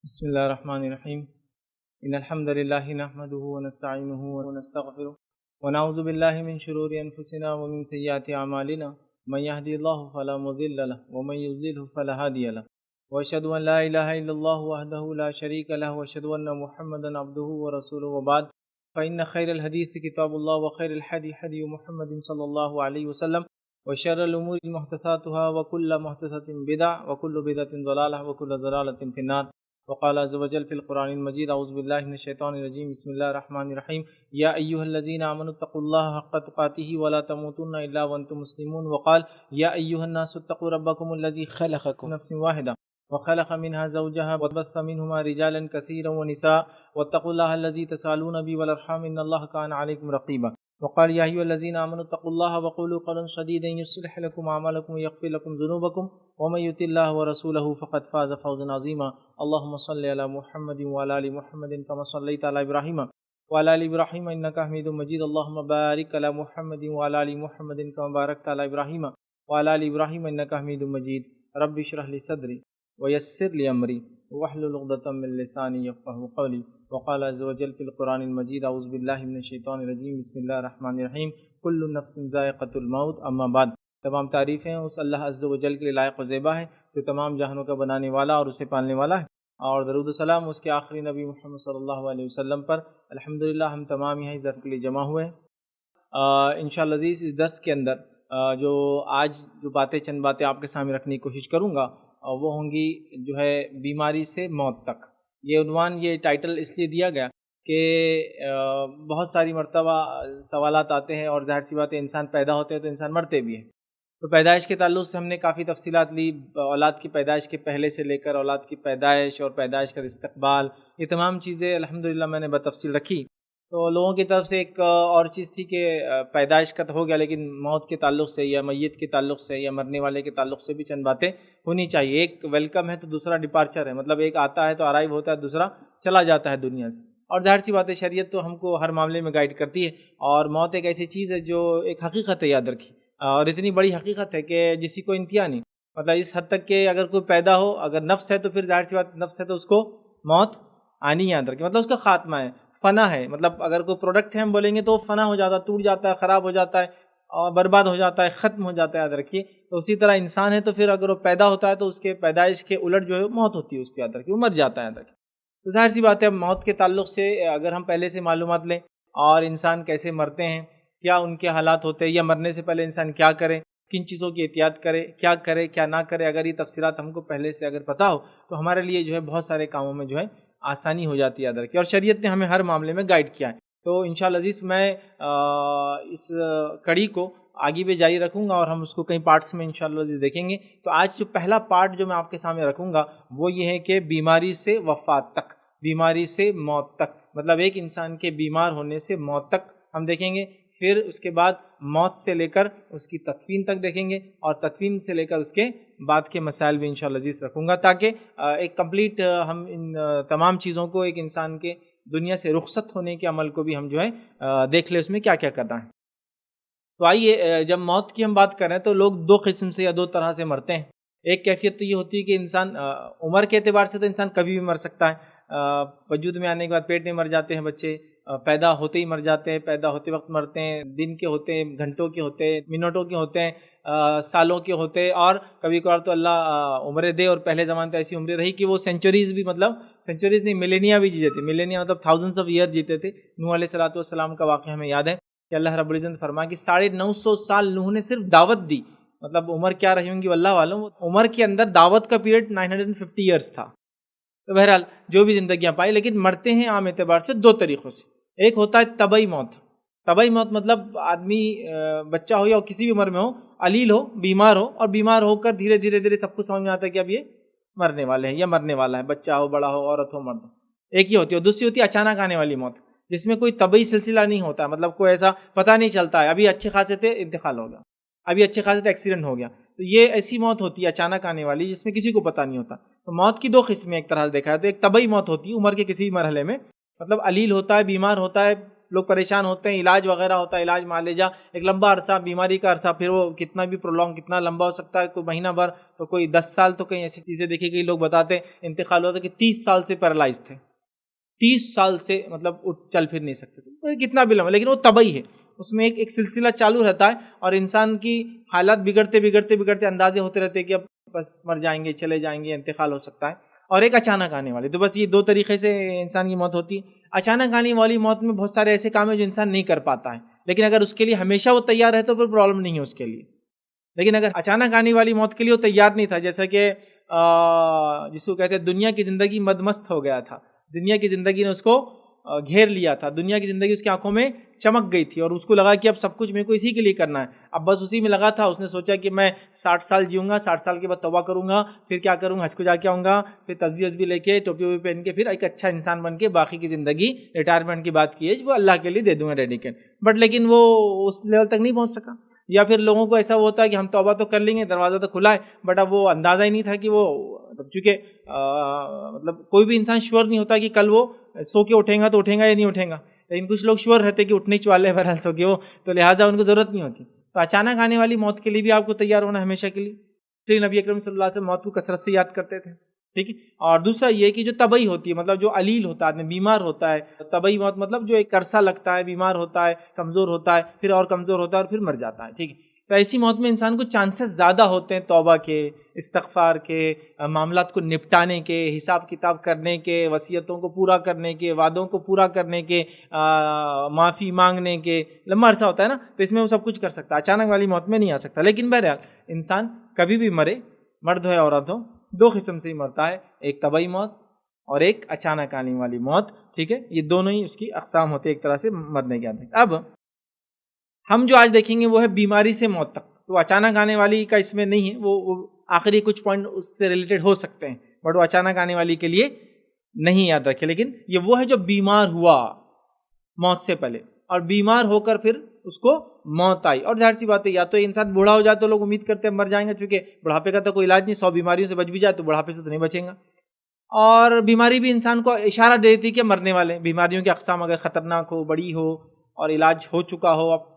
بسم الله الرحمن الرحيم إن الحمد لله نحمده ونستعينه ونستغفره ونعوذ بالله من شرور أنفسنا ومن سيئات أعمالنا من يهدي الله فلا مضل له ومن يضلل فلا هادي له وأشهد أن لا إله إلا الله وحده لا شريك له وأشهد أن محمدا عبده ورسوله وبعد فإن خير الحديث كتاب الله وخير الهدي هدي محمد صلى الله عليه وسلم وشر الأمور محدثاتها وكل محدثة بدعة وكل بدعة ضلالة وكل ضلالة في النار وقال عز وجل في القرآن المجيد أعوذ بالله من الشيطان الرجيم بسم الله الرحمن الرحيم يا أيها الذين آمنوا اتقوا الله حق تقاته ولا تموتن إلا وأنتم مسلمون وقال يا أيها الناس اتقوا ربكم الذي خلقكم من نفس واحدة وخلق منها زوجها وبث منهما رجالا كثيرا ونساء واتقوا الله الذي تسألون به والأرحام إن الله كان عليكم رقيبا وقال يا أيها الذين آمنوا اتقوا الله وقولوا قولا سديدا يصلح لكم أعمالكم ويغفر لكم ذنوبكم ومن يطع الله ورسوله فقد فاز فوزا عظيما اللهم صل على محمد وعلى آل محمد كما صليت على إبراهيم وعلى آل إبراهيم إنك حميد مجيد اللهم بارك على محمد وعلى آل محمد كما باركت على إبراهيم وعلى آل إبراهيم إنك حميد مجيد رب اشرح لي صدري ويسر لي أمري واحلل عقدة من لساني يفقهوا قولي وقال عز وجل في القرآن المجيد أعوذ بالله من الشیطان الرجیم بسم اللہ الرحمن الرحیم کل نفس ذائقۃ الموت اما بعد تمام تعریفیں اس اللہ عز و جل کے لیے لائق و زیبا ہے جو تمام جہانوں کا بنانے والا اور اسے پالنے والا ہے اور درود و سلام اس کے آخری نبی محمد صلی اللہ علیہ وسلم پر الحمدللہ ہم تمام یہاں اس درس کے لیے جمع ہوئے ہیں انشاءاللہ عزیز اس درس کے اندر جو آج جو چند باتیں آپ کے سامنے رکھنے کی کوشش کروں گا وہ ہوں گی جو ہے بیماری سے موت تک یہ عنوان یہ ٹائٹل اس لیے دیا گیا کہ بہت ساری مرتبہ سوالات آتے ہیں اور ظاہر سی بات ہے انسان پیدا ہوتے ہیں تو انسان مرتے بھی ہیں تو پیدائش کے تعلق سے ہم نے کافی تفصیلات لی اولاد کی پیدائش کے پہلے سے لے کر اولاد کی پیدائش اور پیدائش کا استقبال یہ تمام چیزیں الحمدللہ میں نے بتفصیل رکھی تو لوگوں کی طرف سے ایک اور چیز تھی کہ پیدائش کا تو ہو گیا لیکن موت کے تعلق سے یا میت کے تعلق سے یا مرنے والے کے تعلق سے بھی چند باتیں ہونی چاہیے ایک ویلکم ہے تو دوسرا ڈپارچر ہے مطلب ایک آتا ہے تو ارائیو ہوتا ہے دوسرا چلا جاتا ہے دنیا سے اور ظاہر سی بات ہے شریعت تو ہم کو ہر معاملے میں گائیڈ کرتی ہے اور موت ایک ایسی چیز ہے جو ایک حقیقت ہے یاد رکھی اور اتنی بڑی حقیقت ہے کہ جسی کو انتہا نہیں مطلب اس حد تک کہ اگر کوئی پیدا ہو اگر نفس ہے تو پھر ظاہر سی بات نفس ہے تو اس کو موت آنی یاد رکھے مطلب اس کا خاتمہ ہے فنا ہے مطلب اگر کوئی پروڈکٹ ہے ہم بولیں گے تو فنا ہو جاتا ہے ٹوٹ جاتا ہے خراب ہو جاتا ہے اور برباد ہو جاتا ہے ختم ہو جاتا ہے یاد رکھیے تو اسی طرح انسان ہے تو پھر اگر وہ پیدا ہوتا ہے تو اس کے پیدائش کے الٹ جو ہے موت ہوتی ہے اس کی یاد رکھیے وہ مر جاتا ہے یاد رکھیے تو ظاہر سی بات ہے موت کے تعلق سے اگر ہم پہلے سے معلومات لیں اور انسان کیسے مرتے ہیں کیا ان کے حالات ہوتے ہیں یا مرنے سے پہلے انسان کیا کرے کن چیزوں کی احتیاط کرے کیا نہ کرے اگر یہ تفصیلات ہم کو پہلے سے اگر پتہ ہو تو ہمارے لیے جو ہے بہت سارے کاموں میں جو ہے آسانی ہو جاتی ہے یاد رکھیے اور شریعت نے ہمیں ہر معاملے میں گائیڈ کیا ہے تو انشاءاللہ عزیز میں اس کڑی کو آگے بھی جاری رکھوں گا اور ہم اس کو کئی پارٹس میں انشاءاللہ عزیز دیکھیں گے تو آج جو پہلا پارٹ جو میں آپ کے سامنے رکھوں گا وہ یہ ہے کہ بیماری سے وفات تک بیماری سے موت تک مطلب ایک انسان کے بیمار ہونے سے موت تک ہم دیکھیں گے پھر اس کے بعد موت سے لے کر اس کی تدفین تک دیکھیں گے اور تدفین سے لے کر اس کے بعد کے مسائل بھی انشاءاللہ عزیز رکھوں گا تاکہ ایک کمپلیٹ ہم ان تمام چیزوں کو ایک انسان کے دنیا سے رخصت ہونے کے عمل کو بھی ہم جو ہے دیکھ لیں اس میں کیا کیا کرنا ہے تو آئیے جب موت کی ہم بات کر رہے ہیں تو لوگ دو قسم سے یا دو طرح سے مرتے ہیں ایک کیفیت تو یہ ہوتی ہے کہ انسان عمر کے اعتبار سے تو انسان کبھی بھی مر سکتا ہے وجود میں آنے کے بعد پیٹ میں مر جاتے ہیں بچے پیدا ہوتے ہی مر جاتے ہیں پیدا ہوتے وقت مرتے ہیں دن کے ہوتے ہیں گھنٹوں کے ہوتے ہیں منٹوں کے ہوتے ہیں سالوں کے ہوتے ہیں اور کبھی کبھار تو اللہ عمریں دے اور پہلے زمانے تو ایسی عمریں رہی کہ وہ سینچوریز بھی مطلب سینچوریز نہیں ملینیا بھی جیتے تھے ملینیا مطلب تھاؤزنڈس آف ایئر جیتے تھے نوح علیہ السلام کا واقعہ ہمیں یاد ہے کہ اللہ رب العزت نے فرمایا کہ 950 سال نوح نے صرف دعوت دی مطلب عمر کیا رہی ہوں گی اللہ والوں عمر کے اندر دعوت کا پیریڈ 950 ایئرس تھا تو بہرحال جو بھی زندگیاں پائی لیکن مرتے ہیں عام اعتبار سے دو طریقوں سے ایک ہوتا ہے طبعی موت مطلب آدمی بچہ ہو یا کسی بھی عمر میں ہو علیل ہو بیمار ہو کر دھیرے دھیرے سب کو سمجھ میں آتا ہے کہ اب یہ مرنے والے ہیں یا مرنے والا ہے بچہ ہو بڑا ہو عورت ہو مرد ہو ایک ہی ہوتی ہے دوسری ہوتی ہے اچانک آنے والی موت جس میں کوئی طبعی سلسلہ نہیں ہوتا مطلب کوئی ایسا پتہ نہیں چلتا ہے ابھی اچھے خاصے تھے انتقال ہو گیا ابھی اچھے خاصے تھے ایکسیڈنٹ ہو گیا تو یہ ایسی موت ہوتی ہے اچانک آنے والی جس میں کسی کو پتہ نہیں ہوتا تو موت کی دو قسمیں ایک طرح سے دیکھا ہے تو ایک طبعی موت ہوتی ہے عمر کے کسی بھی مرحلے میں مطلب علیل ہوتا ہے بیمار ہوتا ہے لوگ پریشان ہوتے ہیں، علاج وغیرہ ہوتا ہے، علاج مان لے جا ایک لمبا عرصہ بیماری کا عرصہ، پھر وہ کتنا بھی پرولونگ کتنا لمبا ہو سکتا ہے، کوئی مہینہ بھر تو کوئی 10 سال، تو کہیں ایسی چیزیں دیکھی گئی، لوگ بتاتے ہیں انتقال ہوتا ہے کہ 30 سال سے پیرالائز تھے، 30 سال سے مطلب چل پھر نہیں سکتے تھے، کتنا بھی لمبا، لیکن وہ طبعی ہے، اس میں ایک سلسلہ چالو رہتا ہے، اور انسان کی حالات بگڑتے بگڑتے بگڑتے اندازے ہوتے رہتے ہیں کہ اب بس مر جائیں گے، چلے جائیں گے، انتقال ہو سکتا ہے، اور ایک اچانک آنے والی، تو بس یہ دو طریقے سے انسان کی موت ہوتی ہے۔ اچانک آنے والی موت میں بہت سارے ایسے کام ہیں جو انسان نہیں کر پاتا ہے، لیکن اگر اس کے لیے ہمیشہ وہ تیار ہے تو پھر پرابلم نہیں ہے اس کے لیے، لیکن اگر اچانک آنے والی موت کے لیے وہ تیار نہیں تھا، جیسا کہ جس کو کہتے ہیں دنیا کی زندگی مدمست ہو گیا تھا، دنیا کی زندگی نے اس کو گھیر لیا تھا، دنیا کی زندگی اس کی آنکھوں میں چمک گئی تھی، اور اس کو لگا کہ اب سب کچھ میرے کو اسی کے لیے کرنا ہے، اب بس اسی میں لگا تھا، اس نے سوچا کہ میں 60 سال جیوں گا، 60 سال کے بعد توبہ کروں گا، پھر کیا کروں گا، حج کو جا کے آؤں گا، پھر تسبیح بھی لے کے ٹوپی ووپی پہن کے پھر ایک اچھا انسان بن کے باقی کی زندگی ریٹائرمنٹ کی بات کی ہے وہ اللہ کے لیے دے دوں گا ڈیڈیکیٹ، بٹ لیکن وہ اس لیول تک نہیں پہنچ سکا، یا پھر لوگوں کو ایسا ہوتا ہے کہ ہم توبہ تو کر لیں گے، دروازہ تو کھلا ہے، بٹ اب وہ اندازہ ہی نہیں تھا کہ وہ چونکہ مطلب کوئی بھی انسان شیور نہیں ہوتا کہ کل وہ سو کے اٹھیں گا تو اٹھیں گا یا نہیں اٹھیں گا، لیکن کچھ لوگ شیور رہتے کہ اٹھنے والے بہرحال سو کے وہ، تو لہٰذا ان کو ضرورت نہیں ہوتی، تو اچانک آنے والی موت کے لیے بھی آپ کو تیار ہونا ہمیشہ کے لیے، اس لیے نبی اکرم صلی اللہ علیہ وسلم موت کو کثرت سے یاد کرتے تھے، ٹھیک ہے۔ اور دوسرا یہ کہ جو طبعی ہوتی ہے، مطلب جو علیل ہوتا ہے، آدمی بیمار ہوتا ہے، طبعی موت مطلب جو ایک عرصہ لگتا ہے، بیمار ہوتا ہے، کمزور ہوتا ہے، پھر اور کمزور ہوتا ہے اور پھر مر جاتا ہے، ٹھیک ہے، تو ایسی موت میں انسان کو چانسز زیادہ ہوتے ہیں توبہ کے، استغفار کے، معاملات کو نپٹانے کے، حساب کتاب کرنے کے، وصیتوں کو پورا کرنے کے، وعدوں کو پورا کرنے کے، معافی مانگنے کے، لمبا عرصہ ہوتا ہے نا، تو اس میں وہ سب کچھ کر سکتا ہے، اچانک والی موت میں نہیں آ سکتا، لیکن بہرحال انسان کبھی بھی مرے، مرد ہو یا عورت ہو، دو قسم سے ہی مرتا ہے، ایک طبعی موت اور ایک اچانک آنے والی موت، ٹھیک ہے، یہ دونوں ہی اس کی اقسام ہوتے ہیں ایک طرح سے مرنے کے آدمی۔ اب ہم جو آج دیکھیں گے وہ ہے بیماری سے موت تک، تو اچانک آنے والی کا اس میں نہیں ہے، وہ آخری کچھ پوائنٹ اس سے ریلیٹڈ ہو سکتے ہیں، بٹ وہ اچانک آنے والی کے لیے نہیں یاد رکھے، لیکن یہ وہ ہے جو بیمار ہوا موت سے پہلے، اور بیمار ہو کر پھر اس کو موت آئی، اور ظاہر سی بات ہے یا تو انسان بوڑھا ہو جائے تو لوگ امید کرتے ہیں مر جائیں گے، چونکہ بڑھاپے کا تو کوئی علاج نہیں، 100 بیماریوں سے بچ بھی جائے تو بڑھاپے سے تو نہیں بچیں گا، اور بیماری بھی انسان کو اشارہ دے دیتی کہ مرنے والے، بیماریوں کے اقسام اگر خطرناک ہو، بڑی ہو اور علاج ہو چکا ہو، اب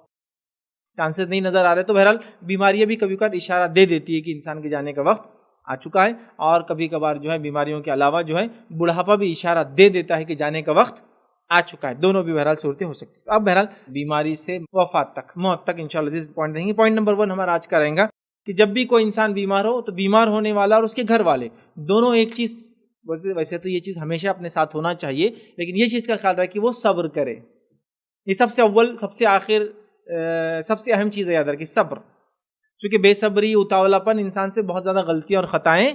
چانسز نہیں نظر آ رہے، تو بہرحال بیماریاں بھی کبھی کبھار اشارہ دے دیتی ہے کہ انسان کے جانے کا وقت آ چکا ہے، اور کبھی کبھار جو ہے بیماریوں کے علاوہ جو ہے بڑھاپا بھی اشارہ دے دیتا ہے کہ جانے کا وقت آ چکا ہے، دونوں بھی بہرحال صورتیں ہو سکتی ہیں۔ اب بہرحال بیماری سے وفات تک، موت تک انشاءاللہ اس پوائنٹ دیں گے۔ پوائنٹ نمبر 1 ہمارا آج کا رہے گا کہ جب بھی کوئی انسان بیمار ہو تو بیمار ہونے والا اور اس کے گھر والے دونوں ایک چیز، ویسے تو یہ چیز ہمیشہ اپنے ساتھ ہونا چاہیے، لیکن یہ چیز کا خیال رکھے کہ وہ صبر کرے، یہ سب سے اول، سب سے آخر، سب سے اہم چیز ہے، یاد رکھیے صبر، کیونکہ بے صبری، اتاولا پن انسان سے بہت زیادہ غلطیاں اور خطائیں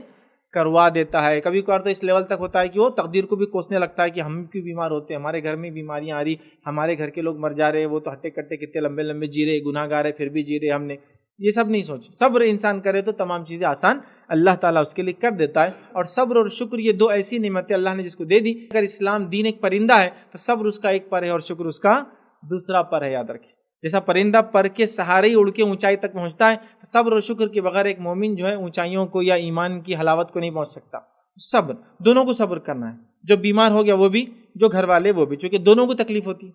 کروا دیتا ہے، کبھی کبھار تو اس لیول تک ہوتا ہے کہ وہ تقدیر کو بھی کوسنے لگتا ہے کہ ہم کیوں بیمار ہوتے ہیں، ہمارے گھر میں بیماریاں آ رہی، ہمارے گھر کے لوگ مر جا رہے، وہ تو ہٹے کٹے کتنے لمبے لمبے جی رہے، گناہ گار ہے پھر بھی جی رہے، ہم نے یہ سب نہیں سوچ، صبر انسان کرے تو تمام چیزیں آسان اللہ تعالیٰ اس کے لیے کر دیتا ہے، اور صبر اور شکر یہ دو ایسی نعمتیں اللہ نے جس کو دے دی، اگر اسلام دین ایک پرندہ ہے تو صبر اس کا ایک پر ہے اور شکر اس کا دوسرا پر ہے، یاد رکھیں، جیسا پرندہ پر کے سہارے ہی اڑ کے اونچائی تک پہنچتا ہے، صبر اور شکر کے بغیر ایک مومن جو ہے اونچائیوں کو یا ایمان کی حلاوت کو نہیں پہنچ سکتا۔ صبر، دونوں کو صبر کرنا ہے، جو بیمار ہو گیا وہ بھی، جو گھر والے وہ بھی، چونکہ دونوں کو تکلیف ہوتی،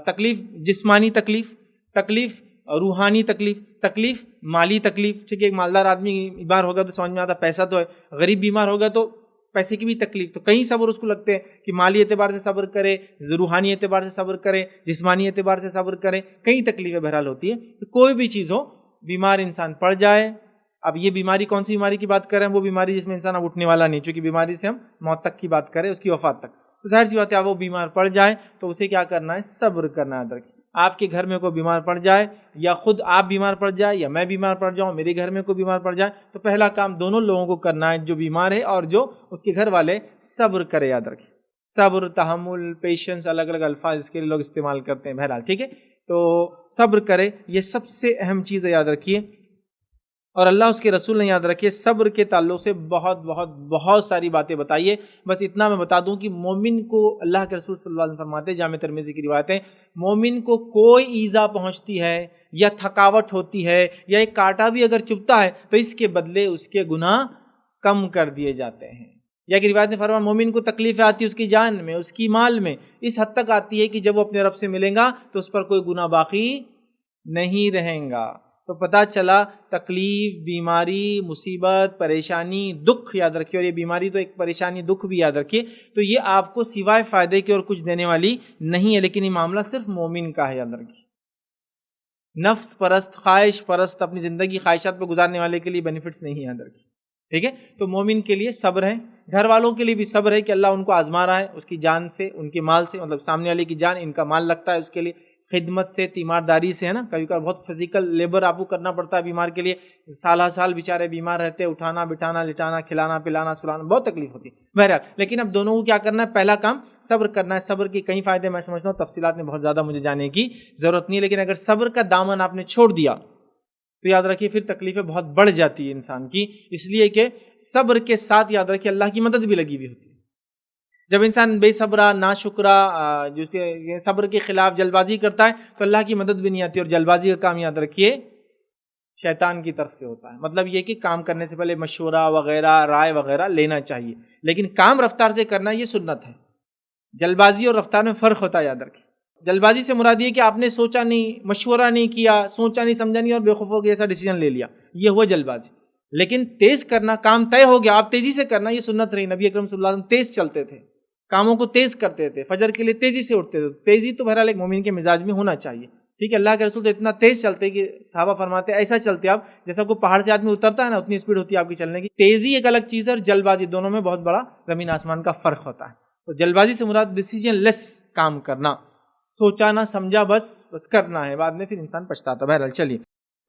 تکلیف جسمانی تکلیف، تکلیف روحانی تکلیف، تکلیف مالی تکلیف، ٹھیک ہے، ایک مالدار آدمی بیمار ہوگا تو سمجھ میں آتا پیسہ تو ہے، غریب بیمار ہوگا تو پیسے کی بھی تکلیف، تو کئی صبر اس کو لگتے ہیں کہ مالی اعتبار سے صبر کرے، روحانی اعتبار سے صبر کرے، جسمانی اعتبار سے صبر کرے، کئی تکلیفیں بہرحال ہوتی ہے، تو کوئی بھی چیز ہو، بیمار انسان پڑ جائے، اب یہ بیماری کون سی بیماری کی بات کر رہے ہیں، وہ بیماری جس میں انسان اب اٹھنے والا نہیں، چونکہ بیماری سے ہم موت تک کی بات کریں، اس کی وفات تک، تو ظاہر سی بات ہے وہ بیمار پڑ جائے تو اسے کیا کرنا ہے، صبر کرنا ہے۔ آپ کے گھر میں کوئی بیمار پڑ جائے، یا خود آپ بیمار پڑ جائے، یا میں بیمار پڑ جاؤں، میرے گھر میں کوئی بیمار پڑ جائے، تو پہلا کام دونوں لوگوں کو کرنا ہے، جو بیمار ہے اور جو اس کے گھر والے، صبر کرے، یاد رکھیں، صبر، تحمل، پیشنس، الگ الگ الفاظ اس کے لیے لوگ استعمال کرتے ہیں، بہرحال ٹھیک ہے، تو صبر کرے، یہ سب سے اہم چیز ہے، یاد رکھیے، اور اللہ اس کے رسول نے، یاد رکھیے، صبر کے تعلق سے بہت بہت بہت ساری باتیں بتائیے، بس اتنا میں بتا دوں کہ مومن کو اللہ کے رسول صلی اللہ علیہ وسلم فرماتے ہیں، جامع ترمذی کی روایت ہے، مومن کو کوئی ایذا پہنچتی ہے یا تھکاوٹ ہوتی ہے یا ایک کانٹا بھی اگر چبھتا ہے تو اس کے بدلے اس کے گناہ کم کر دیے جاتے ہیں، یا کہ روایت میں فرمایا مومن کو تکلیفیں آتی اس کی جان میں، اس کی مال میں، اس حد تک آتی ہے کہ جب وہ اپنے رب سے ملیں گا تو اس پر کوئی گناہ باقی نہیں رہیں گا۔ تو پتہ چلا تکلیف، بیماری، مصیبت، پریشانی، دکھ یاد رکھیے، اور یہ بیماری تو ایک پریشانی دکھ بھی یاد رکھیے، تو یہ آپ کو سوائے فائدے کے اور کچھ دینے والی نہیں ہے، لیکن یہ معاملہ صرف مومن کا ہے، یاد رکھیے۔ نفس پرست، خواہش پرست، اپنی زندگی خواہشات پہ گزارنے والے کے لیے بینیفٹس نہیں ہے، یاد رکھیے، ٹھیک ہے۔ تو مومن کے لیے صبر ہے، گھر والوں کے لیے بھی صبر ہے کہ اللہ ان کو آزما رہا ہے، اس کی جان سے، ان کے مال سے، مطلب سامنے والے کی جان، ان کا مال لگتا ہے اس کے لیے، خدمت سے، تیمارداری سے، ہے نا، کبھی کبھی بہت فزیکل لیبر آپ کو کرنا پڑتا ہے بیمار کے لیے، سالہ سال بیچارے بیمار رہتے، اٹھانا بٹھانا لٹانا کھلانا پلانا سلانا، بہت تکلیف ہوتی ہے بہرحال۔ لیکن اب دونوں کو کیا کرنا ہے؟ پہلا کام صبر کرنا ہے۔ صبر کے کئی فائدے میں سمجھتا ہوں، تفصیلات میں بہت زیادہ مجھے جانے کی ضرورت نہیں ہے، لیکن اگر صبر کا دامن آپ نے چھوڑ دیا تو یاد رکھیے پھر تکلیفیں بہت بڑھ جاتی ہے انسان کی، اس لیے کہ صبر کے ساتھ یاد رکھیے اللہ کی مدد بھی لگی ہوئی ہوتی ہے۔ جب انسان بے صبرا، ناشکرا، جو کہ صبر کے خلاف جلد بازی کرتا ہے تو اللہ کی مدد بھی نہیں آتی، اور جلد بازی کا کام یاد رکھیے شیطان کی طرف سے ہوتا ہے۔ مطلب یہ کہ کام کرنے سے پہلے مشورہ وغیرہ، رائے وغیرہ لینا چاہیے، لیکن کام رفتار سے کرنا یہ سنت ہے۔ جلد بازی اور رفتار میں فرق ہوتا ہے، یاد رکھیے۔ جلد بازی سے مراد یہ کہ آپ نے سوچا نہیں، مشورہ نہیں کیا، سوچا نہیں سمجھا نہیں اور بے خوف ہو کے ایسا ڈیسیجن لے لیا، یہ ہوا جلد بازی۔ لیکن تیز کرنا، کام طے ہو گیا، آپ تیزی سے کرنا، یہ سنت رہی۔ نبی اکرم صلی اللہ علیہ وسلم تیز چلتے تھے، کاموں کو تیز کرتے تھے، فجر کے لیے تیزی سے اٹھتے تھے۔ تیزی تو بہرحال ایک مومن کے مزاج میں ہونا چاہیے، ٹھیک ہے۔ اللہ کے رسول تو اتنا تیز چلتے کہ صحابہ فرماتے ایسا چلتے آپ جیسا کوئی پہاڑ سے آدمی اترتا ہے نا، اتنی اسپیڈ ہوتی ہے آپ کی چلنے کی۔ تیزی ایک الگ چیز ہے اور جلد بازی، دونوں میں بہت بڑا زمین آسمان کا فرق ہوتا ہے۔ تو جلد بازی سے مراد ڈیسیجن لیس کام کرنا، سوچا نہ سمجھا بس کرنا ہے، بعد میں پھر انسان پچھتاتا ہے۔ بہرحال چلیے،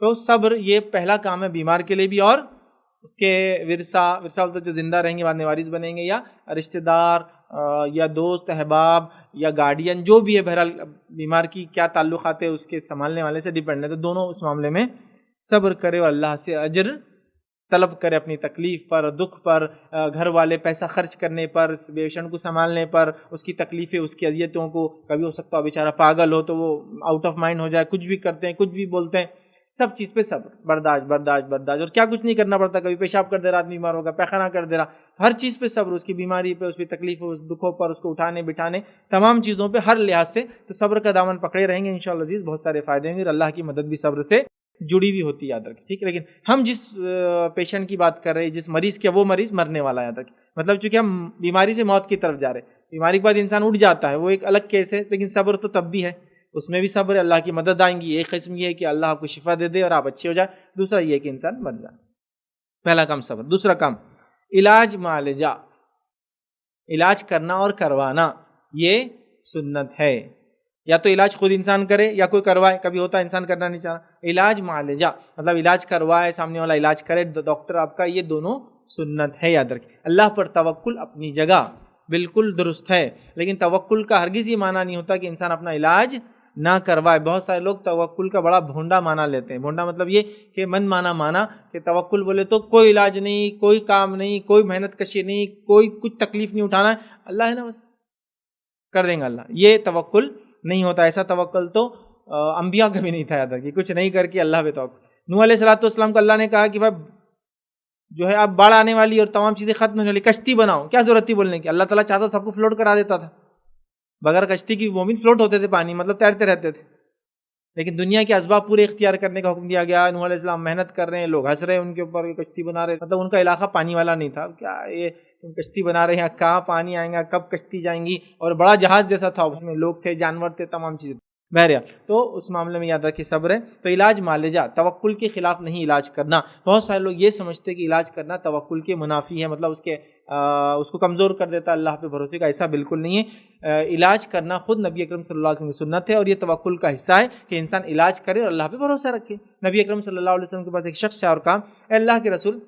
تو صبر یہ پہلا کام ہے بیمار کے لیے بھی، اور اس کے ورثہ جو زندہ رہیں گے بعد میں وارث بنیں گے، یا رشتہ دار یا دوست احباب یا گارڈین جو بھی ہے، بہرحال بیمار کی کیا تعلقات ہے اس کے سنبھالنے والے سے ڈیپینڈ ہے۔ تو دونوں اس معاملے میں صبر کرے اور اللہ سے اجر طلب کرے، اپنی تکلیف پر، دکھ پر، گھر والے پیسہ خرچ کرنے پر، پیشنٹ کو سنبھالنے پر، اس کی تکلیفیں، اس کی اذیتوں کو، کبھی ہو سکتا ہے بیچارہ پاگل ہو تو وہ آؤٹ آف مائنڈ ہو جائے، کچھ بھی کرتے ہیں، کچھ بھی بولتے ہیں، سب چیز پہ صبر، برداشت برداشت برداشت، اور کیا کچھ نہیں کرنا پڑتا، کبھی پیشاب کر دے رہا آدمی بیمار ہوگا، پیخانہ کر دے رہا، ہر چیز پہ صبر، اس کی بیماری پہ، اس کی تکلیف، اس دکھوں پر، اس کو اٹھانے بٹھانے، تمام چیزوں پہ ہر لحاظ سے تو صبر کا دامن پکڑے رہیں گے انشاءاللہ عزیز، بہت سارے فائدے ہوں گے، اور اللہ کی مدد بھی صبر سے جڑی ہوئی ہوتی ہے، یاد رکھیں، ٹھیک ہے۔ لیکن ہم جس پیشنٹ کی بات کر رہے ہیں، جس مریض کے، وہ مریض مرنے والا ہے، یاد رکھیں، مطلب چونکہ ہم بیماری سے موت کی طرف جا رہے ہیں، بیماری کے بعد انسان اٹھ جاتا ہے، وہ ایک الگ کیس ہے، لیکن صبر تو تب بھی ہے، اس میں بھی صبر ہے، اللہ کی مدد آئیں گی۔ ایک قسم یہ ہے کہ اللہ آپ کو شفا دے دے اور آپ اچھے ہو جائے، دوسرا یہ ہے کہ انسان مر جائے۔ پہلا کام صبر، دوسرا کام علاج معالجہ، علاج کرنا اور کروانا، یہ سنت ہے۔ یا تو علاج خود انسان کرے یا کوئی کروائے، کبھی ہوتا ہے انسان کرنا نہیں چاہتا۔ علاج معالجہ مطلب علاج کروائے، سامنے والا علاج کرے، ڈاکٹر آپ کا، یہ دونوں سنت ہے، یاد رکھیں۔ اللہ پر توکل اپنی جگہ بالکل درست ہے، لیکن توکل کا ہرگز یہ معنی نہیں ہوتا کہ انسان اپنا علاج نہ کروائے۔ بہت سارے لوگ توکل کا بڑا بھونڈا معنی لیتے ہیں۔ بھونڈا مطلب یہ کہ من مانا کہ توکل بولے تو کوئی علاج نہیں، کوئی کام نہیں، کوئی محنت کشی نہیں، کوئی کچھ تکلیف نہیں اٹھانا ہے، اللہ ہے نا بس کر دیں گا اللہ، یہ توکل نہیں ہوتا۔ ایسا توکل تو انبیاء کا بھی نہیں تھا، یاد رکھیے، کچھ نہیں کر کے اللہ پہ توکل۔ نوح علیہ السلام کو اللہ نے کہا کہ بھائی جو ہے اب باڑھ آنے والی اور تمام چیزیں ختم ہونے والی، کشتی بناؤ، کیا ضرورت تھی بولنے کی؟ اللہ تعالیٰ چاہتا سب کو فلوٹ کرا دیتا تھا، بغیر کشتی کی مومن فلوٹ ہوتے تھے، پانی مطلب تیرتے رہتے تھے، لیکن دنیا کے اسباب پورے اختیار کرنے کا حکم دیا گیا۔ نوح علیہ السلام محنت کر رہے ہیں، لوگ ہنس رہے ہیں ان کے اوپر، کشتی بنا رہے، مطلب ان کا علاقہ پانی والا نہیں تھا، کیا یہ تم کشتی بنا رہے ہیں، کہاں پانی آئیں گا، کب کشتی جائیں گی، اور بڑا جہاز جیسا تھا، اس میں لوگ تھے، جانور تھے، تمام چیزیں۔ بہرحال تو اس معاملے میں یاد رکھیے صبر ہے۔ تو علاج معالجہ، توکل کے خلاف نہیں علاج کرنا۔ بہت سارے لوگ یہ سمجھتے کہ علاج کرنا توکل کے منافی ہے، مطلب اس کو کمزور کر دیتا ہے اللہ پہ بھروسے کا، ایسا بالکل نہیں ہے۔ علاج کرنا خود نبی اکرم صلی اللہ علیہ وسلم کی سنت ہے، اور یہ توکل کا حصہ ہے کہ انسان علاج کرے اور اللہ پہ بھروسہ رکھے۔ نبی اکرم صلی اللہ علیہ وسلم کے پاس ایک شخص ہے اور کہا اے اللہ کے رسول،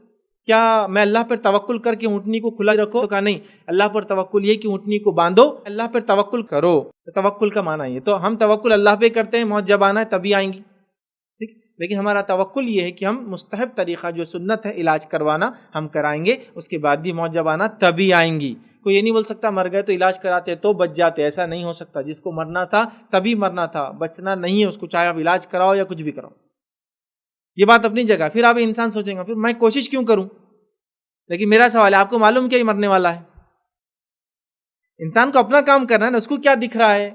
کیا میں اللہ پر توکل کر کے اونٹنی کو کھلا رکھوں؟ تو کہا نہیں، اللہ پر توکل یہ کہ اونٹنی کو باندھو، اللہ پر توکل کرو۔ توکل کا معنی یہ، تو ہم توکل اللہ پہ کرتے ہیں، موت جب آنا ہے تبھی آئیں گی، ٹھیک، لیکن ہمارا توکل یہ ہے کہ ہم مستحب طریقہ جو سنت ہے علاج کروانا ہم کرائیں گے، اس کے بعد بھی موت جب آنا تبھی آئیں گی۔ کوئی یہ نہیں بول سکتا مر گئے تو علاج کراتے تو بچ جاتے، ایسا نہیں ہو سکتا۔ جس کو مرنا تھا تبھی مرنا تھا، بچنا نہیں ہے اس کو، چاہے آپ علاج کراؤ یا کچھ بھی کراؤ، یہ بات اپنی جگہ۔ پھر آپ انسان سوچیں گا پھر میں کوشش کیوں کروں؟ لیکن میرا سوال ہے آپ کو معلوم کیا یہ مرنے والا ہے؟ انسان کو اپنا کام کرنا ہے نا، اس کو کیا دکھ رہا ہے؟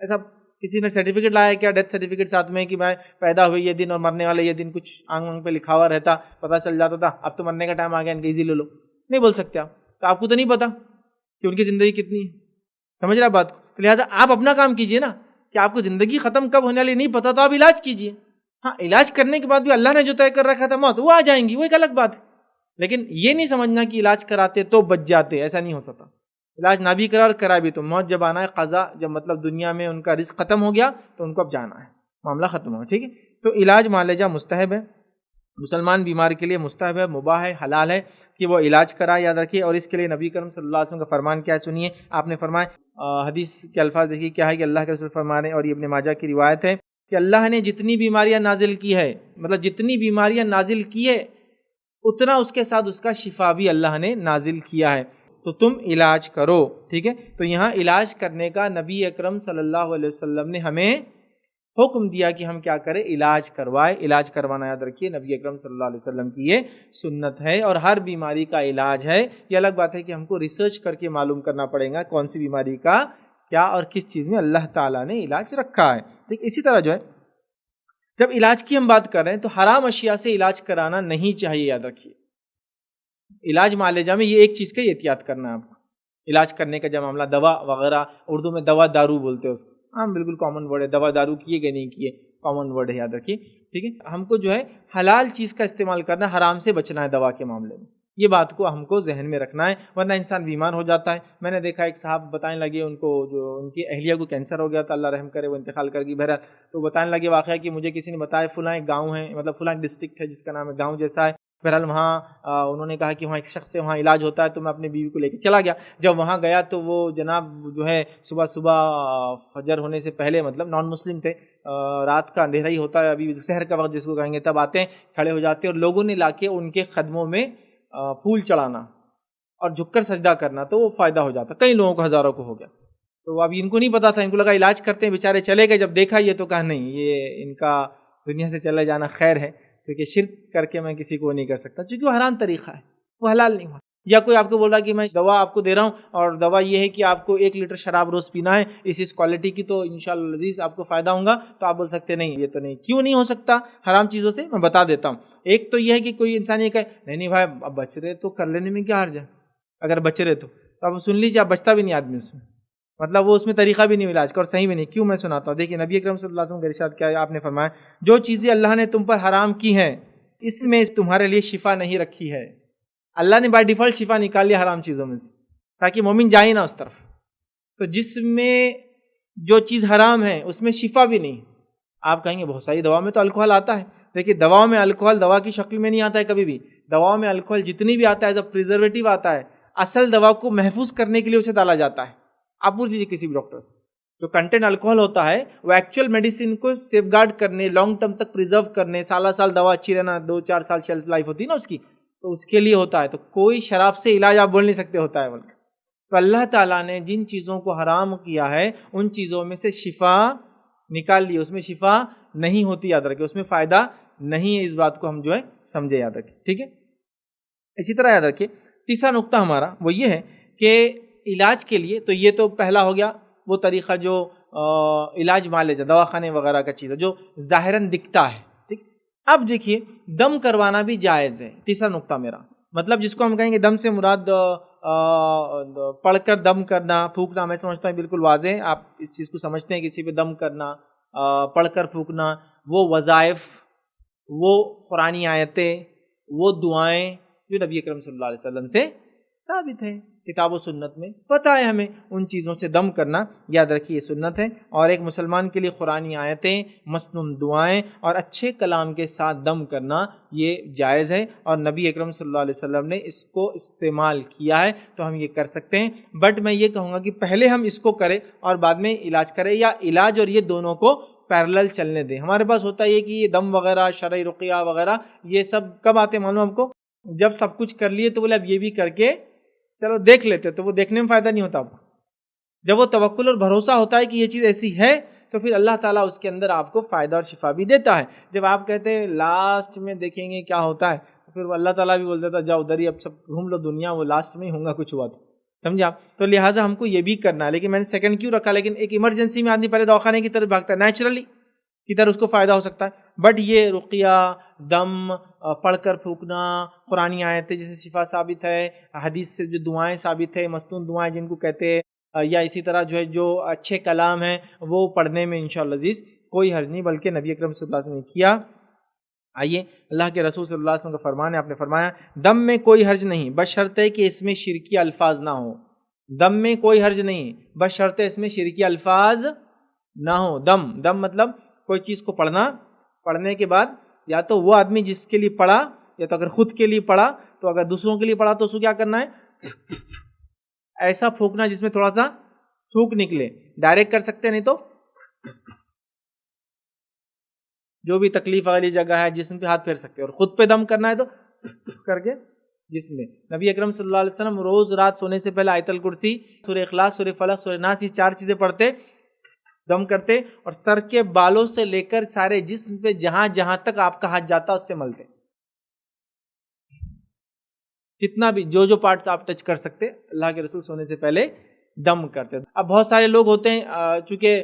ایسا کسی نے سرٹیفکیٹ لایا کیا ڈیتھ سرٹیفکیٹ ساتھ میں کہ میں پیدا ہوئی یہ دن اور مرنے والے یہ دن، کچھ آنگ وانگ پہ لکھا ہوا رہتا، پتہ چل جاتا تھا اب تو مرنے کا ٹائم آ گیا ان کا ایزی لے لو؟ نہیں بول سکتے آپ، تو آپ کو تو نہیں پتا کہ ان کی زندگی کتنی ہے. سمجھ رہا بات کو؟ لہٰذا آپ اپنا کام کیجئے نا، کہ آپ کو زندگی ختم کب ہونے والی نہیں پتا تو آپ علاج کیجئے. ہاں علاج کرنے کے بعد بھی اللہ نے جو طے کر رکھا تھا موت وہ آ جائیں گی، وہ ایک الگ بات ہے. لیکن یہ نہیں سمجھنا کہ علاج کراتے تو بچ جاتے، ایسا نہیں ہوتا تھا. علاج نہ بھی کرا اور کرا بھی تو موت جب آنا ہے، قضا جب مطلب دنیا میں ان کا رزق ختم ہو گیا تو ان کو اب جانا ہے، معاملہ ختم ہوا. ٹھیک ہے، تو علاج معالجہ مستحب ہے، مسلمان بیمار کے لیے مستحب ہے، مباح ہے، حلال ہے کہ وہ علاج کرائے. یاد رکھیے. اور اس کے لیے نبی کرم صلی اللہ علیہ وسلم کا فرمان کیا ہے سنیے. آپ نے فرمایا، حدیث کے الفاظ دیکھیے کیا ہے کہ اللہ کے رسول فرمانے، اور یہ ابن ماجہ کی روایت ہے کہ اللہ نے جتنی بیماریاں نازل کی ہے، مطلب جتنی بیماریاں نازل کی ہے اتنا اس کے ساتھ اس کا شفا بھی اللہ نے نازل کیا ہے، تو تم علاج کرو. ٹھیک ہے، تو یہاں علاج کرنے کا نبی اکرم صلی اللہ علیہ وسلم نے ہمیں حکم دیا کہ ہم کیا کریں، علاج کروائے. علاج کروانا یاد رکھیے نبی اکرم صلی اللہ علیہ وسلم کی یہ سنت ہے، اور ہر بیماری کا علاج ہے. یہ الگ بات ہے کہ ہم کو ریسرچ کر کے معلوم کرنا پڑے گا کون سی بیماری کا کیا اور کس چیز میں اللہ تعالیٰ نے علاج رکھا ہے. ٹھیک، اسی طرح جو ہے جب علاج کی ہم بات کر رہے ہیں تو حرام اشیاء سے علاج کرانا نہیں چاہیے. یاد رکھیے علاج معالجہ میں یہ ایک چیز کا احتیاط کرنا ہے آپ کو. علاج کرنے کا جب معاملہ دوا وغیرہ، اردو میں دوا دارو بولتے ہیں اس کو، ہاں بالکل کامن ورڈ ہے، دوا دارو کیے کہ نہیں کیے کامن ورڈ ہے، یاد رکھیے. ٹھیک ہے، ہم کو جو ہے حلال چیز کا استعمال کرنا، حرام سے بچنا ہے دوا کے معاملے میں. یہ بات کو ہم کو ذہن میں رکھنا ہے، ورنہ انسان بیمار ہو جاتا ہے. میں نے دیکھا ایک صاحب بتانے لگے ان کو جو ان کی اہلیہ کو کینسر ہو گیا تھا، اللہ رحم کرے وہ انتقال کر گئی. بہرحال تو بتانے لگے واقعہ کہ مجھے کسی نے بتایا فلاں ایک گاؤں ہے، مطلب فلاں ڈسٹرکٹ ہے جس کا نام ہے گاؤں جیسا ہے. بہرحال وہاں انہوں نے کہا کہ وہاں ایک شخص سے وہاں علاج ہوتا ہے، تو میں اپنی بیوی کو لے کے چلا گیا. جب وہاں گیا تو وہ جناب جو ہے صبح صبح فجر ہونے سے پہلے، مطلب نان مسلم تھے، رات کا اندھیرا ہی ہوتا ہے، ابھی سحر کا وقت جس کو کہیں گے، تب آتے ہیں کھڑے ہو جاتے ہیں، اور لوگوں نے لا کے ان کے قدموں میں پھول چڑھانا اور جھک کر سجدہ کرنا، تو وہ فائدہ ہو جاتا. کئی لوگوں کو، ہزاروں کو ہو گیا. تو اب ان کو نہیں پتا تھا، ان کو لگا علاج کرتے ہیں، بیچارے چلے گئے. جب دیکھا یہ تو کہا نہیں، یہ ان کا دنیا سے چلے جانا خیر ہے، کیونکہ شرک کر کے میں کسی کو نہیں کر سکتا، کیونکہ وہ حرام طریقہ ہے، وہ حلال نہیں ہوا. یا کوئی آپ کو بول رہا کہ میں دوا آپ کو دے رہا ہوں، اور دوا یہ ہے کہ آپ کو 1 لیٹر شراب روز پینا ہے اس کوالٹی کی، تو انشاءاللہ العزیز آپ کو فائدہ ہوگا. تو آپ بول سکتے نہیں یہ تو نہیں. کیوں نہیں ہو سکتا حرام چیزوں سے؟ میں بتا دیتا ہوں. ایک تو یہ ہے کہ کوئی انسان یہ کہے نہیں بھائی اب بچ رہے تو کر لینے میں کیا حرج ہے، اگر بچ رہے تو اب سن لیجیے، اب بچتا بھی نہیں آدمی اس میں، مطلب وہ اس میں طریقہ بھی نہیں علاج کا اور صحیح بھی نہیں. کیوں؟ میں سناتا ہوں. دیکھیے نبی اکرم صلی اللہ علیہ وسلم کا ارشاد کیا ہے، آپ نے فرمایا جو چیزیں اللہ نے تم پر حرام کی ہیں اس میں تمہارے لیے شفا نہیں رکھی ہے. اللہ نے بائی ڈیفالٹ شفا نکال لیا حرام چیزوں میں سے، تاکہ مومن جائے نہ اس طرف. تو جس میں جو چیز حرام ہے اس میں شفا بھی نہیں. آپ کہیں گے بہت ساری دوا میں تو الکوہل آتا ہے. دیکھیے دواؤں میں الکوہل دوا کی شکل میں نہیں آتا ہے کبھی بھی. دواؤں میں الکوہل جتنی بھی آتا ہے جب پریزرویٹو آتا ہے، اصل دوا کو محفوظ کرنے کے لیے اسے ڈالا جاتا ہے. آپ پوچھ لیجیے کسی بھی ڈاکٹر سے، جو کنٹینٹ الکوہل ہوتا ہے وہ ایکچوئل میڈیسن کو سیف گارڈ کرنے، لانگ ٹرم تک پریزرو کرنے، سال دوا اچھی رہنا، 2-4 سال شیلف لائف ہوتی ہے نا اس کی، تو اس کے لیے ہوتا ہے. تو کوئی شراب سے علاج آپ بول نہیں سکتے ہوتا ہے بلکہ. تو اللہ تعالیٰ نے جن چیزوں کو حرام کیا ہے ان چیزوں میں سے شفا نکال لی، اس میں شفا نہیں ہوتی. یاد رکھیں اس میں فائدہ نہیں ہے. اس بات کو ہم جو ہے سمجھے، یاد رکھیں. ٹھیک ہے، اسی طرح یاد رکھیں تیسرا نقطہ ہمارا وہ یہ ہے کہ علاج کے لیے، تو یہ تو پہلا ہو گیا وہ طریقہ جو علاج معالجہ دواخانے وغیرہ کا چیز ہے جو ظاہراً دکھتا ہے. ٹھیک، اب دیکھیے دم کروانا بھی جائز ہے. تیسرا نقطہ میرا مطلب جس کو ہم کہیں گے دم سے مراد پڑھ کر دم کرنا، پھونکنا. میں سمجھتا ہوں بالکل واضح ہے، آپ اس چیز کو سمجھتے ہیں. کسی پہ دم کرنا، پڑھ کر پھونکنا، وہ وظائف، وہ قرآنی آیتیں، وہ دعائیں جو نبی اکرم صلی اللہ علیہ وسلم سے ثابت ہے کتاب و سنت میں، پتہ ہے ہمیں ان چیزوں سے دم کرنا. یاد رکھیے یہ سنت ہے. اور ایک مسلمان کے لیے قرآنی آیتیں، مسنون دعائیں اور اچھے کلام کے ساتھ دم کرنا یہ جائز ہے، اور نبی اکرم صلی اللہ علیہ وسلم نے اس کو استعمال کیا ہے، تو ہم یہ کر سکتے ہیں. بٹ میں یہ کہوں گا کہ پہلے ہم اس کو کریں اور بعد میں علاج کریں، یا علاج اور یہ دونوں کو پیرلل چلنے دیں. ہمارے پاس ہوتا ہے کہ یہ دم وغیرہ، شرعی رقیہ وغیرہ، یہ سب کب آتے معلوم ہم کو؟ جب سب کچھ کر لیے تو بولے اب یہ بھی کر کے چلو دیکھ لیتے، تو وہ دیکھنے میں فائدہ نہیں ہوتا. آپ کو جب وہ توکل اور بھروسہ ہوتا ہے کہ یہ چیز ایسی ہے تو پھر اللہ تعالیٰ اس کے اندر آپ کو فائدہ اور شفا بھی دیتا ہے. جب آپ کہتے ہیں لاسٹ میں دیکھیں گے کیا ہوتا ہے، پھر وہ اللہ تعالیٰ بھی بول دیتا جاؤ ادھر ہی اب سب گھوم لو دنیا، وہ لاسٹ میں ہی ہوں گا کچھ ہوا تو، سمجھا؟ تو لہٰذا ہم کو یہ بھی کرنا ہے، لیکن میں نے سیکنڈ کیوں رکھا، لیکن ایک ایمرجنسی میں آدمی پہلے دواخانے کی طرف بھاگتا ہے، نیچرلی کی طرح اس کو فائدہ ہو سکتا ہے، بٹ یہ رقیہ، دم پڑھ کر پھونکنا، قرآنی آیتیں جیسے شفا ثابت ہے، حدیث سے جو دعائیں ثابت ہے، مستون دعائیں جن کو کہتے ہیں، یا اسی طرح جو ہے جو اچھے کلام ہیں وہ پڑھنے میں انشاءاللہ عزیز کوئی حرج نہیں، بلکہ نبی اکرم صلی اللہ علیہ وسلم نے کیا۔ آئیے اللہ کے رسول صلی اللہ علیہ وسلم کا فرمان ہے، آپ نے فرمایا دم میں کوئی حرج نہیں بشرطے کہ اس میں شرکی الفاظ نہ ہو، دم میں کوئی حرج نہیں بشرطے اس میں شرکی الفاظ نہ ہو۔ دم مطلب کوئی چیز کو پڑھنے کے بعد یا تو وہ آدمی جس کے لیے پڑھا، یا تو اگر خود کے لیے پڑھا، تو اگر دوسروں کے لیے پڑھا تو اس کو کیا کرنا ہے، ایسا پھونکنا جس میں تھوڑا سا تھوک نکلے، ڈائریکٹ کر سکتے نہیں تو جو بھی تکلیف والی جگہ ہے جسم پہ ہاتھ پھیر سکتے، اور خود پہ دم کرنا ہے تو کر کے جسم میں۔ نبی اکرم صلی اللہ علیہ وسلم روز رات سونے سے پہلے آیت الکرسی، سورہ اخلاص، سورہ فلق، سورہ ناس، یہ 4 چیزیں پڑھتے، دم کرتے، اور سر کے بالوں سے لے کر سارے جسم پہ جہاں جہاں تک آپ کا ہاتھ جاتا اس سے ملتے، جتنا بھی جو پارٹس آپ ٹچ کر سکتے اللہ کے رسول سونے سے پہلے دم کرتے۔ اب بہت سارے لوگ ہوتے ہیں چونکہ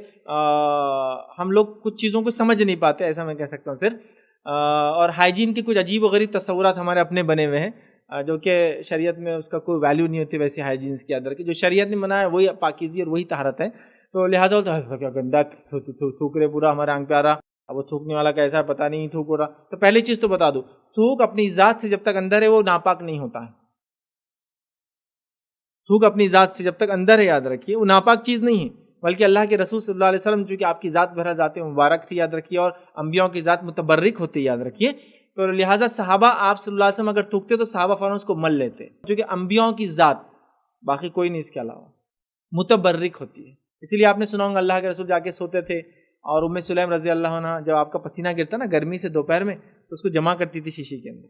ہم لوگ کچھ چیزوں کو سمجھ نہیں پاتے، ایسا میں کہہ سکتا ہوں صرف، اور ہائیجین کی کچھ عجیب و غریب تصورات ہمارے اپنے بنے ہوئے ہیں، جو کہ شریعت میں اس کا کوئی ویلیو نہیں ہوتی ویسے ہائیجین کے اندر، کہ جو شریعت نے منایا ہے وہی پاکیزی اور وہی طہارت ہے، تو لہٰذا کیا گندا تھوک رہے پورا ہمارے آنکھ پہ آ رہا، اب وہ تھوکنے والا کیسا ہے پتہ نہیں تھوک ہو رہا، تو پہلی چیز تو بتا دو، تھوک اپنی ذات سے جب تک اندر ہے وہ ناپاک نہیں ہوتا ہے، تھوک اپنی ذات سے جب تک اندر ہے یاد رکھیے وہ ناپاک چیز نہیں ہے، بلکہ اللہ کے رسول صلی اللہ علیہ وسلم چونکہ آپ کی ذات بھرا ذات مبارک تھی یاد رکھیے، اور انبیاء کی ذات متبرک ہوتی یاد رکھیے، تو لہٰذا صحابہ آپ صلی اللہ علیہ وسلم اگر تھوکتے تو صحابہ فوراً اس کو مل لیتے، کیونکہ انبیاء کی ذات باقی کوئی نہیں اس کے علاوہ متبرک ہوتی ہے۔ اسی لیے آپ نے سنا ہوگا اللہ کے رسول جا کے سوتے تھے، اور ام سلیم رضی اللہ عنہ جب آپ کا پسینہ گرتا نا گرمی سے دوپہر میں تو اس کو جمع کرتی تھی شیشے کے اندر۔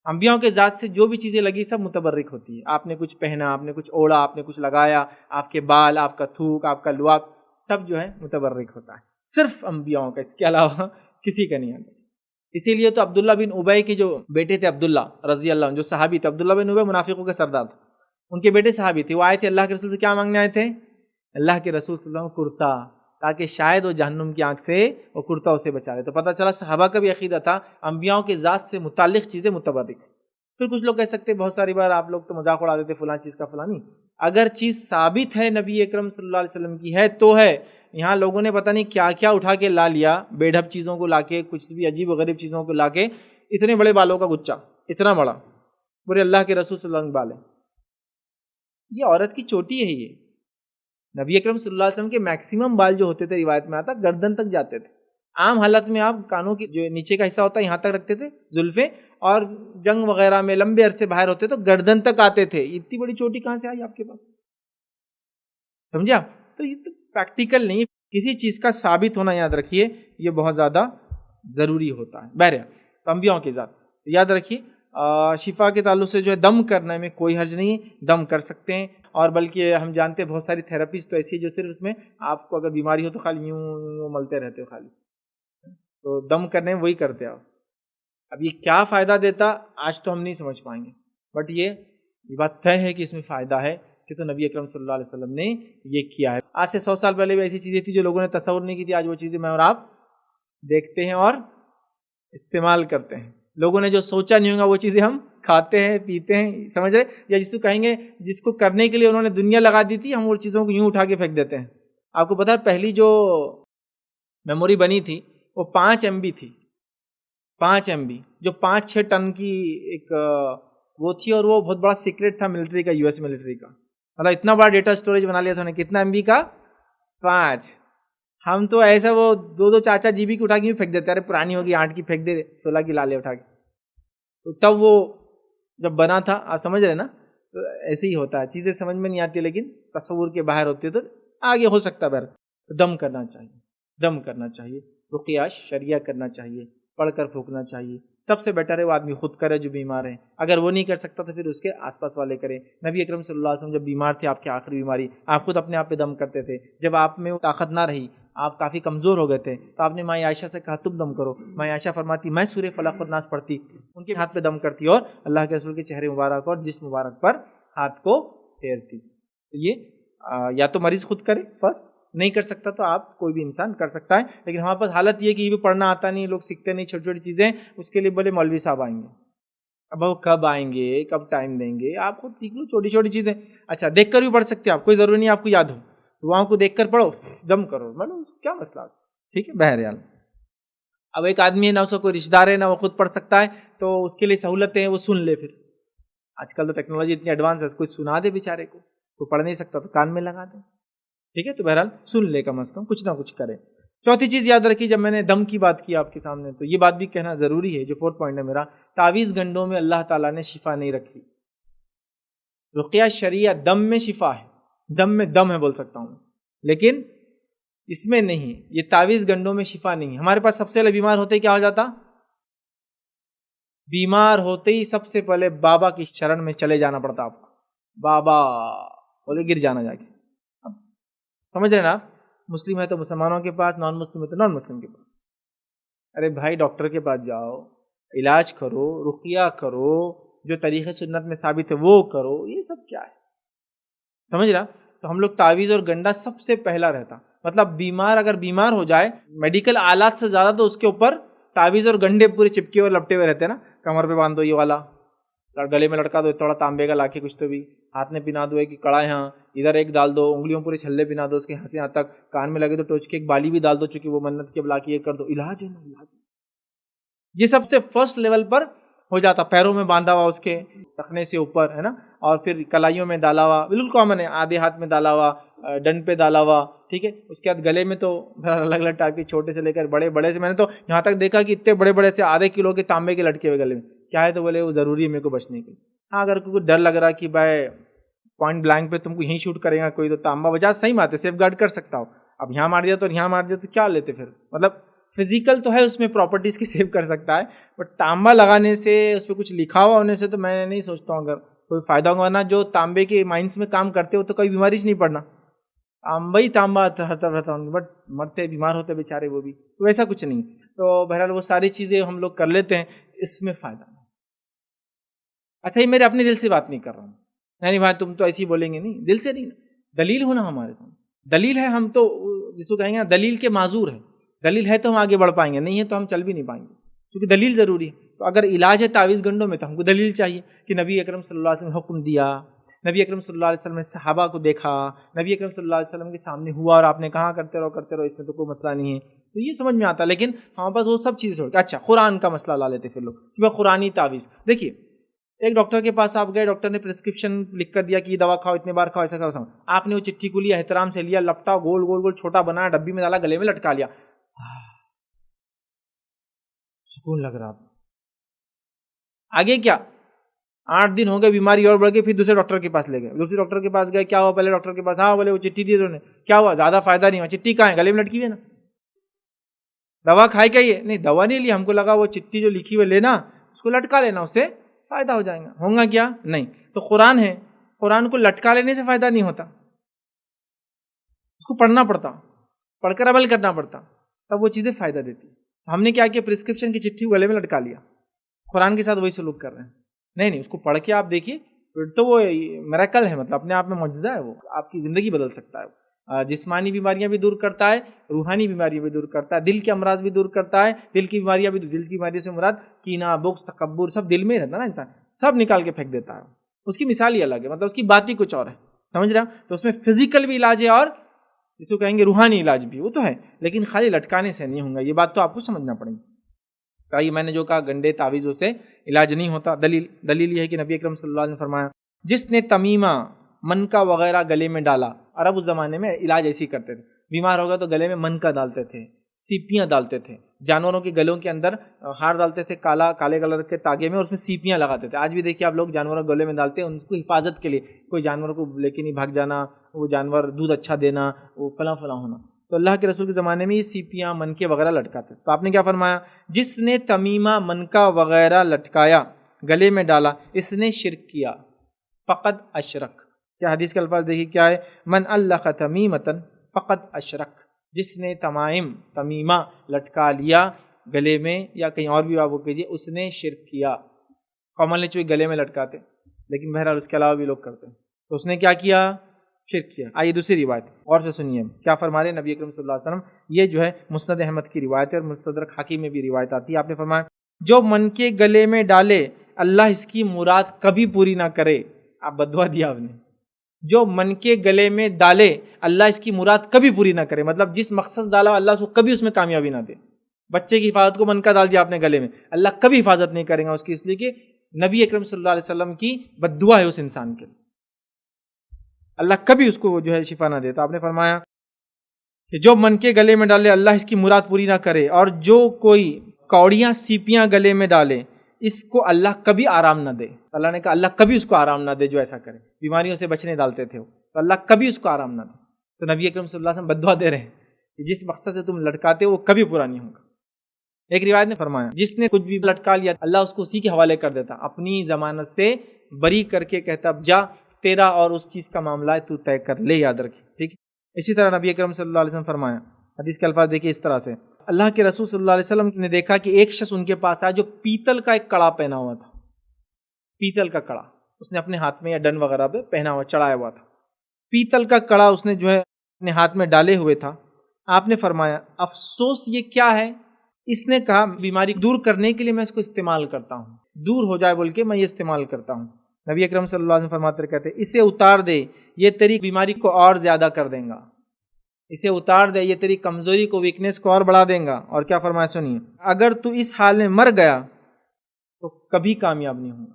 انبیاء کے ذات سے جو بھی چیزیں لگی سب متبرک ہوتی ہے، آپ نے کچھ پہنا، آپ نے کچھ اوڑھا، آپ نے کچھ لگایا، آپ کے بال، آپ کا تھوک، آپ کا لواک، سب جو ہے متبرک ہوتا ہے، صرف انبیاء کا، اس کے علاوہ کسی کا نہیں آتا۔ اسی لیے تو عبداللہ بن ابی کے جو بیٹے تھے عبداللہ رضی اللہ عنہ جو صحابی تھے، عبداللہ بن ابی منافقوں کے سردار تھے، ان کے بیٹے صحابی تھے، وہ آئے تھے اللہ کے رسول سے کیا مانگنے آئے تھے؟ اللہ کے رسول صلی اللہ علیہ وسلم کرتا، تاکہ شاید وہ جہنم کی آنکھ سے وہ کرتا اسے بچا لے۔ تو پتہ چلا صحابہ کا بھی عقیدہ تھا انبیاء کے ذات سے متعلق چیزیں متبرک۔ پھر کچھ لوگ کہہ سکتے ہیں بہت ساری بار آپ لوگ تو مذاق اڑا دیتے فلاں چیز کا فلاں نہیں، اگر چیز ثابت ہے نبی اکرم صلی اللہ علیہ وسلم کی ہے تو ہے، یہاں لوگوں نے پتہ نہیں کیا کیا اٹھا کے لا لیا، بے ڈھب چیزوں کو لا کے، کچھ بھی عجیب و غریب چیزوں کو لا کے، اتنے بڑے بالوں کا گچا، اتنا بڑا، پورے اللہ کے رسول صلی اللہ علیہ وسلم بال ہے، یہ عورت کی چوٹی ہے، یہ نبی اکرم صلی اللہ علیہ وسلم کے میکسیمم بال جو ہوتے تھے روایت میں آتا گردن تک جاتے تھے، عام حالت میں آپ کانوں کی جو نیچے کا حصہ ہوتا ہے یہاں تک رکھتے تھے زلفیں، اور جنگ وغیرہ میں لمبے عرصے باہر ہوتے تو گردن تک آتے تھے، اتنی بڑی چوٹی کہاں سے آئی آپ کے پاس؟ سمجھا؟ تو یہ تو پریکٹیکل نہیں، کسی چیز کا ثابت ہونا یاد رکھیے یہ بہت زیادہ ضروری ہوتا ہے۔ بہرحال تو انبیاء کے ذات یاد رکھیے، شفا کے تعلق سے جو ہے دم کرنے میں کوئی حرج نہیں، دم کر سکتے ہیں، اور بلکہ ہم جانتے ہیں بہت ساری تھراپیز تو ایسی ہے جو صرف اس میں آپ کو اگر بیماری ہو تو خالی یوں ملتے رہتے ہو خالی، تو دم کرنے میں وہی کرتے آپ۔ اب یہ کیا فائدہ دیتا آج تو ہم نہیں سمجھ پائیں گے، بٹ یہ بات طے ہے کہ اس میں فائدہ ہے، کہ تو نبی اکرم صلی اللہ علیہ وسلم نے یہ کیا ہے۔ آج سے 100 سال پہلے بھی ایسی چیزیں تھی جو لوگوں نے تصور نہیں کی تھی، آج وہ چیزیں میں اور آپ دیکھتے ہیں اور استعمال کرتے ہیں۔ لوگوں نے جو سوچا نہیں ہوگا وہ چیزیں ہم کھاتے ہیں، پیتے ہیں، سمجھ رہے؟ یا جس کو کہیں گے جس کو کرنے کے لیے انہوں نے دنیا لگا دی تھی، ہم وہ چیزوں کو یوں اٹھا کے پھینک دیتے ہیں۔ آپ کو پتا ہے پہلی جو میموری بنی تھی وہ 5 MB تھی، 5 MB جو 5-6 ٹن کی ایک وہ تھی، اور وہ بہت بڑا سیکرٹ تھا ملٹری کا، US ملٹری کا، مطلب اتنا بڑا ڈیٹا اسٹوریج بنا لیا تھا انہوں نے، کتنا MB کا؟ 5۔ ہم تو ایسا وہ 2-2 4-4 GB کی اٹھا کے پھینک دیتے، ارے پرانی ہوگی 8 کی پھینک دے، 16 کی لا لے اٹھا کے۔ تو تب وہ جب بنا تھا، آپ سمجھ رہے نا، تو ایسے ہی ہوتا ہے، چیزیں سمجھ میں نہیں آتی لیکن تصور کے باہر ہوتی ہے، تو آگے ہو سکتا ہے بہر دم کرنا چاہیے، دم کرنا چاہیے، رقیہ شرعیہ کرنا چاہیے، پڑھ کر پھونکنا چاہیے۔ سب سے بیٹر ہے وہ آدمی خود کرے جو بیمار ہے، اگر وہ نہیں کر سکتا تو پھر اس کے آس پاس والے کریں۔ نبی اکرم صلی اللہ علیہ وسلم جب بیمار تھے، آپ کے آخری بیماری، آپ خود اپنے آپ پہ دم کرتے تھے، جب آپ میں وہ طاقت نہ رہی آپ کافی کمزور ہو گئے تھے تو آپ نے ماں عائشہ سے کہا تم دم کرو. ماں عائشہ فرماتی میں سورہ فلق اور ناس پڑھتی, ان کے ہاتھ پہ دم کرتی اور اللہ کے رسول کے چہرے مبارک اور جسم مبارک پر ہاتھ کو پھیرتی. تو یہ یا تو مریض خود کرے فرسٹ, نہیں کر سکتا تو آپ کوئی بھی انسان کر سکتا ہے. لیکن ہمارے پاس حالت یہ کہ یہ بھی پڑھنا آتا نہیں, لوگ سیکھتے نہیں چھوٹی چھوٹی چیزیں, اس کے لیے بولے مولوی صاحب آئیں گے. اب وہ کب آئیں گے, کب ٹائم دیں گے, آپ خود سیکھ لو چھوٹی چھوٹی چیزیں. اچھا دیکھ کر بھی پڑھ سکتے ہیں آپ, کوئی ضروری نہیں آپ کو یاد ہو, دعاؤں کو دیکھ کر پڑھو, دم کرو, مطلب کیا مسئلہ ہے, ٹھیک ہے. بہرحال اب ایک آدمی ہے نہ اس کا کوئی رشتہ دار ہے نہ وہ خود پڑھ سکتا ہے, تو اس کے لیے سہولتیں ہیں, وہ سن لے. پھر آج کل تو ٹیکنالوجی اتنی ایڈوانس ہے, کوئی سنا دے بیچارے کو, کوئی پڑھ نہیں سکتا تو کان میں لگا دے, ٹھیک ہے. تو بہرحال سن لے, کم از کم کچھ نہ کچھ کرے. چوتھی چیز یاد رکھی, جب میں نے دم کی بات کی آپ کے سامنے تو یہ بات بھی کہنا ضروری ہے, جو فورتھ پوائنٹ ہے میرا, تعویذ گنڈوں میں اللہ تعالیٰ نے شفا نہیں رکھی. رقیہ شریعہ دم میں شفا ہے, دم میں دم ہے بول سکتا ہوں, لیکن اس میں نہیں. یہ تعویذ گنڈوں میں شفا نہیں ہے. ہمارے پاس سب سے پہلے بیمار ہوتے ہی کیا ہو جاتا, بیمار ہوتے ہی سب سے پہلے بابا کی شرن میں چلے جانا پڑتا آپ کو. بابا بولے گر جانا جا کے. اب سمجھ رہے نا آپ, مسلم ہے تو مسلمانوں کے پاس, نان مسلم ہے تو نان مسلم کے پاس. ارے بھائی ڈاکٹر کے پاس جاؤ, علاج کرو, رقیہ کرو, جو طریقے سنت میں ثابت ہے وہ کرو. یہ سب کیا ہے, سمجھ رہا. تو ہم لوگ تعویذ اور گنڈا سب سے پہلا رہتا. مطلب بیمار اگر بیمار ہو جائے, میڈیکل آلات سے زیادہ تو اس کے اوپر تعویذ اور گنڈے پورے چپکے ہوئے لپٹے ہوئے رہتے ہیں نا. کمر پہ باندھ دو یہ والا, گلے میں لٹکا دو تھوڑا تانبے کا لا کے کچھ تو بھی, ہاتھ میں پنا دو ایک کڑا یہاں, ادھر ایک ڈال دو, انگلیوں پورے چھلے پنا دو اس کے ہاتھ سے یہاں تک, کان میں لگے تو ٹوچ کے ایک بالی بھی ڈال دو, چونکہ وہ منت کے بلا کے یہ کر دو. علاج ہے نا, علاج. یہ سب سے فرسٹ لیول پر ہو جاتا. پیروں میں باندھا ہوا اس کے ٹخنے سے اوپر ہے نا, اور پھر کلائیوں میں ڈالا ہوا, بالکل کامن ہے, آدھے ہاتھ میں ڈالا ہوا, ڈنڈ پہ ڈالا ہوا, ٹھیک ہے. اس کے بعد گلے میں تو الگ الگ ٹائپ کے, چھوٹے سے لے کر بڑے, بڑے سے میں نے تو یہاں تک دیکھا کہ اتنے بڑے بڑے سے آدھے کلو کے تانبے کے لٹکے ہوئے گلے میں. کیا ہے تو بولے وہ ضروری ہے میرے کو بچنے کے. ہاں اگر کوئی ڈر لگ رہا کہ بھائی پوائنٹ بلینک پہ تم کو یہیں شوٹ کرے گا کوئی, تو تانبا بجا صحیح بات ہے, سیف گارڈ کر سکتا ہو. اب یہاں مار دیا تو یہاں مار دیا تو کیا لیتے پھر, مطلب فزیکل تو ہے اس میں پراپرٹیز کی سیو کر سکتا ہے, بٹ تانبا لگانے سے, اس پہ کچھ لکھا ہوا ہونے سے تو میں نہیں سوچتا ہوں اگر کوئی فائدہ ہوگا. نا جو تانبے کے مائنس میں کام کرتے ہو تو کوئی بیماری نہیں پڑنا, تانبا ہی تانبا رہتا ہوں, بٹ مرتے بیمار ہوتے بیچارے وہ بھی, تو ایسا کچھ نہیں. تو بہرحال وہ ساری چیزیں ہم لوگ کر لیتے ہیں, اس میں فائدہ نہیں. اچھا یہ میرے اپنے دل سے بات نہیں کر رہا ہوں, نہیں بھائی تم تو ایسے ہی بولیں گے, نہیں, دل سے نہیں, دلیل ہونا ہمارے سامنے. دلیل ہے, ہم تو جس کو کہیں گے دلیل کے معذور ہیں. دلیل ہے تو ہم آگے بڑھ پائیں گے, نہیں ہے تو ہم چل بھی نہیں پائیں گے, کیونکہ دلیل ضروری ہے. تو اگر علاج ہے تعویذ گنڈوں میں تو ہم کو دلیل چاہیے کہ نبی اکرم صلی اللہ علیہ وسلم نے حکم دیا, نبی اکرم صلی اللہ علیہ وسلم نے صحابہ کو دیکھا, نبی اکرم صلی اللہ علیہ وسلم کے سامنے ہوا اور آپ نے کہا کرتے رہو, اس میں تو کوئی مسئلہ نہیں ہے. تو یہ سمجھ میں آتا. لیکن ہمارے پاس وہ سب چیزیں چھوڑ کے اچھا قرآن کا مسئلہ لا لیتے پھر لوگ کہ وہ قرآنی تعویذ. دیکھیے ایک ڈاکٹر کے پاس آپ گئے, ڈاکٹر نے پرسکرپشن لکھ کر دیا کہ یہ دوا کھاؤ, اتنے بار کھاؤ, ایسا کھاؤ. آپ نے وہ چٹھی کو لیا, احترام سے لیا, لپٹا, گول گول گول چھوٹا بنایا, ڈبی میں ڈالا, گلے میں لٹکا لیا, سکون لگ رہا. آگے کیا, 8 دن ہو گئے, بیماری اور بڑھ گئی, پھر دوسرے ڈاکٹر کے پاس لے گئے, دوسرے ڈاکٹر کے پاس گئے, کیا ہوا, پہلے ڈاکٹر کے پاس, ہاں بولے وہ چٹھی دی انہوں نے, کیا ہوا, زیادہ فائدہ نہیں ہوا, چٹھی کہاں ہے, گلے میں لٹکی ہوئی نا, دوا کھائے کیا, یہ نہیں دوا نہیں لی, ہم کو لگا وہ چٹھی جو لکھی ہوئی لینا, اس کو لٹکا لینا, اس سے فائدہ ہو جائے گا. ہوگا کیا, نہیں. تو قرآن ہے, قرآن کو لٹکا لینے سے فائدہ نہیں ہوتا, اس کو پڑھنا پڑتا, پڑھ کر عمل کرنا پڑتا, تب وہ چیزیں فائدہ دیتی. ہم نے کیا پرسکرپشن کی چٹھی گلے میں لٹکا لیا, قرآن کے ساتھ وہی سلوک کر رہے ہیں. نہیں, اس کو پڑھ کے آپ دیکھیے تو وہ میریکل ہے, مطلب اپنے آپ میں معجزہ ہے, وہ آپ کی زندگی بدل سکتا ہے. جسمانی بیماریاں بھی دور کرتا ہے, روحانی بیماریاں بھی دور کرتا ہے, دل کے امراض بھی دور کرتا ہے, دل کی بیماریاں بھی, دل کی بیماریوں سے مراد کینہ, بغض, تکبر سب دل میں رہتا ہے نا انسان, سب نکال کے پھینک دیتا ہے. اس کی مثال ہی الگ ہے, مطلب اس کی بات ہی کچھ اور ہے, سمجھ رہا. تو اس میں فزیکل بھی علاج ہے اور جس کو کہیں گے روحانی علاج بھی, وہ تو ہے, لیکن خالی لٹکانے سے نہیں ہوگا. یہ بات تو آپ کو سمجھنا پڑے گی. یہ میں نے جو کہا گنڈے تعویذوں سے علاج نہیں ہوتا. دلیل یہ ہے کہ نبی اکرم صلی اللہ علیہ وسلم نے فرمایا, جس نے تمیمہ, منکا وغیرہ گلے میں ڈالا. عرب اس زمانے میں علاج ایسے ہی کرتے تھے, بیمار ہوگا تو گلے میں منکا ڈالتے تھے, سیپیاں ڈالتے تھے, جانوروں کے گلوں کے اندر ہار ڈالتے تھے کالے کلر کے تاگے میں, اور اس میں سیپیاں لگاتے تھے. آج بھی دیکھیے آپ لوگ جانوروں کے گلے میں ڈالتے ہیں, ان کو حفاظت کے لیے, کوئی جانور کو لے کے نہیں بھاگ جانا, وہ جانور دودھ اچھا دینا, وہ فلاں ہونا. تو اللہ کے رسول کے زمانے میں یہ سیپیاں, منکے وغیرہ لٹکاتے. تو آپ نے کیا فرمایا, جس نے تمیمہ, منکا وغیرہ لٹکایا, گلے میں ڈالا, اس نے شرک کیا, فقط اشرک. کیا حدیث کے الفاظ دیکھیے کیا ہے, من علق تمیمۃ فقط اشرک, جس نے تمیمہ لٹکا لیا گلے میں یا کہیں اور بھی وہ کیجیے، اس نے شرک کیا. کامنلی چوئی گلے میں لٹکاتے لیکن بہرحال اس کے علاوہ بھی لوگ کرتے ہیں، تو اس نے کیا کیا؟ شرک کیا. آئیے دوسری روایت اور سے سنیے کیا فرما رہے نبی اکرم صلی اللہ علیہ وسلم. یہ جو ہے مسند احمد کی روایت ہے اور مستدرک حاکم میں بھی روایت آتی ہے. آپ نے فرمایا جو من کے گلے میں ڈالے اللہ اس کی مراد کبھی پوری نہ کرے. آپ بدعا دیا آپ نے. جو من کے گلے میں ڈالے اللہ اس کی مراد کبھی پوری نہ کرے، مطلب جس مقصد ڈالا اللہ اس کو کبھی اس میں کامیابی نہ دے. بچے کی حفاظت کو من کا ڈال دیا آپ نے گلے میں، اللہ کبھی حفاظت نہیں کرے گا اس کی، اس لیے کہ نبی اکرم صلی اللہ علیہ وسلم کی بددعا ہے اس انسان کے لیے، اللہ کبھی اس کو جو ہے شفا نہ دے. تو آپ نے فرمایا کہ جو من کے گلے میں ڈالے اللہ اس کی مراد پوری نہ کرے، اور جو کوئی کوڑیاں سیپیاں گلے میں ڈالے اس کو اللہ کبھی آرام نہ دے. اللہ نے کہا اللہ کبھی اس کو آرام نہ دے جو ایسا کرے. بیماریوں سے بچنے ڈالتے تھے وہ، تو اللہ کبھی اس کو آرام نہ دے. تو نبی اکرم صلی اللہ علیہ وسلم بددعا دے رہے ہیں کہ جس مقصد سے تم لٹکاتے ہو وہ کبھی پورا نہیں ہوگا. ایک روایت نے فرمایا جس نے کچھ بھی لٹکا لیا اللہ اس کو اسی کے حوالے کر دیتا، اپنی ضمانت سے بری کر کے کہتا اب جا تیرا اور اس چیز کا معاملہ ہے تو طے کر لے، یاد رکھے. ٹھیک ہے. اسی طرح نبی اکرم صلی اللہ علیہ وسلم فرمایا، حدیث کے الفاظ دیکھیے اس طرح سے، اللہ کے رسول صلی اللہ علیہ وسلم نے دیکھا کہ ایک شخص ان کے پاس آیا جو پیتل کا ایک کڑا پہنا ہوا تھا. پیتل کا کڑا اس نے اپنے ہاتھ میں یا ڈن وغیرہ پہ پہنا ہوا چڑھایا ہوا تھا. پیتل کا کڑا اس نے جو ہے اپنے ہاتھ میں ڈالے ہوئے تھا. آپ نے فرمایا افسوس یہ کیا ہے؟ اس نے کہا بیماری دور کرنے کے لیے میں اس کو استعمال کرتا ہوں، دور ہو جائے بول کے میں یہ استعمال کرتا ہوں. نبی اکرم صلی اللہ علیہ وسلم فرماتے کہتے اسے اتار دے یہ تیری بیماری کو اور زیادہ کر دیں گا، اسے اتار دے یہ تیری کمزوری کو ویکنیس کو اور بڑھا دیں گا. اور کیا فرمایا سنیے، اگر تو اس حال میں مر گیا تو کبھی کامیاب نہیں ہوگا.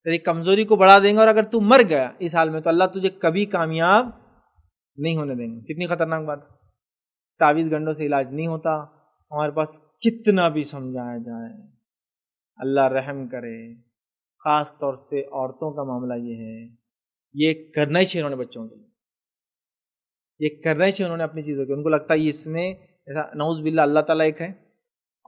تیری کمزوری کو بڑھا دیں گا، اور اگر تو مر گیا اس حال میں تو اللہ تجھے کبھی کامیاب نہیں ہونے دیں گے. کتنی خطرناک بات. تعویذ گنڈوں سے علاج نہیں ہوتا. ہمارے پاس کتنا بھی سمجھایا جائے، اللہ رحم کرے. خاص طور سے عورتوں کا معاملہ یہ ہے، یہ کرنا ہی چاہیے انہوں نے بچوں کے لیے، یہ کرنا ہی چاہیے انہوں نے اپنی چیزوں کے. ان کو لگتا ہے اس میں ایسا نعوذ باللہ اللہ تعالیٰ ایک ہے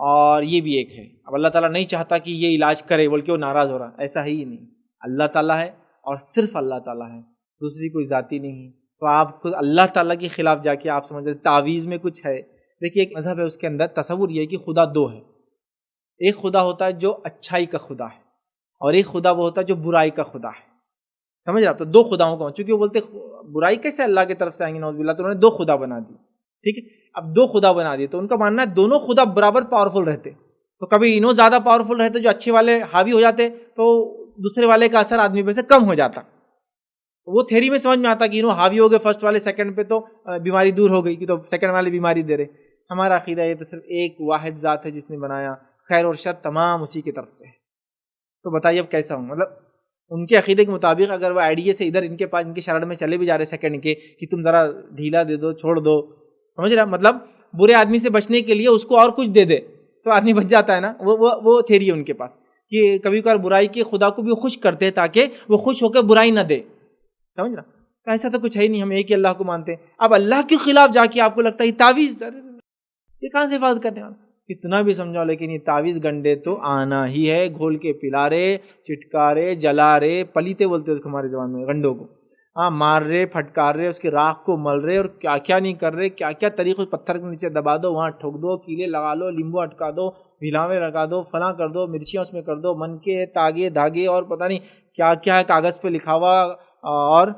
اور یہ بھی ایک ہے. اب اللہ تعالیٰ نہیں چاہتا کہ یہ علاج کرے بول کے وہ ناراض ہو رہا، ایسا ہی نہیں. اللہ تعالیٰ ہے اور صرف اللہ تعالیٰ ہے، دوسری کوئی ذاتی نہیں. تو آپ خود اللہ تعالیٰ کے خلاف جا کے آپ سمجھ رہے تعویذ میں کچھ ہے. دیکھیے ایک مذہب ہے اس کے اندر تصور یہ ہے کہ خدا دو ہے. ایک خدا ہوتا ہے جو اچھائی کا خدا ہے اور ایک خدا وہ ہوتا ہے جو برائی کا خدا ہے. سمجھ رہے آپ؟ تو دو خداؤں کو، چونکہ وہ بولتے برائی کیسے اللہ کی طرف سے آئیں گے نعوذ باللہ، تو انہوں نے دو خدا بنا دی. ٹھیک ہے. اب دو خدا بنا دیے تو ان کا ماننا ہے دونوں خدا برابر پاورفل رہتے. تو کبھی انہوں زیادہ پاورفل رہتے جو اچھے والے حاوی ہو جاتے تو دوسرے والے کا اثر آدمی پہ سے کم ہو جاتا. وہ تھیری میں سمجھ میں آتا کہ انہوں حاوی ہو گئے فرسٹ والے، سیکنڈ پہ تو بیماری دور ہو گئی کہ تو سیکنڈ والے بیماری دے رہے. ہمارا عقیدہ یہ تو صرف ایک واحد ذات ہے جس نے بنایا، خیر اور شر تمام اسی کی طرف سے. تو بتائیے اب کیسا ہوں؟ مطلب ان کے عقیدے کے مطابق اگر وہ آئیڈیا سے ادھر ان کے پاس ان کی شرح میں چلے بھی جا رہے سیکنڈ کے کہ تم ذرا ڈھیلا دے دو، چھوڑ دو، سمجھ رہا؟ مطلب برے آدمی سے بچنے کے لیے اس کو اور کچھ دے دے تو آدمی بچ جاتا ہے نا. وہ تھیری ہے ان کے پاس کہ کبھی کبھار برائی کے خدا کو بھی خوش کرتے ہیں تاکہ وہ خوش ہو کے برائی نہ دے. سمجھ رہا؟ ایسا تو کچھ ہے ہی نہیں، ہم ایک ہی اللہ کو مانتے ہیں. اب اللہ کے خلاف جا کے آپ کو لگتا ہے یہ تعویذ، یہ کہاں سے حفاظت کرنے والا؟ کتنا بھی سمجھاؤ لیکن یہ تعویذ گنڈے تو آنا ہی ہے. گھول کے پلا رہے، چٹکا رہے، جلا رہے، پلیتے بولتے ہیں ہمارے زبان میں گنڈوں کو. مار رہے، پھٹکار رہے، اس کی راکھ کو مل رہے اور کیا کیا نہیں کر رہے، کیا کیا طریقے. پتھر کے نیچے دبا دو، وہاں ٹھوک دو، کیلے لگا لو، لیمبو اٹکا دو، بھلاوے لگا دو، فلاں کر دو، مرچیاں اس میں کر دو، من کے تاگے دھاگے اور پتہ نہیں کیا کیا ہے کاغذ پہ لکھا ہوا، اور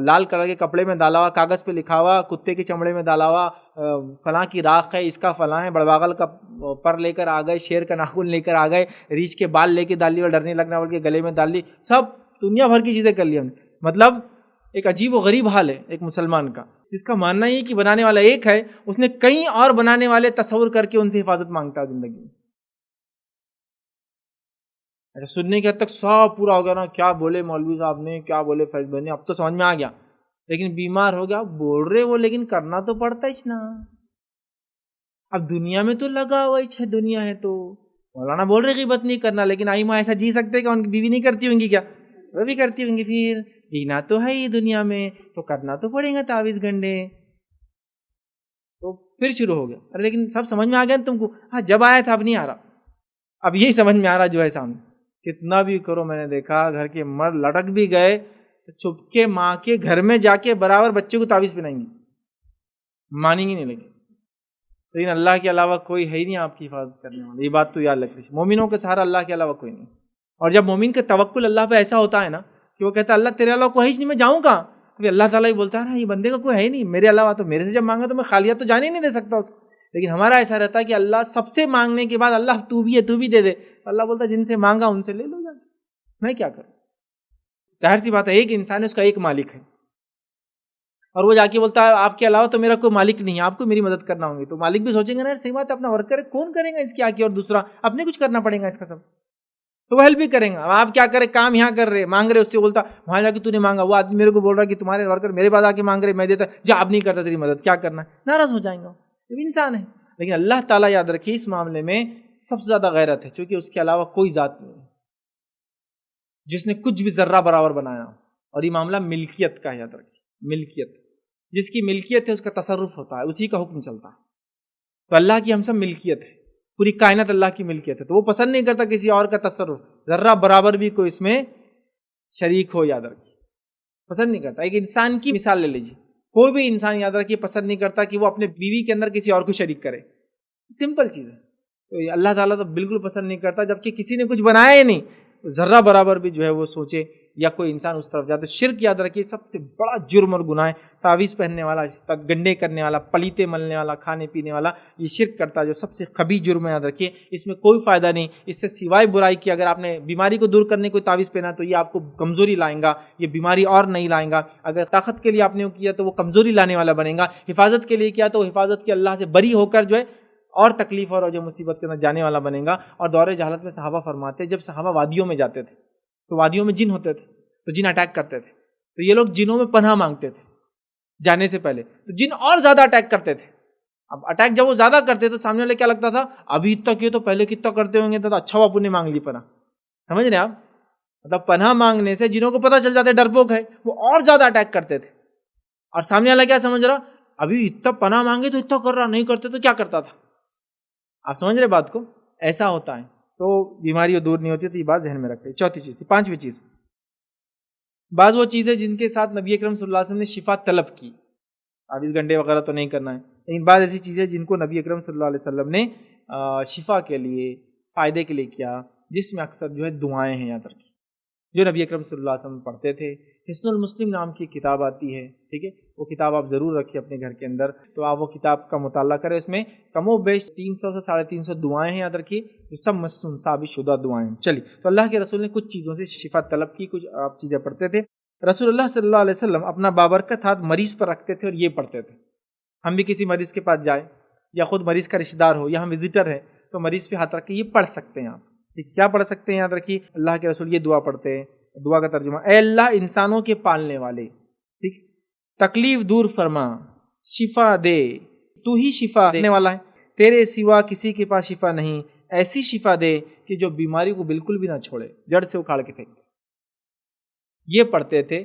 لال کلر کے کپڑے میں ڈالا ہوا، کاغذ پہ لکھا ہوا، کتے کے چمڑے میں ڈالا ہوا، فلاں کی راکھ ہے، اس کا فلاں ہے، بڑباغل کا پر لے کر آ گئے، شیر کا ناخن لے کر آ گئے، ریچھ کے بال لے کے ڈال لی اور ڈرنے لگنا بول کے گلے میں ڈال لی. سب دنیا بھر کی چیزیں کر لی ہم نے. مطلب ایک عجیب و غریب حال ہے ایک مسلمان کا، جس کا ماننا یہ کہ بنانے والا ایک ہے، اس نے کئی اور بنانے والے تصور کر کے ان سے حفاظت مانگتا ہے زندگی میں. اچھا سننے کے حد تک سب پورا ہو گیا نا، کیا بولے مولوی صاحب نے، کیا بولے فیض بھائی نے، اب تو سمجھ میں آ گیا. لیکن بیمار ہو گیا، بول رہے وہ لیکن کرنا تو پڑتا ہی نا. اب دنیا میں تو لگا ہوا ہی دنیا ہے تو مولانا بول رہے غیبت نہیں کرنا، لیکن آئی ماں ایسا جی سکتے کہ ان کی بیوی نہیں کرتی ہوں گی کیا؟ وہ بھی کرتی ہوں گی. پھر جینا تو ہے ہی دنیا میں تو کرنا تو پڑے گا تعویذ گنڈے. تو پھر شروع ہو گیا. ارے لیکن سب سمجھ میں آ گیا تم کو؟ ہاں جب آیا تھا اب نہیں آ رہا. اب یہی سمجھ میں آ رہا جو ہے سامنے. کتنا بھی کرو، میں نے دیکھا گھر کے مرد لٹک بھی گئے تو چھپ کے ماں کے گھر میں جا کے برابر بچے کو تعویذ پہنائیں گی. مانیں گے نہیں لگے. لیکن اللہ کے علاوہ کوئی ہے ہی نہیں آپ کی حفاظت کرنے والا. یہ بات تو یاد رکھیے, مومنوں کا سہارا اللہ کے علاوہ کوئی نہیں. اور جب مومن کا توکل اللہ پہ ایسا ہوتا ہے نا کہ وہ کہتا ہے اللہ تیرے علاوہ کوئی نہیں, میں جاؤں کہاں, تو اللہ تعالیٰ ہی بولتا ہے نا یہ بندے کا کوئی ہے ہی نہیں میرے علاوہ, تو میرے سے جب مانگا تو میں خالیات تو جانے ہی نہیں دے سکتا اس کو. لیکن ہمارا ایسا رہتا ہے کہ اللہ سب سے مانگنے کے بعد اللہ تو بھی ہے تو بھی دے دے. اللہ بولتا ہے جن سے مانگا ان سے لے لو, جا میں کیا کروں. ظاہر سی بات ہے ایک انسان ہے, اس کا ایک مالک ہے, اور وہ جا کے بولتا ہے آپ کے علاوہ تو میرا کوئی مالک نہیں ہے, آپ کو میری مدد کرنا ہوگی. تو مالک بھی سوچیں گے نا صحیح بات ہے, اپنا ورکر ہے, کون کرے گا اس کی آگے, اور دوسرا اپنے کچھ کرنا پڑے گا اس کا سب, تو وہ ہیلپ بھی کریں گا. اب آپ کیا کریں, کام یہاں کر رہے مانگ رہے, اس سے بولتا وہاں جا کے تو نے مانگا, وہ آدمی میرے کو بول رہا ہے کہ تمہارے ورکر میرے پاس آ کے مانگ رہے, میں دیتا جا آپ نہیں کرتا تیری مدد, کیا کرنا ہے, ناراض ہو جائیں گا. یہ انسان ہے. لیکن اللہ تعالیٰ یاد رکھیے اس معاملے میں سب سے زیادہ غیرت ہے, چونکہ اس کے علاوہ کوئی ذات نہیں ہے جس نے کچھ بھی ذرہ برابر بنایا. اور یہ معاملہ ملکیت کا ہے, یاد رکھیے ملکیت, جس کی ملکیت ہے اس کا تصرف ہوتا ہے, اسی کا حکم چلتا ہے. تو اللہ کی ہم سب ملکیت ہے, پوری کائنات اللہ کی ملکیت ہے, تو وہ پسند نہیں کرتا کسی اور کا تصرف, ذرہ برابر بھی کوئی اس میں شریک ہو, یاد رکھیے پسند نہیں کرتا. ایک انسان کی مثال لے لیجیے, کوئی بھی انسان یاد رکھیے پسند نہیں کرتا کہ وہ اپنے بیوی کے اندر کسی اور کو شریک کرے, سمپل چیز ہے. تو اللہ تعالیٰ تو بالکل پسند نہیں کرتا, جبکہ کسی نے کچھ بنایا ہی نہیں, ذرہ برابر بھی جو ہے وہ سوچے یا کوئی انسان اس طرف جاتا. شرک یاد رکھیے سب سے بڑا جرم اور گناہ ہے. تعویذ پہننے والا, گنڈے کرنے والا, پلیتے ملنے والا, کھانے پینے والا, یہ شرک کرتا ہے جو سب سے خبیث جرم ہے. یاد رکھیے اس میں کوئی فائدہ نہیں, اس سے سوائے برائی کی. اگر آپ نے بیماری کو دور کرنے کوئی تعویذ پہنا تو یہ آپ کو کمزوری لائیں گا, یہ بیماری اور نہیں لائیں گا. اگر طاقت کے لیے آپ نے کیا تو وہ کمزوری لانے والا بنے گا. حفاظت کے لیے کیا تو حفاظت کے اللہ سے بری ہو کر جو ہے اور تکلیف اور جو مصیبت کے اندر جانے والا بنے گا. اور دور جہالت میں صحابہ فرماتے جب صحابہ وادیوں میں جاتے تھے تو وادیوں میں جن ہوتے تھے, تو جن اٹیک کرتے تھے, تو یہ لوگ جنوں میں پناہ مانگتے تھے جانے سے پہلے, تو جن اور زیادہ اٹیک کرتے تھے. اب اٹیک جب وہ زیادہ کرتے تو سامنے والے کیا لگتا تھا, ابھی اتنا کیے تو پہلے کتنا کرتے ہوں گے, تو اچھا وہ نے مانگ لی پناہ. سمجھ رہے آپ, مطلب پناہ مانگنے سے جنوں کو پتہ چل جاتا ہے ڈرپوک ہے, وہ اور زیادہ اٹیک کرتے تھے. اور سامنے والا کیا سمجھ رہا, ابھی اتنا پناہ مانگے تو اتنا کر رہا, نہیں کرتے تو کیا کرتا تھا. آپ سمجھ رہے بات کو, ایسا ہوتا ہے. تو بیماری دور نہیں ہوتی, تو یہ بات ذہن میں رکھتے. چوتھی چیز, پانچویں چیز, بعض وہ چیزیں جن کے ساتھ نبی اکرم صلی اللہ علیہ وسلم نے شفا طلب کی, 24 گھنٹے وغیرہ تو نہیں کرنا ہے, لیکن بعض ایسی چیزیں جن کو نبی اکرم صلی اللہ علیہ وسلم نے شفا کے لیے, فائدے کے لیے کیا, جس میں اکثر جو ہے دعائیں ہیں یاد رکھیں جو نبی اکرم صلی اللہ علیہ وسلم پڑھتے تھے. حسن المسلم نام کی کتاب آتی ہے, ٹھیک ہے, وہ کتاب آپ ضرور رکھیں اپنے گھر کے اندر, تو آپ وہ کتاب کا مطالعہ کریں. اس میں کم و بیش 300 سے 350 دعائیں ہیں یاد رکھیے, جو سب مسنون ثابت شدہ دعائیں ہیں. چلیے, تو اللہ کے رسول نے کچھ چیزوں سے شفا طلب کی, کچھ آپ چیزیں پڑھتے تھے. رسول اللہ صلی اللہ علیہ وسلم اپنا بابرکت ہاتھ مریض پر رکھتے تھے اور یہ پڑھتے تھے. ہم بھی کسی مریض کے پاس جائیں یا خود مریض کا رشتہ دار ہو یا ہم وزٹر ہیں, تو مریض پہ ہاتھ رکھ کے یہ پڑھ سکتے ہیں. آپ کیا پڑھ سکتے ہیں, یاد رکھیے اللہ کے رسول یہ دعا پڑھتے ہیں. دعا کا ترجمہ, اے اللہ انسانوں کے پالنے والے, ٹھیک, تکلیف دور فرما, شفا دے, تو ہی شفا دینے والا ہے, تیرے سوا کسی کے پاس شفا نہیں, ایسی شفا دے کہ جو بیماری کو بالکل بھی نہ چھوڑے, جڑ سے اکھاڑ کے پھینک. یہ پڑھتے تھے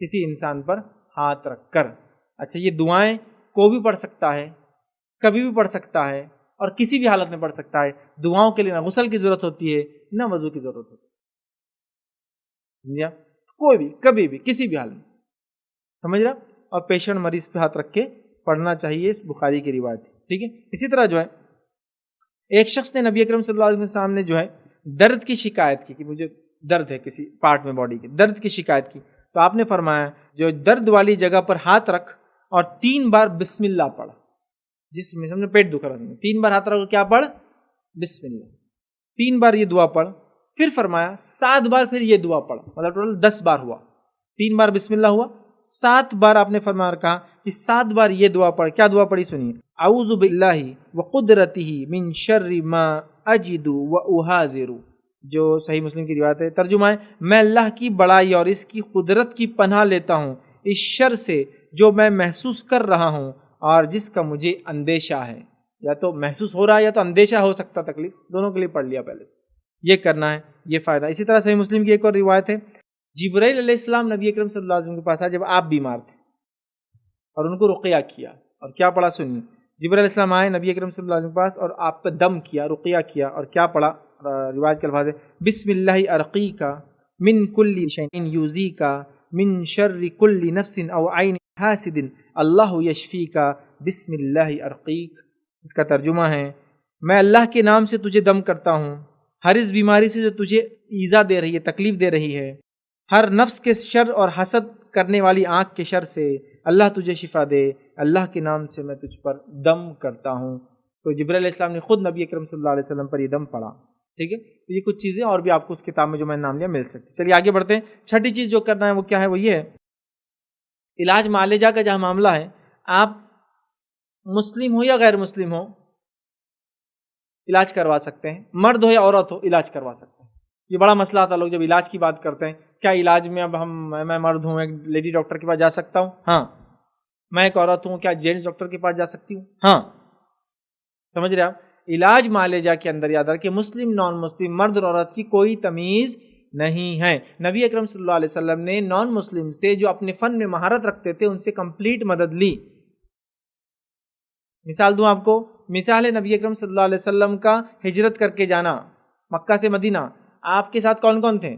کسی انسان پر ہاتھ رکھ کر. اچھا, یہ دعائیں کوئی بھی پڑھ سکتا ہے, کبھی بھی پڑھ سکتا ہے, اور کسی بھی حالت میں پڑھ سکتا ہے. دعاؤں کے لیے نہ غسل کی ضرورت ہوتی ہے نہ وضو کی ضرورت ہوتی ہے. کوئی بھی کبھی بھی کسی بھی حال میں, سمجھ رہا. اور پیشنٹ مریض پہ ہاتھ رکھ کے پڑھنا چاہیے, بخاری کی روایت, ٹھیک ہے. اسی طرح جو ہے ایک شخص نے نبی اکرم صلی اللہ علیہ وسلم کے سامنے جو ہے درد کی شکایت کی کہ مجھے درد ہے کسی پارٹ میں باڈی کے, درد کی شکایت کی. تو آپ نے فرمایا جو درد والی جگہ پر ہاتھ رکھ اور 3 بار بسم اللہ پڑھ. جس میں سمجھے پیٹ دکھ رہا ہے 3 بار ہاتھ رکھ, کیا پڑھ, بسم اللہ. 3 بار یہ دعا پڑھ. پھر فرمایا 7 بار پھر یہ دعا پڑھ, مطلب ٹوٹل 10 بار ہوا. 3 بار بسم اللہ ہوا, 7 بار آپ نے فرمایا کہا کہ 7 بار یہ دعا پڑھ. کیا دعا پڑھی سنیے, اعوذ باللہ وقدرتہ من شر ما اجد واحاذر, جو صحیح مسلم کی روایت ہے. ترجمہ ہے, میں اللہ کی بڑائی اور اس کی قدرت کی پناہ لیتا ہوں اس شر سے جو میں محسوس کر رہا ہوں اور جس کا مجھے اندیشہ ہے. یا تو محسوس ہو رہا ہے یا تو اندیشہ ہو سکتا, تکلیف, دونوں کے لیے پڑھ لیا پہلے. یہ کرنا ہے, یہ فائدہ. اسی طرح صحیح مسلم کی ایک اور روایت ہے, جبرائیل علیہ السلام نبی اکرم صلی اللہ علیہ وسلم کے پاس آئے جب آپ بیمار تھے اور ان کو رقیہ کیا. اور کیا پڑھا سنیے, جبرائیل علیہ السلام آئے نبی اکرم صلی اللہ علیہ وسلم کے پاس اور آپ پہ دم کیا, رقیہ کیا, اور کیا پڑھا, روایت کے الفاظ ہے, بسم اللہ ارقیک من کل شیء یؤذیک من شر کل نفس او عین حاسد اللہ یشفیک بسم اللہ ارقیک، اس کا ترجمہ ہے میں اللہ کے نام سے تجھے دم کرتا ہوں، ہر اس بیماری سے جو تجھے ایذا دے رہی ہے، تکلیف دے رہی ہے، ہر نفس کے شر اور حسد کرنے والی آنکھ کے شر سے اللہ تجھے شفا دے، اللہ کے نام سے میں تجھ پر دم کرتا ہوں۔ تو جبرائیل علیہ السلام نے خود نبی اکرم صلی اللہ علیہ وسلم پر یہ دم پڑا، ٹھیک ہے۔ تو یہ کچھ چیزیں اور بھی آپ کو اس کتاب میں جو میں نے نام لیا مل سکتی۔ چلیے آگے بڑھتے ہیں۔ چھٹی چیز جو کرنا ہے وہ کیا ہے؟ وہ یہ ہے علاج معالجہ کا جہاں معاملہ ہے، آپ مسلم ہو یا غیر مسلم ہو علاج کروا سکتے ہیں، مرد ہو یا عورت ہو علاج کروا سکتے ہیں۔ یہ بڑا مسئلہ آتا ہے لوگ جب علاج کی بات کرتے ہیں، کیا علاج میں اب میں مرد ہوں ایک لیڈی ڈاکٹر کے پاس جا سکتا ہوں؟ ہاں۔ میں ایک عورت ہوں، کیا جینٹس ڈاکٹر کے پاس جا سکتی ہوں؟ ہاں۔ سمجھ رہے آپ؟ علاج معالجہ کے اندر یاد رکھیں مسلم نان مسلم، مرد اور عورت کی کوئی تمیز نہیں ہے۔ نبی اکرم صلی اللہ علیہ وسلم نے نان مسلم سے جو اپنے فن میں مہارت رکھتے تھے ان سے کمپلیٹ مدد لی۔ مثال دوں آپ کو، مثال ہے نبی اکرم صلی اللہ علیہ وسلم کا ہجرت کر کے جانا مکہ سے مدینہ۔ آپ کے ساتھ کون کون تھے؟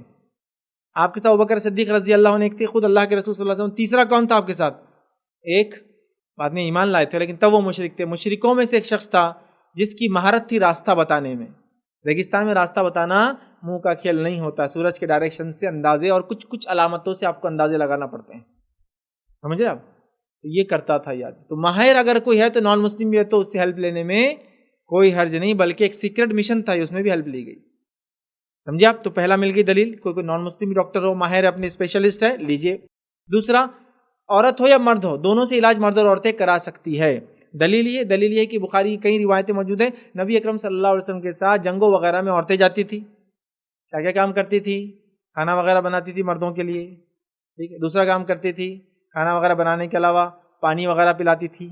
آپ کے ساتھ ابوبکر صدیق رضی اللہ عنہ ایک تھے، خود اللہ کے رسول صلی اللہ علیہ وسلم۔ تیسرا کون تھا آپ کے ساتھ؟ ایک بعد میں ایمان لائے تھے لیکن تب وہ مشرک تھے۔ مشرکوں میں سے ایک شخص تھا جس کی مہارت تھی راستہ بتانے میں۔ ریگستان میں راستہ بتانا منہ کا کھیل نہیں ہوتا، سورج کے ڈائریکشن سے اندازے اور کچھ علامتوں سے آپ کو اندازے لگانا پڑتے ہیں، سمجھے آپ؟ یہ کرتا تھا یاد۔ تو ماہر اگر کوئی ہے تو نان مسلم بھی ہے تو اس سے ہیلپ لینے میں کوئی حرج نہیں، بلکہ ایک سیکرٹ مشن تھا اس میں بھی ہیلپ لی گئی، سمجھے آپ؟ تو پہلا مل گئی دلیل، کوئی نان مسلم ڈاکٹر ہو، ماہر اپنے اسپیشلسٹ ہے، لیجئے۔ دوسرا، عورت ہو یا مرد ہو دونوں سے علاج مرد اور عورتیں کرا سکتی ہے۔ دلیل یہ کہ بخاری کئی روایتیں موجود ہیں، نبی اکرم صلی اللہ علیہ وسلم کے ساتھ جنگوں وغیرہ میں عورتیں جاتی تھی، کیا کیا کام کرتی تھی؟ کھانا وغیرہ بناتی تھی مردوں کے لیے، ٹھیک ہے۔ دوسرا کام کرتی تھی کھانا وغیرہ بنانے کے علاوہ پانی وغیرہ پلاتی تھی۔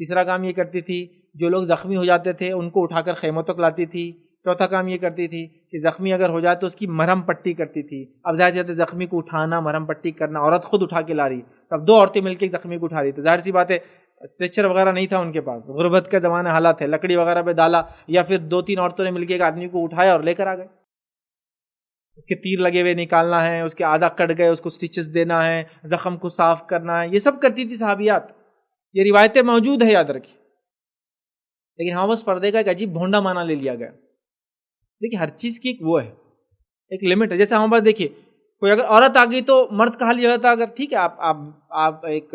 تیسرا کام یہ کرتی تھی جو لوگ زخمی ہو جاتے تھے ان کو اٹھا کر خیموں تک لاتی تھی۔ چوتھا کام یہ کرتی تھی کہ زخمی اگر ہو جائے تو اس کی مرہم پٹی کرتی تھی۔ اب ظاہر سی زخمی کو اٹھانا، مرہم پٹی کرنا، عورت خود اٹھا کے لا رہی، اب دو عورتیں مل کے زخمی کو اٹھا رہی، تو ظاہر سی بات ہے اسٹریچر وغیرہ نہیں تھا ان کے پاس، غربت کے زمانے حالات ہے، لکڑی وغیرہ پہ ڈالا یا پھر دو تین عورتوں نے مل کے ایک آدمی کو اٹھایا اور لے کر آ گئے۔ اس کے تیر لگے ہوئے نکالنا ہے، اس کے آدھا کٹ گئے اس کو سٹیچز دینا ہے، زخم کو صاف کرنا ہے، یہ سب کرتی تھی صحابیات۔ یہ روایتیں موجود ہے، یاد رکھیے۔ لیکن ہاں بس پردے کا ایک عجیب بھونڈا معنی لے لیا گیا۔ دیکھیے ہر چیز کی ایک وہ ہے، ایک لمٹ ہے۔ جیسے ہم بس دیکھیے کوئی اگر عورت آ گئی تو مرد کا حال یہ ہوتا ہے، اگر ٹھیک ہے آپ ایک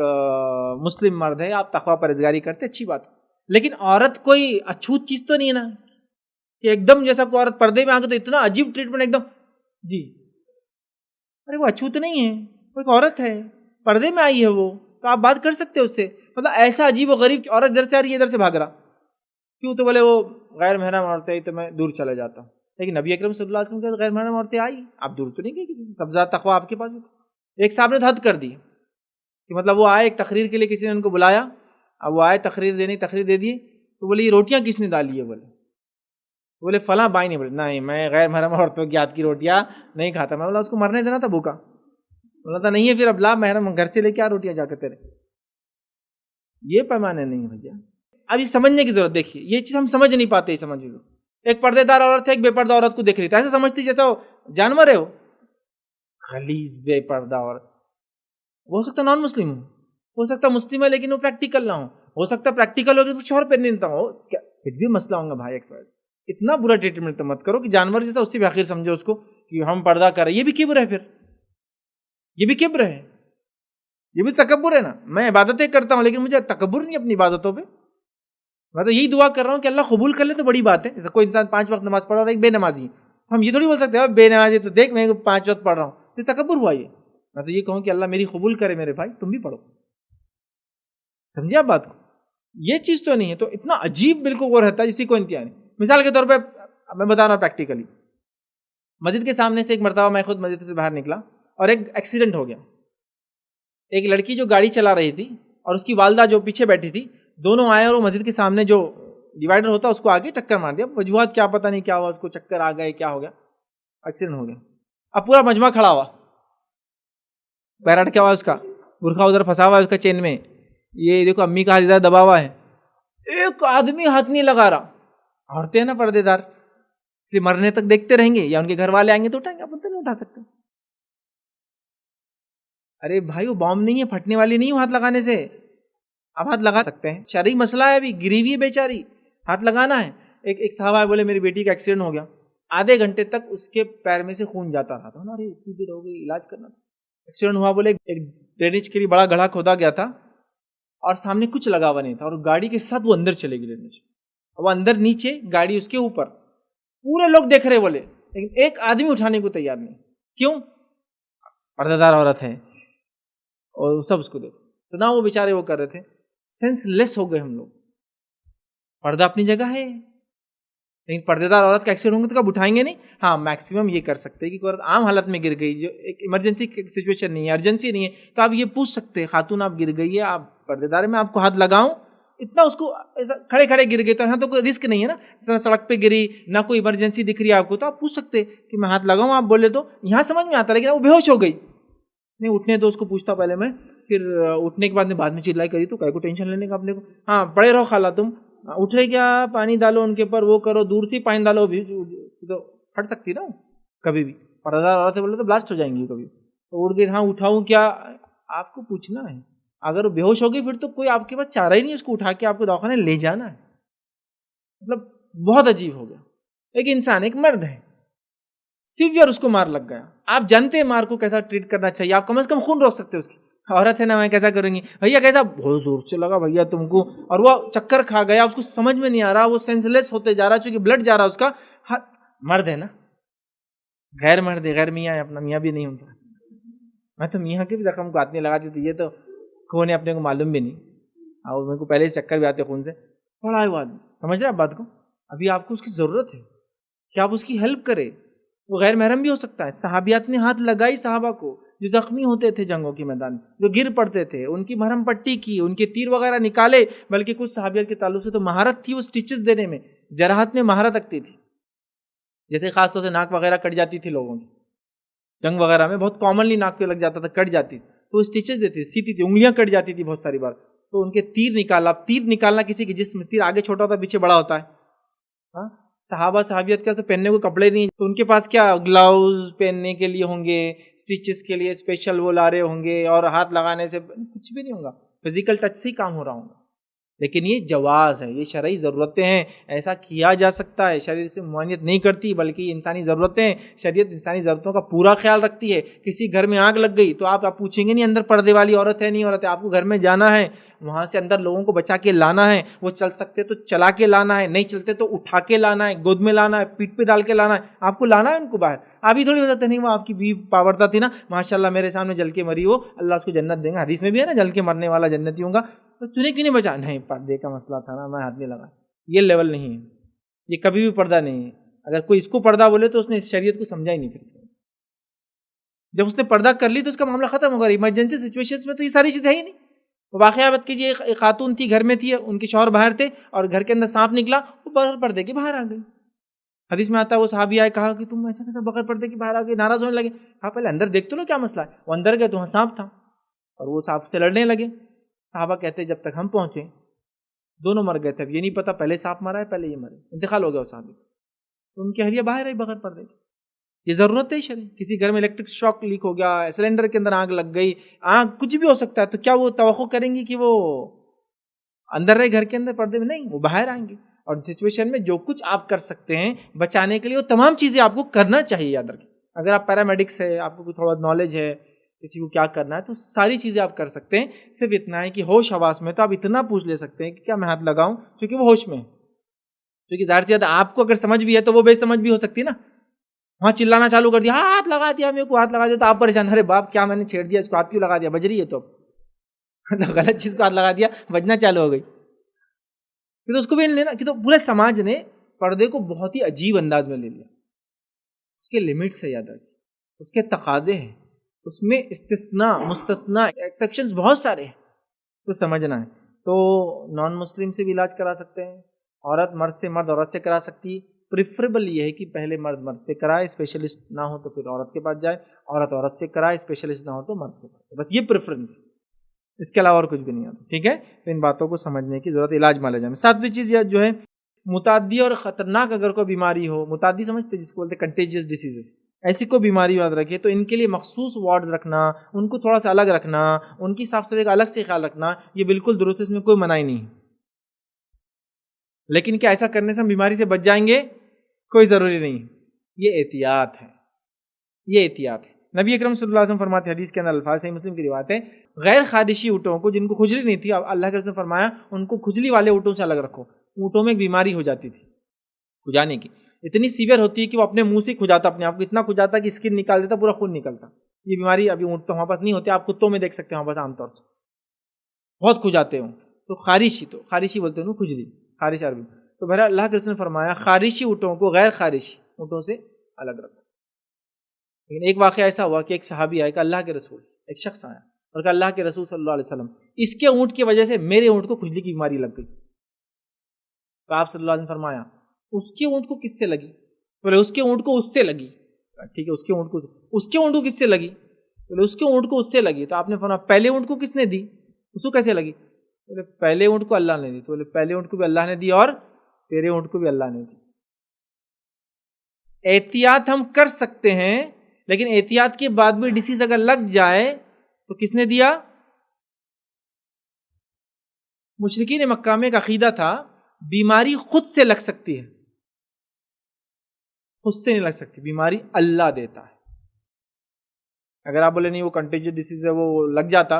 مسلم مرد ہے، آپ تقویٰ پرہیزگاری کرتے، اچھی بات، لیکن عورت کوئی اچھوت چیز تو نہیں ہے نا کہ ایک دم جیسا کوئی عورت پردے میں آ گئی تو اتنا عجیب ٹریٹمنٹ ایک دم، جی ارے وہ اچھوت نہیں ہے، وہ ایک عورت ہے، پردے میں آئی ہے وہ، تو آپ بات کر سکتے ہو اس سے، مطلب ایسا عجیب و غریب کہ عورت ادھر سے آ رہی ہے ادھر سے بھاگ رہا، کیوں؟ تو بولے وہ غیر محرم عورتیں آئی تو میں دور چلا جاتا ہوں۔ لیکن نبی اکرم صلی اللہ علیہ وسلم کے غیر محرم عورتیں آئی، آپ دور تو نہیں گئے، سب زیادہ تقویٰ آپ کے پاس۔ ایک صاحب نے حد کر دی کہ مطلب وہ آئے ایک تقریر کے لیے، کسی نے ان کو بلایا، اب وہ آئے تقریر دے دی، تو بولے یہ روٹیاں کس نے ڈالی ہے؟ بولے فلاں بائی نے۔ بولے نہیں میں غیر محرم عورتوں کی ہاتھ کی روٹیاں نہیں کھاتا۔ میں بولا اس کو مرنے دینا تھا بھوکا؟ بولا تھا نہیں ہے، پھر اب لا محرم گھر سے لے کے آ روٹیاں جا کے تیرے، یہ پیمانے نہیں ہے بھیا۔ اب یہ سمجھنے کی ضرورت، دیکھیے یہ چیز ہم سمجھ نہیں پاتے، سمجھ لو ایک پردے دار عورت ہے ایک بے پردہ عورت کو دیکھ رہی تھی، ایسا سمجھتی جیسا وہ جانور ہے، وہ خلیز بے پردہ عورت، ہو سکتا نان مسلم ہو سکتا مسلم ہے لیکن وہ پریکٹیکل نہ ہو سکتا پریکٹیکل ہوگی تو شوہر پہ نہیں ہو، پھر بھی مسئلہ ہوگا بھائی۔ اتنا برا ٹریٹمنٹ مت کرو کہ جانور جیسا، اس سے بھی آخر سمجھو اس کو کہ ہم پردہ کر رہے، یہ بھی کبر ہے، پھر یہ بھی کبر ہے، یہ بھی تکبر ہے نا۔ میں عبادتیں کرتا ہوں لیکن مجھے تکبر نہیں اپنی عبادتوں پہ۔ میں تو یہی دعا کر رہا ہوں کہ اللہ قبول کر لے تو بڑی بات ہے۔ جیسے کوئی انسان 5 وقت نماز پڑھ رہا ہے، ایک بے نمازی، ہم یہ تھوڑی بول سکتے ہیں بے نمازی تو دیکھ میں 5 وقت پڑھ رہا ہوں، تو تکبر ہوا یہ۔ میں تو یہ کہوں کہ اللہ میری قبول کرے، میرے بھائی تم بھی پڑھو، سمجھے آپ بات کو؟ یہ چیز تو نہیں ہے، تو اتنا عجیب بالکل وہ رہتا ہے جسی کو انتہا نہیں۔ مثال کے طور پہ میں بتا رہا ہوں پریکٹیکلی، مسجد کے سامنے سے ایک مرتبہ میں خود مسجد سے باہر نکلا اور ایک ایکسیڈنٹ ہو گیا۔ ایک لڑکی جو گاڑی چلا رہی تھی اور اس کی والدہ جو پیچھے بیٹھی تھی، دونوں آئے اور وہ مسجد کے سامنے جو ڈیوائڈر ہوتا ہے اس کو آگے ٹکر مار دیا۔ وجوہات کیا پتہ نہیں کیا ہوا، اس کو چکر آ گئے، کیا ہو گیا، ایکسیڈنٹ ہو گیا۔ اب پورا مجمع کھڑا ہوا، پیر اٹکا ہوا، اس کا برقع ادھر پھنسا ہوا ہے اس کا چین میں، یہ دیکھو امی کا ہاتھ ادھر دبا ہوا ہے، ایک آدمی ہاتھ نہیں لگا رہا۔ عورتیں ہیں نا پردے دار، اس لیے مرنے تک دیکھتے رہیں گے، یا ان کے گھر والے آئیں گے تو اٹھائیں گے، آپ تو نہیں اٹھا سکتے۔ ارے بھائی وہ بام نہیں ہے، پھٹنے والی نہیں ہے ہاتھ لگانے سے، آپ ہاتھ لگا سکتے ہیں. شرعی مسئلہ ہے, ابھی گری ہوئی ہے بیچاری, ہاتھ لگانا ہے. ایک صاحب آئے بولے میری بیٹی کا ایکسیڈنٹ ہو گیا, آدھے گھنٹے تک اس کے پیر میں سے خون جاتا رہا تھا. ارے اتنی دیر ہو گئی, علاج کرنا تھا. ایکسیڈنٹ ہوا, بولے ایک ڈرینیج کے لیے بڑا گڑھا کھودا گیا تھا اور سامنے کچھ لگا ہوا نہیں تھا, اور گاڑی کے ساتھ وہ اندر چلے گی ڈرینیج, وہ اندر نیچے, گاڑی اس کے اوپر, پورے لوگ دیکھ رہے بولے, لیکن ایک آدمی اٹھانے کو تیار نہیں. کیوں؟ پردہ دار عورت ہے اور سب اس کو دیکھ. تو نہ وہ بیچارے وہ کر رہے تھے. سینس لیس ہو گئے ہم لوگ. پردہ اپنی جگہ ہے, لیکن پردے دار عورت کا ایکسیڈنٹ ہوں گے تو کب اٹھائیں گے نہیں. ہاں میکسیمم یہ کر سکتے ہیں کہ کوئی عورت عام حالت میں گر گئی, جو ایک ایمرجنسی سچویشن نہیں ہے, ارجنسی نہیں ہے, تو آپ یہ پوچھ سکتے ہیں خاتون آپ گر گئی ہے, آپ پردے دار میں آپ کو ہاتھ لگاؤں. اتنا اس کو کھڑے کھڑے گر گئے تو یہاں تو کوئی رسک نہیں ہے نا, اتنا سڑک پہ گری, نہ کوئی ایمرجنسی دکھ رہی ہے آپ کو, تو آپ پوچھ سکتے کہ میں ہاتھ لگاؤں. آپ بولے تو یہاں سمجھ میں آتا, لیکن وہ بے ہوش ہو گئی. نہیں اٹھنے تو اس کو پوچھتا پہلے میں, پھر اٹھنے کے بعد میں چلائی کری تو کو ٹینشن لینے کا اپنے کو. ہاں پڑے رہو خالہ, تم اٹھے کیا, پانی ڈالو ان کے اوپر, وہ کرو, دور سے پانی ڈالو, بھی تو پھٹ سکتی نا کبھی بھی. پردہ دار سے بولے تو بلاسٹ ہو جائیں گی کبھی. تو اٹھ گئی, ہاں اٹھاؤں کیا, آپ کو پوچھنا ہے. اگر وہ بے ہوش ہو گئی پھر تو کوئی آپ کے پاس چارہ ہی نہیں, اس کو اٹھا کے آپ کو دواخانے لے جانا ہے. مطلب بہت عجیب ہو گیا. ایک انسان, ایک مرد ہے, سیویئر اس کو مار لگ گیا. آپ جانتے ہیں مار کو کیسا ٹریٹ کرنا چاہیے, آپ کم از کم خون روک سکتے اس کی. عورت ہے نا, میں کیسا کروں گی بھیا, کیسا بہت زور سے لگا بھیا تم کو, اور وہ چکر کھا گیا, اس کو سمجھ میں نہیں آ رہا, وہ سینس لیس ہوتے جا رہا, چونکہ بلڈ جا رہا اس کا. مرد ہے نا, غیر مرد ہے, غیر میاں ہے, اپنا میاں بھی نہیں ہوتا. میں تو میاں کے بھی زخم کو ہاتھ نہیں لگاتی, تو یہ تو کون ہے اپنے کو معلوم بھی نہیں, اور میرے کو پہلے چکر بھی آتے خون سے. بڑا ہے وہ آدمی, سمجھ رہے آپ بات کو. ابھی آپ کو اس کی ضرورت ہے کہ آپ اس کی ہیلپ کرے. وہ غیر محرم بھی ہو سکتا ہے. صحابیات نے ہاتھ لگائی صحابہ کو جو زخمی ہوتے تھے جنگوں کے میدان, جو گر پڑتے تھے, ان کی مرہم پٹی کی, ان کے تیر وغیرہ نکالے. بلکہ کچھ صحابیات کے تعلق سے تو مہارت تھی وہ سٹیچز دینے میں, جراحت میں مہارت رکھتی تھی. جیسے خاص طور سے ناک وغیرہ کٹ جاتی تھی لوگوں کی, جنگ وغیرہ میں بہت کامنلی ناک پہ لگ جاتا تھا, کٹ جاتی, تو وہ سٹیچز دیتی تھی, سیتی تھی, انگلیاں کٹ جاتی تھی بہت ساری بار, تو ان کے تیر نکالا. تیر نکالنا کسی کے جسم میں, تیر آگے چھوٹا ہوتا ہے, پیچھے بڑا ہوتا ہے. ہاں صحابہ صحابیت کیا, تو پہننے کو کپڑے نہیں, تو ان کے پاس کیا گلاؤز پہننے کے لیے ہوں گے, سٹیچز کے لیے اسپیشل وہ لا رہے ہوں گے, اور ہاتھ لگانے سے کچھ بھی نہیں ہوگا, فزیکل ٹچ سے ہی کام ہو رہا ہوگا. لیکن یہ جواز ہے, یہ شرعی ضرورتیں ہیں, ایسا کیا جا سکتا ہے. شریعت سے ممانعت نہیں کرتی, بلکہ یہ انسانی ضرورتیں, شریعت انسانی ضرورتوں کا پورا خیال رکھتی ہے. کسی گھر میں آگ لگ گئی تو آپ پوچھیں گے نہیں اندر پردے والی عورت ہے نہیں عورت ہے, آپ کو گھر میں جانا ہے, وہاں سے اندر لوگوں کو بچا کے لانا ہے. وہ چل سکتے تو چلا کے لانا ہے, نہیں چلتے تو اٹھا کے لانا ہے, گود میں لانا ہے, پیٹ پہ ڈال کے لانا ہے. آپ کو لانا ہے ان کو باہر. ابھی تھوڑی ہو جاتا نہیں, وہ آپ کی بیوی پاورتا تھی نا, ماشاءاللہ میرے سامنے جل کے مری, وہ اللہ اس کو جنت دیں گا, حدیث میں بھی ہے نا, جل کے مرنے والا جنتی ہوں گا, تو تجھے کیوں نہیں بچا. نہیں, پردے کا مسئلہ تھا نا, میں ہاتھ نہیں لگا. یہ لیول نہیں ہے, یہ کبھی بھی پردہ نہیں ہے. اگر کوئی اس کو پردہ بولے تو اس نے اس شریعت کو سمجھا ہی نہیں. پھر جب اس نے پردہ کر لی تو اس کا معاملہ ختم ہوگا. ایمرجنسی سچویشن میں تو یہ ساری چیزیں ہے ہی نہیں. واقعہ بات کیجیے, ایک خاتون تھی, گھر میں تھی, ان کے شوہر باہر تھے, اور گھر کے اندر سانپ نکلا, وہ بغیر پردے کے باہر آ گئی. حدیث میں آتا ہے وہ صحابی آئے, کہا کہ تم ایسا کیسا بغیر پردے کے باہر آ گئے, ناراض ہونے لگے. کہا پہلے اندر دیکھ تو لو کیا مسئلہ ہے. وہ اندر گئے تو وہاں سانپ تھا, اور وہ سانپ سے لڑنے لگے. صحابہ کہتے جب تک ہم پہنچے دونوں مر گئے تھے. اب یہ نہیں پتا پہلے سانپ مارا ہے پہلے یہ مرے, انتقال ہو گیا وہ صحابی. تو ان کی اہلیہ باہر آئی بغیر پردے کے. یہ ضرورت ہے شرعی. کسی گھر میں الیکٹرک شاک لیک ہو گیا, سلنڈر کے اندر آگ لگ گئی, آگ کچھ بھی ہو سکتا ہے, تو کیا وہ توقع کریں گی کہ وہ اندر رہے گھر کے اندر پردے میں؟ نہیں, وہ باہر آئیں گے. اور سچویشن میں جو کچھ آپ کر سکتے ہیں بچانے کے لیے, وہ تمام چیزیں آپ کو کرنا چاہیے. یاد رکھیں, اگر آپ پیرامیڈکس ہے, آپ کو تھوڑا نالج ہے کسی کو کیا کرنا ہے, تو ساری چیزیں آپ کر سکتے ہیں. صرف اتنا ہے کہ ہوش حواس میں تو آپ اتنا پوچھ لے سکتے ہیں کہ کیا میں ہاتھ لگاؤں, کیونکہ وہ ہوش میں ہے. کیونکہ ظاہر سی بات آپ کو اگر سمجھ بھی ہے تو وہ بے سمجھ بھی ہو سکتی ہے نا. وہاں چلانا چالو کر دیا, ہاتھ لگا دیا, میرے کو ہاتھ لگا دیا, تو آپ پریشان, ارے باپ کیا میں نے چھیڑ دیا, اس کو ہاتھ کیوں لگا دیا, بج رہی ہے تو غلط چیز کو ہاتھ لگا دیا, بجنا چالو ہو گئی. تو اس کو بھی نہیں لینا کہ تو پورے سماج نے پردے کو بہت ہی عجیب انداز میں لے لیا. اس کے لمٹس ہے, یاد رکھیں, اس کے تقاضے ہیں, اس میں استثناء مستثنیٰ ایکسیپشنز بہت سارے ہیں, تو سمجھنا ہے. تو نان مسلم سے بھی علاج کرا سکتے ہیں, عورت مرد سے, مرد عورت سے کرا سکتی ہے. پریفریبل یہ ہے کہ پہلے مرد مرد سے کرائے, اسپیشلسٹ نہ ہو تو پھر عورت کے پاس جائے, عورت عورت سے کرائے, اسپیشلسٹ نہ ہو تو مرد کے پاس. بس یہ پریفرنس ہے, اس کے علاوہ اور کچھ بھی نہیں آتا. ٹھیک ہے, تو ان باتوں کو سمجھنے کی ضرورت, علاج مالا جانا. ساتویں چیز جو ہے, متعدی اور خطرناک اگر کوئی بیماری ہو, متعدی سمجھتے جس کو بولتے کنٹیجیس ڈیسیزز, ایسی کوئی بیماری یاد رکھے تو ان کے لیے مخصوص وارڈ رکھنا، ان کو تھوڑا سا الگ رکھنا، ان کی صاف صفائی کا الگ سے خیال رکھنا، یہ بالکل درست ہے، اس میں کوئی منائی نہیں۔ لیکن کیا ایسا کرنے سے ہم بیماری سے بچ جائیں گے؟ کوئی ضروری نہیں، یہ احتیاط ہے، یہ احتیاط ہے۔ نبی اکرم صلی اللہ علیہ وسلم فرماتے ہیں، حدیث کے اندر الفاظ صحیح مسلم کی روایت ہے، غیر خارشی اونٹوں کو جن کو کھجلی نہیں تھی، اللہ کے رسول نے فرمایا ان کو کھجلی والے اونٹوں سے الگ رکھو۔ اونٹوں میں ایک بیماری ہو جاتی تھی کھجانے کی، اتنی سیویئر ہوتی ہے کہ وہ اپنے منہ سے کھجاتا، اپنے آپ کو اتنا کھجاتا کہ اسکن نکال دیتا، پورا خون نکلتا۔ یہ بیماری ابھی اونٹ تو ہمارے پاس نہیں ہوتی، آپ کتوں میں دیکھ سکتے ہیں ہمارے پاس عام طور سے بہت کھجاتے ہوں، تو خارشی بولتے ہیں کھجلی، خارش عربی۔ تو بہرحال اللہ کے رسول نے فرمایا خارشی اونٹوں کو غیر خارشی اونٹوں سے الگ رکھو۔ لیکن ایک واقعہ ایسا ہوا کہ ایک صحابی آئے کہ اللہ کے رسول، ایک شخص آیا اور کہا اللہ کے رسول صلی اللہ علیہ وسلم، اس کے اونٹ کی وجہ سے میرے اونٹ کو کھجلی کی بیماری لگ گئی۔ تو آپ صلی اللہ علیہ وسلم فرمایا اس کے اونٹ کو کس سے لگی؟ بولے اس کے اونٹ کو اس سے لگی۔ ٹھیک ہے، اس کے اونٹ کو کس سے لگی؟ بولے اس کے اونٹ کو اس سے لگی۔ تو آپ نے فرمایا پہلے اونٹ کو کس نے دی؟ اس کو کیسے لگی؟ بولے پہلے اونٹ کو اللہ نے دی۔ تو بولے پہلے اونٹ کو بھی اللہ نے دی اور تیرے اونٹ کو بھی اللہ نے دی۔ احتیاط ہم کر سکتے ہیں، لیکن احتیاط کے بعد بھی ڈیزیز اگر لگ جائے تو کس نے دیا؟ مشرکین مکہ میں ایک عقیدہ تھا بیماری خود سے لگ سکتی ہے، خود سے نہیں لگ سکتی، بیماری اللہ دیتا ہے۔ اگر آپ بولے نہیں وہ کنٹیجیس ڈیزیز ہے وہ لگ جاتا،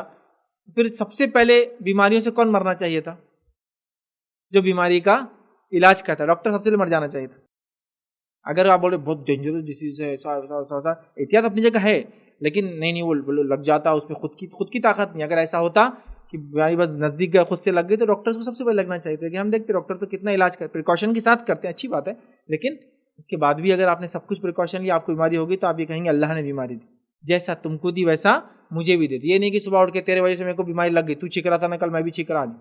پھر سب سے پہلے بیماریوں سے کون مرنا چاہیے تھا؟ جو بیماری کا علاج کرتا ہے، ڈاکٹر سب سے پہلے مر جانا چاہیے تھا۔ اگر آپ بولے بہت ڈینجرس ڈیزیز ہے، ایسا احتیاط اپنی جگہ ہے، لیکن نہیں وہ لگ جاتا، اس میں خود کی طاقت نہیں۔ اگر ایسا ہوتا کہ بیماری بس نزدیک گیا خود سے لگ گئی تو ڈاکٹر کو سب سے پہلے لگنا چاہیے تھا۔ کہ ہم دیکھتے ڈاکٹر تو کتنا علاج کرتے، پریکاشن کے ساتھ کرتے ہیں، اچھی بات ہے، لیکن اس کے بعد بھی اگر آپ نے سب کچھ پریکاشن لیا، آپ کو بیماری ہوگی تو آپ یہ کہیں گے اللہ نے بیماری دی، جیسا تم کو دی ویسا مجھے بھی دے دی۔ یہ نہیں کہ صبح اٹھ کے تیرے وجہ سے میرے کو بیماری لگ گئی، تو چھک رہا تھا نا کل، میں بھی چھک رہا ہوں۔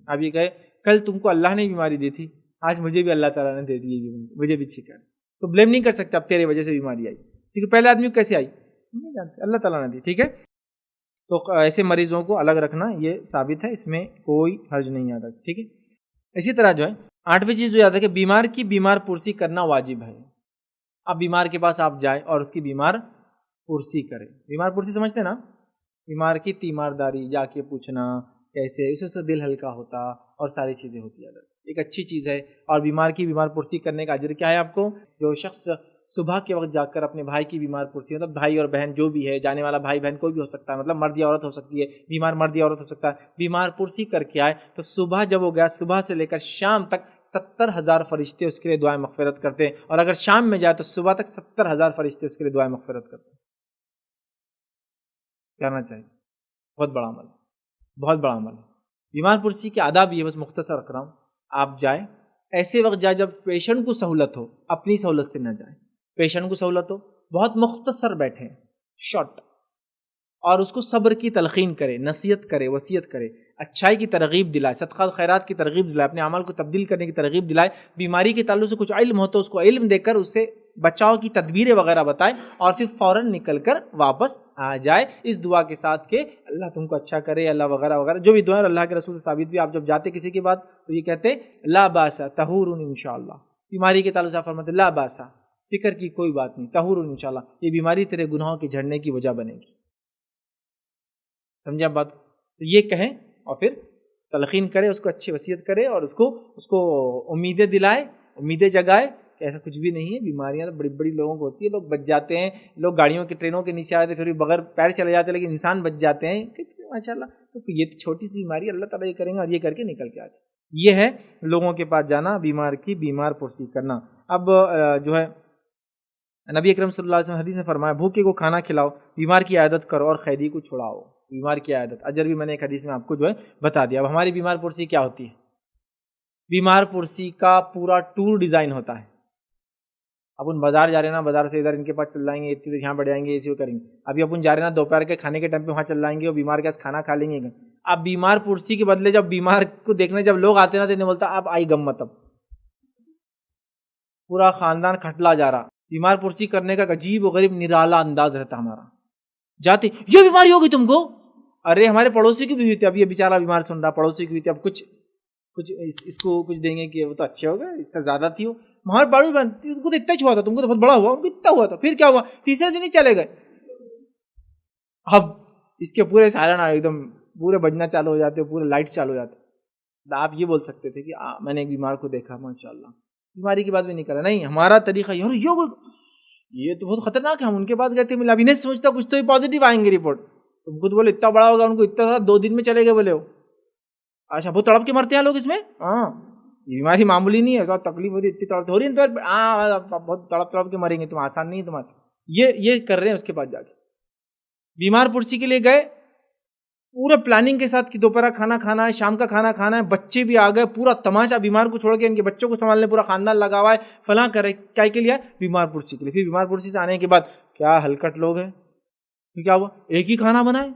آپ یہ کہے کل تم کو اللہ نے بیماری دی تھی، آج مجھے بھی اللہ تعالیٰ نے دے دی، مجھے بھی چھکا، تو بلیم نہیں کر سکتے اب تیرے وجہ سے بیماری آئی، کیونکہ پہلے آدمی کو کیسے آئی نہیں جانتے، اللہ تعالیٰ نے دی۔ ٹھیک ہے، تو ایسے مریضوں کو الگ رکھنا یہ ثابت ہے، اس میں کوئی حرج نہیں آتا۔ ٹھیک ہے، اسی طرح جو ہے 8ویں چیز جو یاد ہے کہ بیمار کی بیمار پرسی کرنا واجب ہے۔ اب بیمار کے پاس آپ جائے اور اس کی بیمار پرسی کرے، بیمار پرسی سمجھتے نا، بیمار کی تیمارداری، جا کے پوچھنا کیسے، اس سے دل ہلکا ہوتا اور ساری چیزیں ہوتی ہیں، ایک اچھی چیز ہے۔ اور بیمار کی بیمار پرسی کرنے کا اجر کیا ہے آپ کو؟ جو شخص صبح کے وقت جا کر اپنے بھائی کی بیمار پرسی، مطلب بھائی اور بہن جو بھی ہے، جانے والا بھائی بہن کوئی بھی ہو سکتا ہے، مطلب مرد یا عورت ہو سکتی ہے، بیمار مرد یا عورت ہو سکتا ہے، بیمار پرسی کر کے آئے تو صبح جب وہ گیا، صبح سے لے کر شام تک 70,000 فرشتے اس کے لیے دعائیں مغفرت کرتے ہیں، اور اگر شام میں جائے تو صبح تک 70,000 فرشتے اس کے لیے دعائیں مغفرت کرتے ہیں۔ کرنا چاہیے، بہت بڑا عمل ہے، بہت بڑا عمل ہے۔ بیمار پرسی کے آداب یہ بس مختصر رکھ رہا ہوں، آپ جائیں ایسے وقت جائے جب پیشنٹ کو سہولت ہو، اپنی سہولت سے نہ جائیں، پیشنٹ کو سہولت ہو، بہت مختصر بیٹھیں، شارٹ، اور اس کو صبر کی تلقین کرے، نصیحت کرے، وصیت کرے، اچھائی کی ترغیب دلائے، صدقات خیرات کی ترغیب دلائے، اپنے اعمال کو تبدیل کرنے کی ترغیب دلائے، بیماری کے تعلق سے کچھ علم ہو تو اس کو علم دے کر اس سے بچاؤ کی تدبیریں وغیرہ بتائے، اور پھر فوراً نکل کر واپس آ جائے اس دعا کے ساتھ کہ اللہ تم کو اچھا کرے، اللہ وغیرہ وغیرہ جو بھی دعائیں اللہ کے رسول سے ثابت بھی۔ آپ جب جاتے کسی کے بعد تو یہ کہتے لا باسا طہور انشاءاللہ، بیماری کے تعلق سے فرماتے لا باسا، فکر کی کوئی بات نہیں، طہور انشاءاللہ، یہ بیماری تیرے گناہوں کے جھڑنے کی وجہ بنے گی۔ سمجھا بات؟ تو یہ کہیں اور پھر تلقین کرے، اس کو اچھی وصیت کرے، اور اس کو امیدیں دلائے، امیدیں جگائے کہ ایسا کچھ بھی نہیں ہے، بیماریاں تو بڑی بڑی لوگوں کو ہوتی ہے، لوگ بچ جاتے ہیں، لوگ گاڑیوں کے ٹرینوں کے نیچے آتے پھر بھی بغیر پیر چلے جاتے، لیکن انسان بچ جاتے ہیں ماشاء اللہ۔ تو یہ چھوٹی سی بیماری اللہ تعالیٰ یہ کریں گے اور یہ کر کے نکل کے آتے۔ یہ ہے لوگوں کے پاس جانا، بیمار کی بیمار پرسی کرنا۔ اب جو ہے نبی اکرم صلی اللہ علیہ وسلم حدیث میں فرمایا بھوکے کو کھانا کھلاؤ، بیمار کی عیادت کرو اور قیدی کو چھڑاؤ۔ بیمار کی عیادت اجر بھی میں نے ایک حدیث میں آپ کو جو ہے بتا دیا۔ اب ہماری بیمار پرسی کیا ہوتی ہے؟ بیمار پرسی کا پورا ٹور ڈیزائن ہوتا ہے۔ اپن بازار جا رہے ہیں نا، بازار سے ادھر ان کے پاس چل جائیں گے، یہاں بڑھ جائیں گے، اسی کو کریں گے۔ ابھی اپن جا رہے ہیں نا دوپہر کے کھانے کے ٹائم پہ وہاں چل جائیں گے اور بیمار کے پاس کھانا کھا لیں گے۔ اب بیمار پرسی کے بدلے جب بیمار کو دیکھنے جب لوگ آتے ہیں نا تو انہیں بولتا اب آئی گم، مطلب پورا خاندان کھٹلا جا رہا۔ بیمار پرسی کرنے کا عجیب و غریب نرالا انداز رہتا ہمارا۔ جاتے یہ بیماری ہوگی تم کو، ارے ہمارے پڑوسی کی بھی ہوئی تھی، اب یہ بیچارہ بیمار سن رہا، پڑوسی کی ہوئی تھی، اب کچھ اس کو کچھ دیں گے کہ وہ تو اچھے ہو گئے، اس سے زیادہ تھی وہ، مہار باڑی بنتی ان کو تو اتنا ہی ہوا تھا, تم کو تو بہت بڑا ہوا, ان کو اتنا ہوا تھا. پھر کیا ہوا, تیسرے دن ہی چلے گئے. اب اس کے پورے سائرن ایک دم پورے بجنا چالو ہو جاتے, پورے لائٹ چالو ہو جاتے. آپ یہ بول سکتے تھے کہ میں نے ایک بیمار کو دیکھا, ماشاءاللہ, بیماری کی بات بھی نہیں کر رہا. نہیں, ہمارا طریقہ یہ تو بہت خطرناک ہے, ہم ان کے پاس گئے تھے, ملا بھی نہیں سوچتا کچھ تو پازیٹیو آئیں گے رپورٹ. تم خود بولے اتنا بڑا ہوگا, ان کو اتنا 2 دن میں چلے گئے بولے ہو. اچھا, بہت تڑپ کے مرتے ہیں لوگ اس میں. ہاں, یہ بیماری معمولی نہیں ہے, تکلیف ہوتی اتنی تڑپ ہو رہی ہے, بہت تڑپ کے مریں گے تم, آسان نہیں ہے تمہارا. یہ کر رہے ہیں. اس کے بعد جا کے بیمار پرسی کے لیے گئے, پورے پلاننگ کے ساتھ کہ دوپہر کھانا کھانا ہے, شام کا کھانا کھانا ہے, بچے بھی آ گئے, پورا تماشا, بیمار کو چھوڑ کے ان کے بچوں کو سنبھالنے پورا خاندان لگا ہوا ہے, فلاں کرے کیا کے لیے, بیمار پرسی کے لیے. پھر بیمار پرسی سے آنے کے بعد کیا ہلکٹ لوگ ہیں, پھر کیا ہوا, ایک ہی کھانا بنائے,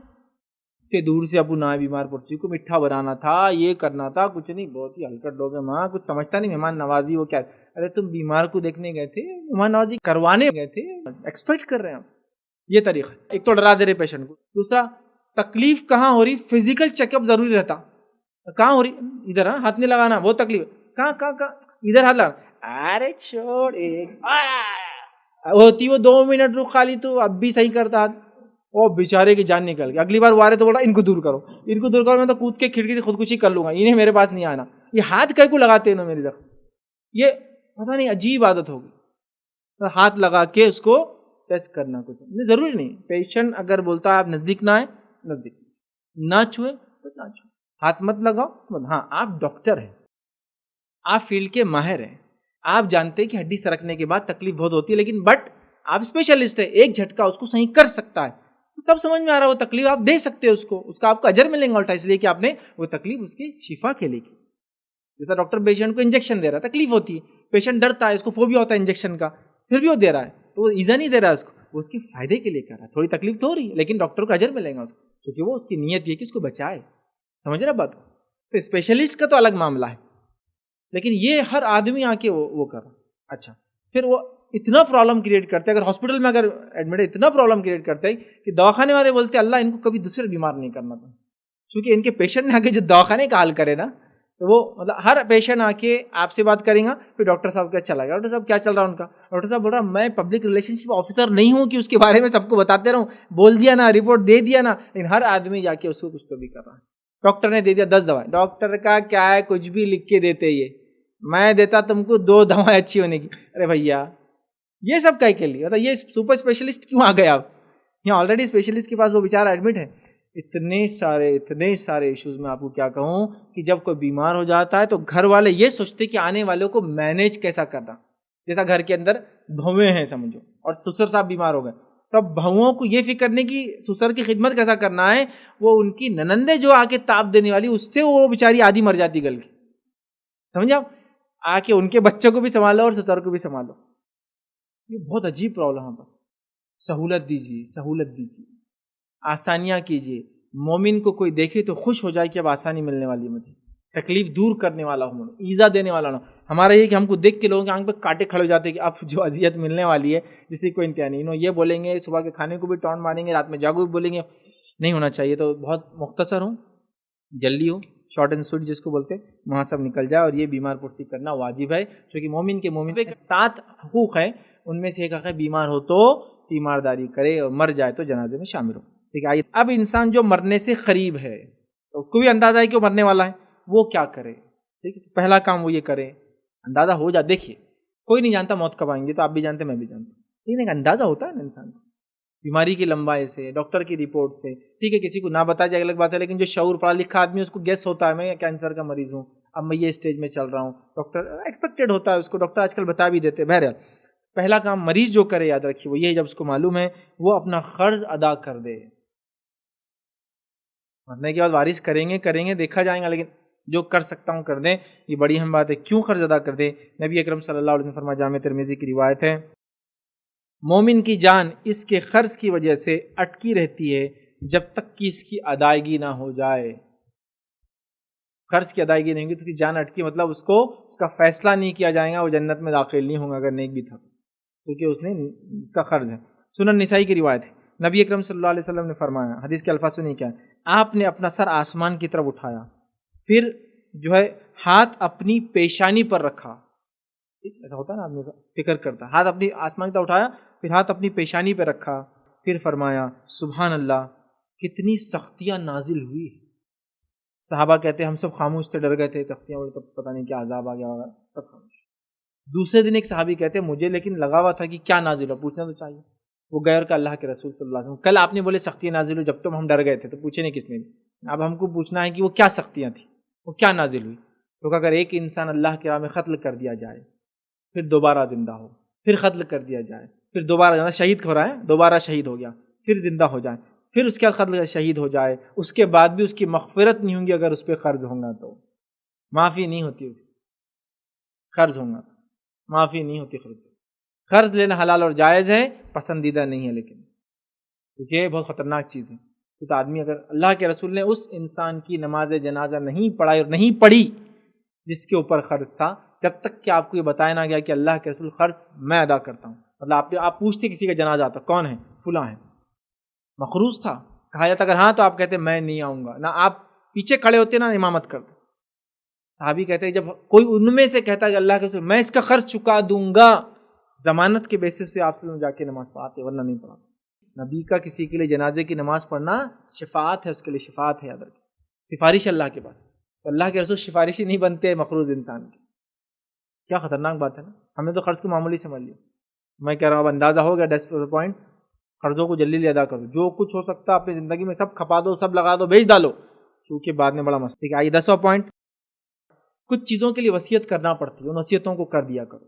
کہ دور سے ابو نہ بیمار پرسی کو میٹھا بنانا تھا, یہ کرنا تھا, کچھ نہیں, بہت ہی ہلکٹ لوگ ہیں. ماں کچھ سمجھتا نہیں, مہمان نوازی وہ کیا. ارے تم بیمار کو دیکھنے گئے تھے, مہمان نوازی کروانے گئے تھے, ایکسپیکٹ کر رہے ہیں. یہ طریقہ ایک تو ڈرا دے رہے پیشنٹ کو. دوسرا, تکلیف کہاں ہو رہی, فزیکل چیک اپ ضروری رہتا. کہاں ہو رہی, ادھر ہاتھ نہیں لگانا, بہت تکلیف, کہاں ادھر ہاتھ لگانا, ارے چھوڑ, ایک ہوتی وہ 2 منٹ رک خالی, تو اب بھی صحیح کرتا, وہ بیچارے کی جان نکل گئی. اگلی بار وہ آ رہے تو بولا ان کو دور کرو, میں تو کود کے کھڑکی سے خودکشی کر لوں گا, انہیں میرے پاس نہیں آنا. یہ ہاتھ کہیں کو لگاتے ہیں نا میری طرف, یہ پتہ نہیں عجیب عادت ہوگی. تو ہاتھ لگا کے اس کو ٹچ کرنا, کچھ ضروری نہیں. پیشنٹ اگر بولتا ہے آپ نزدیک نہ آئے, نزدیک نہ چھوئے تو نہ چھوئے, ہاتھ مت لگاؤ. ہاں, آپ ڈاکٹر ہیں, آپ فیلڈ کے ماہر ہیں, آپ جانتے ہیں کہ ہڈی سرکنے کے بعد تکلیف بہت ہوتی ہے, لیکن بٹ آپ اسپیشلسٹ ہے, ایک جھٹکا اس کو صحیح کر سکتا ہے. تب سمجھ میں آ رہا ہے وہ تکلیف آپ دے سکتے ہیں اس کا آپ کو اجر ملیں گا الٹا, اس لیے کہ آپ نے وہ تکلیف اس کی شفا کے لیے کی. جیسا ڈاکٹر پیشنٹ کو انجیکشن دے رہا ہے, تکلیف ہوتی ہے, پیشنٹ ڈرتا ہے, اس کو فوبیا ہوتا ہے انجیکشن کا, پھر بھی وہ دے رہا ہے, تو وہ ایزا نہیں دے رہا ہے اس کو, وہ اس کے فائدے کے لیے کر رہا ہے. تھوڑی تکلیف تو ہو رہی ہے, لیکن ڈاکٹر کو اجر ملے گا اس کو, کیونکہ وہ اس کی نیت یہ کہ اس کو بچائے. سمجھ رہا بات. تو اسپیشلسٹ کا تو الگ معاملہ ہے, لیکن یہ ہر آدمی آ کے وہ کر رہا. اچھا, پھر وہ اتنا پرابلم کریٹ کرتے ہیں, اگر ہاسپٹل میں اگر ایڈمٹ ہے, اتنا پرابلم کریٹ کرتے ہیں کہ دواخانے والے بولتے ہیں اللہ ان کو کبھی دوسرے بیمار نہیں کرنا تھا, کیونکہ ان کے پیشنٹ نے آ کے جو دواخانے کا حال کرے نا, تو وہ مطلب ہر پیشنٹ آ کے آپ سے بات کریں گا, پھر ڈاکٹر صاحب کیا چلا گیا, ڈاکٹر صاحب کیا چل رہا ہے ان کا, ڈاکٹر صاحب بول رہا میں پبلک ریلیشن شپ آفیسر نہیں ہوں کہ اس کے بارے میں سب کو بتاتے رہوں, بول دیا نا, رپورٹ دے دیا نا, لیکن ہر آدمی جا کے اس کو کچھ تو بھی کر رہا ہے. ڈاکٹر نے دے دیا 10 دوائیں, ڈاکٹر کا کیا ہے, کچھ بھی لکھ کے دیتے, یہ میں دیتا تم کو 2 دوائیں اچھی ہونے کی. ارے بھیا یہ سب کہیں کے لیے, یہ سپر اسپیشلسٹ کیوں آ گئے آپ یہاں, آلریڈی اسپیشلسٹ کے پاس وہ بیچارہ ایڈمٹ ہے. اتنے سارے ایشوز میں آپ کو کیا کہوں کہ جب کوئی بیمار ہو جاتا ہے تو گھر والے یہ سوچتے کہ آنے والوں کو مینیج کیسا کرنا. جیسا گھر کے اندر بھویں ہیں سمجھو, اور سسر صاحب بیمار ہو گئے, تو اب بہوؤں کو یہ فکر نہیں کہ سسر کی خدمت کیسا کرنا ہے, وہ ان کی ننندے جو آ کے تاپ دینے والی, اس سے وہ بیچاری آدھی مر جاتی گل کی. سمجھا, آ کے ان کے بچوں کو بھی سنبھالو اور سسر کو بھی سنبھالو. یہ بہت عجیب پرابلم ہے. سہولت دیجیے, آسانیاں کیجیے. مومن کو کوئی دیکھے تو خوش ہو جائے کہ اب آسانی ملنے والی ہے, مجھے تکلیف دور کرنے والا ہوں, ایزا دینے والا ہوں. ہمارا یہ کہ ہم کو دیکھ کے لوگوں کے آنکھ پہ کاٹے کھڑے ہو جاتے ہیں کہ اب جو اذیت ملنے والی ہے جس کی کوئی انتہا نہیں. یہ بولیں گے, صبح کے کھانے کو بھی ٹونٹ ماریں گے, رات میں جاگو بھی بولیں گے, نہیں ہونا چاہیے. تو بہت مختصر ہوں, جلدی ہو, شارٹ اینڈ سویٹ جس کو بولتے ہیں, وہاں سب نکل جائے. اور یہ بیمار پرسی کرنا واجب ہے, کیونکہ مومن کے 7 حقوق ہیں, ان میں سے ایک حق ہے بیمار ہو تو تیمارداری کرے, اور مر جائے تو جنازے میں شامل ہو. ٹھیک ہے, آئیے اب انسان جو مرنے سے قریب ہے, تو اس کو بھی اندازہ ہے کہ وہ مرنے والا ہے, وہ کیا کرے. ٹھیک ہے, پہلا کام وہ یہ کرے, اندازہ ہو جائے. دیکھیے کوئی نہیں جانتا موت کب آئیں گے, تو آپ بھی جانتے میں بھی جانتا ہوں, لیکن ایک اندازہ ہوتا ہے نا انسان کو, بیماری کی لمبائی سے, ڈاکٹر کی رپورٹ سے. ٹھیک ہے, کسی کو نہ بتا جائے الگ بات ہے, لیکن جو شعور پڑھا لکھا آدمی اس کو گیس ہوتا ہے میں کینسر کا مریض ہوں, اب میں یہ اسٹیج میں چل رہا ہوں. ڈاکٹر ایکسپیکٹڈ ہوتا ہے اس کو, ڈاکٹر آج کل بتا بھی دیتے. بہرحال پہلا کام مریض جو کرے, یاد رکھیے, وہ یہ جب اس کو معلوم ہے وہ اپنا قرض ادا کر دے. مرنے کے بعد وارث کریں گے دیکھا جائے گا, لیکن جو کر سکتا ہوں کر دیں, یہ بڑی اہم بات ہے. کیوں قرض ادا کر دے؟ نبی اکرم صلی اللہ علیہ وسلم فرمایا, جامع ترمذی کی روایت ہے, مومن کی جان اس کے قرض کی وجہ سے اٹکی رہتی ہے جب تک کہ اس کی ادائیگی نہ ہو جائے. قرض کی ادائیگی نہیں ہوگی تو اس کی جان اٹکی, مطلب اس کا فیصلہ نہیں کیا جائے گا, وہ جنت میں داخل نہیں ہوں گا اگر نیک بھی تھا, کیونکہ اس نے اس کا قرض ہے. سنن نسائی کی روایت ہے, نبی اکرم صلی اللہ علیہ وسلم نے فرمایا, حدیث کے الفاظ سنیے کیا, آپ نے اپنا سر آسمان کی طرف اٹھایا, پھر جو ہے ہاتھ اپنی پیشانی پر رکھا, ایسا ہوتا ہے نا آدمی کا فکر کرتا، ہاتھ اپنی آسمان کی طرف اٹھایا، پھر ہاتھ اپنی پیشانی پہ رکھا، پھر فرمایا سبحان اللہ کتنی سختیاں نازل ہوئی. صحابہ کہتے ہیں ہم سب خاموش تھے، ڈر گئے تھے، سختیاں ہوئی، تب پتہ نہیں کیا عذاب آ گیا ہوگا، سب خاموش. دوسرے دن ایک صحابی کہتے ہیں مجھے لیکن لگا ہوا تھا کہ کیا نازل ہو، پوچھنا تو چاہیے. وہ گئے اور کہ اللہ کے رسول صلی اللہ علیہ وسلم کل آپ نے بولے سختیاں نازل ہوئی، جب تک ہم ڈر گئے تھے تو پوچھے نہیں کس نے. اب ہم کو پوچھنا ہے کہ وہ کیا سختیاں تھیں، وہ کیا نازل ہوئی. تو اگر ایک انسان اللہ کے راہ میں قتل کر دیا جائے، پھر دوبارہ زندہ ہو، پھر قتل کر دیا جائے، پھر دوبارہ شہید ہو رہا ہے، دوبارہ شہید ہو گیا، پھر زندہ ہو جائے، پھر اس کے بعد قتل شہید ہو جائے، اس کے بعد بھی اس کی مغفرت نہیں ہوں گی اگر اس پہ قرض ہوں گا تو معافی نہیں ہوتی، اس قرض ہوں گا معافی نہیں ہوتی. قرض لینا حلال اور جائز ہے، پسندیدہ نہیں ہے، لیکن کیونکہ یہ بہت خطرناک چیز ہے. تو آدمی اگر اللہ کے رسول نے اس انسان کی نماز جنازہ نہیں پڑھائی اور نہیں پڑھی جس کے اوپر قرض تھا، جب تک کہ آپ کو یہ بتایا نہ گیا کہ اللہ کے رسول قرض میں ادا کرتا ہوں. مطلب آپ پوچھتے کسی کا جنازہ آتا کون ہے، فلاں ہے، مخروض تھا، کہا جاتا اگر ہاں تو آپ کہتے میں نہیں آؤں گا، نہ آپ پیچھے کھڑے ہوتے نہ امامت کرتے. صحابی کہتے ہیں جب کوئی ان میں سے کہتا کہ اللہ کے رسول میں اس کا قرض چکا دوں گا، ضمانت کے بیسس پہ آپ سے جا کے نماز پڑھاتے، ورنہ نہیں پڑھاتے. نبی کا کسی کے لیے جنازے کی نماز پڑھنا شفاعت ہے، اس کے لیے شفاعت ہے، یاد رکھیں، سفارش اللہ کے پاس. اللہ کے رسول سفارشی نہیں بنتے مخروض انسان کی. کیا خطرناک بات ہے نا. ہم نے تو قرض کو معمولی سمجھ لیا. میں کہہ رہا ہوں اب اندازہ ہو گیا 10 پوائنٹ، قرضوں کو جلدی ادا کرو، جو کچھ ہو سکتا اپنی زندگی میں سب کھپا دو، سب لگا دو، بیچ ڈالو، کیونکہ بعد میں بڑا مسئلہ. ٹھیک ہے، آئیے 10واں پوائنٹ، کچھ چیزوں کے لیے وصیت کرنا پڑتی ہے، ان وصیتوں کو کر دیا کرو.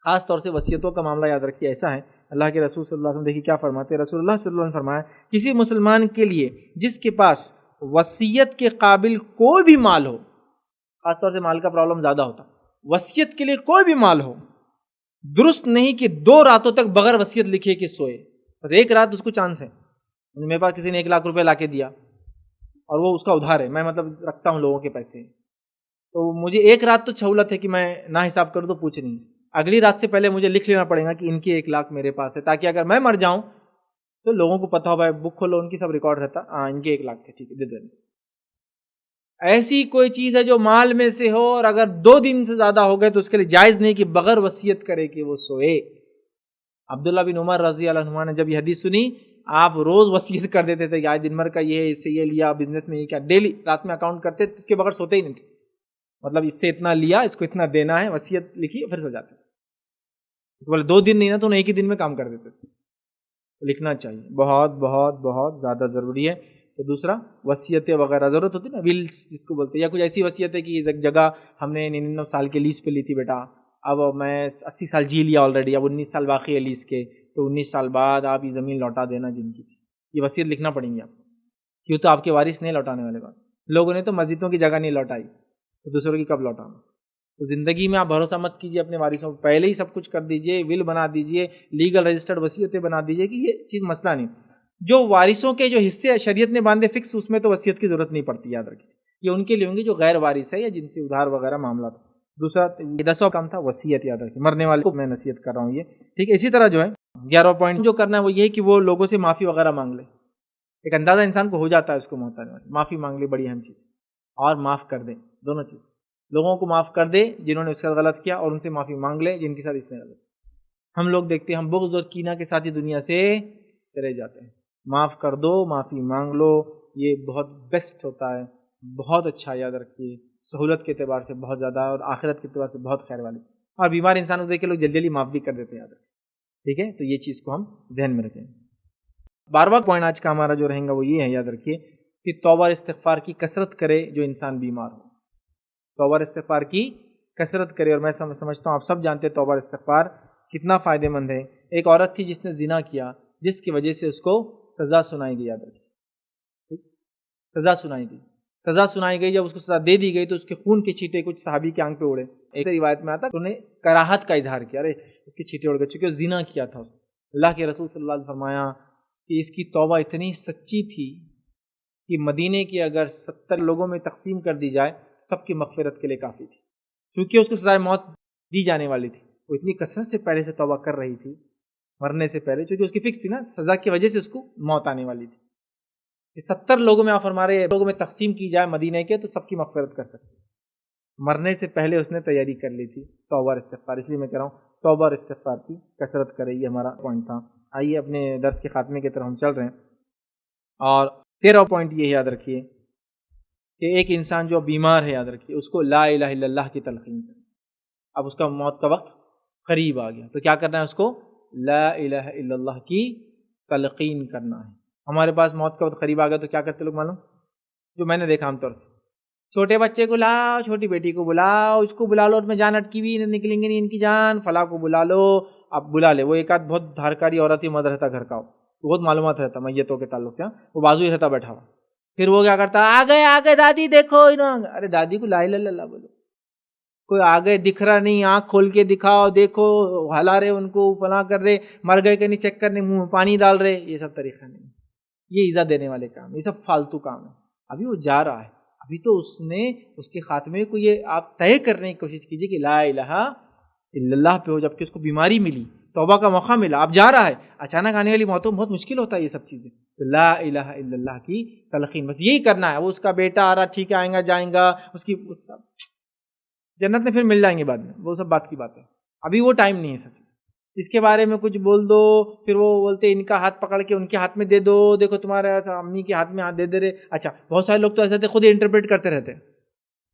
خاص طور سے وصیتوں کا معاملہ یاد رکھیے ایسا ہے، اللہ کے رسول صلی اللہ علیہ وسلم دیکھیے کیا فرماتے ہیں. رسول اللہ صلی اللہ علیہ وسلم فرمایا کسی مسلمان کے لیے جس کے پاس وصیت کے قابل کوئی بھی مال ہو، خاص طور سے مال کا پرابلم زیادہ ہوتا، وصیت کے لیے کوئی بھی مال ہو، درست نہیں کہ 2 راتوں تک بغیر وصیت لکھے کہ سوئے. بس ایک رات اس کو چانس ہے، میرے پاس کسی نے 1 لاکھ روپے لا کے دیا اور وہ اس کا ادھار ہے، میں مطلب رکھتا ہوں لوگوں کے پیسے، تو مجھے 1 رات تو سہولت ہے کہ میں نہ حساب کروں تو پوچھ نہیں. اگلی رات سے پہلے مجھے لکھ لینا پڑے گا کہ ان کی 1 لاکھ میرے پاس ہے، تاکہ اگر میں مر جاؤں تو لوگوں کو پتا ہو، بھائی بک کھولو ان کی سب ریکارڈ رہتا، ہاں ان کے 1 لاکھ تھے، ٹھیک ہے دے دیں. ایسی کوئی چیز ہے جو مال میں سے ہو اور اگر 2 دن سے زیادہ ہو گئے تو اس کے لیے جائز نہیں کہ بغیر وصیت کرے کہ وہ سوئے. عبداللہ بن عمر رضی اللہ عنہ نے جب یہ حدیث سنی، آپ روز وصیت کر دیتے تھے کہ آج دن بھر کا یہ ہے، اس سے یہ لیا، بزنس میں یہ کیا، ڈیلی رات میں اکاؤنٹ کرتے، اس کے بغیر سوتے ہی نہیں تھے. مطلب اس سے اتنا لیا، اس کو اتنا دینا ہے، وصیت لکھی پھر سو جاتے. بولے 2 دن نہیں نا تو انہیں 1 ہی دن میں کام کر دیتے تھے. لکھنا چاہیے، بہت بہت بہت زیادہ ضروری ہے. تو دوسرا وصیتیں وغیرہ ضرورت ہوتی ہے نا، ولس جس کو بولتے ہیں، یا کچھ ایسی وصیت ہے کہ ایک جگہ ہم نے 99 سال کے لیز پہ لی تھی بیٹا، اب میں 80 سال جی لیا آلریڈی، اب 19 سال باقی ہے لیز کے، تو 19 سال بعد آپ یہ زمین لوٹا دینا جن کی. یہ وصیت لکھنا پڑیں گی آپ کو، کیوں تو آپ کے وارث نہیں لوٹانے والے. بات لوگوں نے تو مسجدوں کی جگہ نہیں لوٹائی تو دوسروں کی کب لوٹانا. تو زندگی میں آپ بھروسہ مت کیجیے اپنے وارثوں کو، پہلے ہی سب کچھ کر دیجیے، ول بنا دیجیے، لیگل رجسٹرڈ وصیتیں بنا دیجیے کہ یہ چیز مسئلہ نہیں. جو وارثوں کے جو حصے شریعت نے باندھے فکس، اس میں تو وصیت کی ضرورت نہیں پڑتی، یاد رکھیے. یہ ان کے لیے ہوں گے جو غیر وارث ہے یا جن سے ادھار وغیرہ معاملات. دوسرا 10واں کام تھا وصیت، یاد رکھیے، مرنے والے کو میں نصیحت کر رہا ہوں یہ، ٹھیک ہے. اسی طرح جو ہے 11واں پوائنٹ جو کرنا ہے وہ یہ ہے کہ وہ لوگوں سے معافی وغیرہ مانگ لے. ایک اندازہ انسان کو ہو جاتا ہے اس کو محتاج، معافی مانگ لے، بڑی اہم چیز، اور معاف کر دے. دونوں چیز، لوگوں کو معاف کر دے جنہوں نے اس کا غلط کیا، اور ان سے معافی مانگ لے جن کے ساتھ اس نے غلط. ہم لوگ دیکھتے ہیں ہم بغض اور کینہ کے ساتھ ہی دنیا سے چلے جاتے ہیں. معاف کر دو، معافی مانگ لو، یہ بہت بیسٹ ہوتا ہے، بہت اچھا. یاد رکھیے سہولت کے اعتبار سے بہت زیادہ، اور آخرت کے اعتبار سے بہت خیر والی. اور بیمار انسانوں کو دیکھ کے لوگ جلدی جلدی معاف بھی کر دیتے ہیں، یاد رکھیں، ٹھیک ہے. تو یہ چیز کو ہم ذہن میں رکھیں. 12واں پوائنٹ آج کا ہمارا جو رہیں گا وہ یہ ہے، یاد رکھیے کہ توبہ استغفار کی کثرت کرے جو انسان بیمار ہو. توبہ استغفار کی کثرت کرے. اور میں سمجھتا ہوں آپ سب جانتے ہیں توبہ استغفار کتنا فائدہ مند ہے. ایک عورت تھی جس نے زنا کیا، جس کی وجہ سے اس کو سزا سنائی گئی. یاد رکھیے سزا سنائی گئی. سزا سنائی گئی، جب اس کو سزا دے دی گئی تو اس کے خون کے چھینٹے کچھ صحابی کے آنکھ پہ اڑے. ایک روایت میں آتا انہوں نے کراہت کا اظہار کیا، ارے اس کے چھینٹے اڑ گئے، چونکہ زنا کیا تھا. اللہ کے رسول صلی اللہ علیہ وسلم فرمایا کہ اس کی توبہ اتنی سچی تھی کہ مدینے کے اگر 70 لوگوں میں تقسیم کر دی جائے سب کی مغفرت کے لیے کافی تھی. کیونکہ اس کو سزائے موت دی جانے والی تھی، وہ اتنی کثرت سے پہلے سے توبہ کر رہی تھی مرنے سے پہلے، کیونکہ اس کی فکس تھی نا، سزا کی وجہ سے اس کو موت آنے والی تھی. 70 لوگوں میں آپ فرما رہے لوگوں میں تقسیم کی جائے مدینے کے تو سب کی مغفرت کر سکتے. مرنے سے پہلے اس نے تیاری کر لی تھی توبہ اور استغفار. اس لیے میں کہہ رہا ہوں توبہ اور استغفار کی کثرت کرے. یہ ہمارا پوائنٹ تھا. آئیے اپنے درس کے خاتمے کی طرف ہم چل رہے ہیں. اور 13واں پوائنٹ یہ یاد رکھیے کہ ایک انسان جو بیمار ہے، یاد رکھیے اس کو لا الہ الا اللہ کی تلقین کرے. اب اس کا موت کا وقت قریب آ گیا تو کیا کرنا ہے؟ اس کو لا الہ الا اللہ کی تلقین کرنا ہے. ہمارے پاس موت کا وقت قریب آ گیا تو کیا کرتے لوگ معلوم؟ جو میں نے دیکھا عام طور سے، چھوٹے بچے کو لاؤ، چھوٹی بیٹی کو بلاؤ، اس کو بلا لو، میں جان اٹکی بھی نکلیں گے نہیں ان کی جان، فلاں کو بلا لو. اب بلا لے، وہ ایک آدھ بہت دھارکاری عورت ہی مدد رہتا گھر کا، بہت معلومات رہتا میتوں کے تعلق سے، وہ بازو ہی رہتا بیٹھا ہوا. پھر وہ کیا کرتا، آ گئے دادی دیکھو. ارے دادی کو لا الہ الا اللہ بولو. کوئی آگے دکھ رہا نہیں، آنکھ کھول کے دکھاؤ، دیکھو، ہلا رہے ان کو، فلاں کر رہے، مر گئے کہ نہیں چیک کرنے، منہ میں پانی ڈال رہے. یہ سب طریقہ نہیں، یہ ایذا دینے والے کام، یہ سب فالتو کام ہے. ابھی وہ جا رہا ہے، ابھی تو اس نے اس کے خاتمے کو یہ آپ طے کرنے کی کوشش کیجئے کہ لا الہ الا اللہ پہ ہو. جبکہ اس کو بیماری ملی، توبہ کا موقع ملا، اب جا رہا ہے. اچانک آنے والی موتوں بہت مشکل ہوتا ہے یہ سب چیزیں. تو لا الہ الا اللہ کی تلقین بس یہی کرنا ہے. وہ اس کا بیٹا آ رہا، ٹھیک ہے، آئیں گا جائیں گا، اس کی جنت میں پھر مل جائیں گے بعد میں، وہ سب بات کی بات ہے. ابھی وہ ٹائم نہیں ہے سچ. اس کے بارے میں کچھ بول دو، پھر وہ بولتے ان کا ہاتھ پکڑ کے ان کے ہاتھ میں دے دو، دیکھو تمہارے امی کے ہاتھ میں ہاتھ دے رہے. اچھا بہت سارے لوگ تو ایسے خود ہی انٹرپریٹ کرتے رہتے ہیں.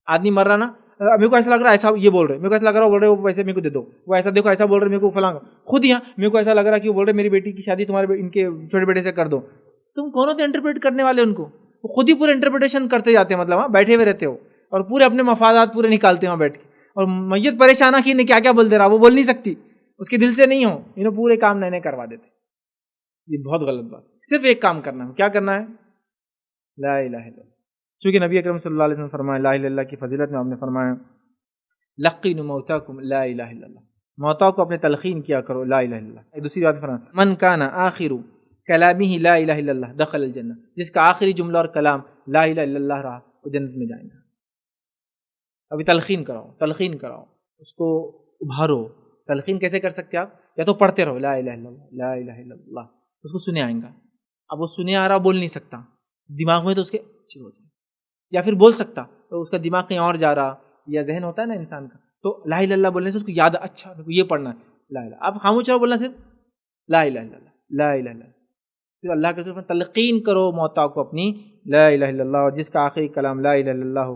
آدمی مر رہا نا، میرے کو ایسا لگ رہا ہے ایسا یہ بول رہے، میرے کو ایسا لگ رہا ہے بول رہے وہ ویسے میرے کو دے دو، وہ ایسا دیکھو ایسا بول رہے میرے کو فلاں خود ہی. میرے کو ایسا لگ رہا ہے کہ وہ بول رہے میری بیٹی کی شادی تمہارے ان کے چھوٹے بیٹے سے کر دو. تم کون ہوتے انٹرپریٹ کرنے والے؟ ان کو وہ خود ہی پورے انٹرپریٹیشن کرتے جاتے ہیں، مطلب بیٹھے ہوئے رہتے ہو اور پورے اپنے مفادات پورے نکالتے ہیں بیٹھ کے. اور میت پریشانہ کی نے کیا کیا بول دے رہا، وہ بول نہیں سکتی، اس کے دل سے نہیں ہو، انہیں پورے کام نئے کروا دیتے. یہ بہت غلط بات. صرف ایک کام کرنا ہے. کیا کرنا ہے؟ لا الہ الا اللہ. چونکہ نبی اکرم صلی اللہ علیہ وسلم فرمایا، لا الہ الا اللہ کی فضیلت میں آپ نے فرمایا لقینوا موتاکم لا الہ الا اللہ. موتا کو اپنے تلقین کیا کرو لا الہ الا اللہ. ایک دوسری بات فرمایا، من کان آخر کلامہ لا الہ الا اللہ دخل الجنہ. جس کا آخری جملہ اور کلام لا الہ الا اللہ رہا وہ جنت میں جائیں گا. ابھی تلقین کراؤ اس کو ابھارو. تلقین کیسے کر سکتے آپ؟ یا تو پڑھتے رہو لا الہ الا اللہ لا الہ الا اللہ، اس کو سنے آئیں گا. اب وہ سنے آ رہا بول نہیں سکتا، دماغ میں تو اس کے اچھی ہو جائے، یا پھر بول سکتا تو اس کا دماغ کہیں اور جا رہا، یا ذہن ہوتا ہے نا انسان کا، تو لا الہ الا اللہ بولنے سے اس کو یاد، اچھا یہ پڑھنا ہے لا الہ. اب خاموش رہو، بولنا صرف لا الہ الا اللہ لا الہ الا اللہ. پھر اللہ کے رسول تلقین کرو موتا کو اپنی لا الہ الا اللہ، اور جس کا آخری کلام لا الہ الا اللہ ہو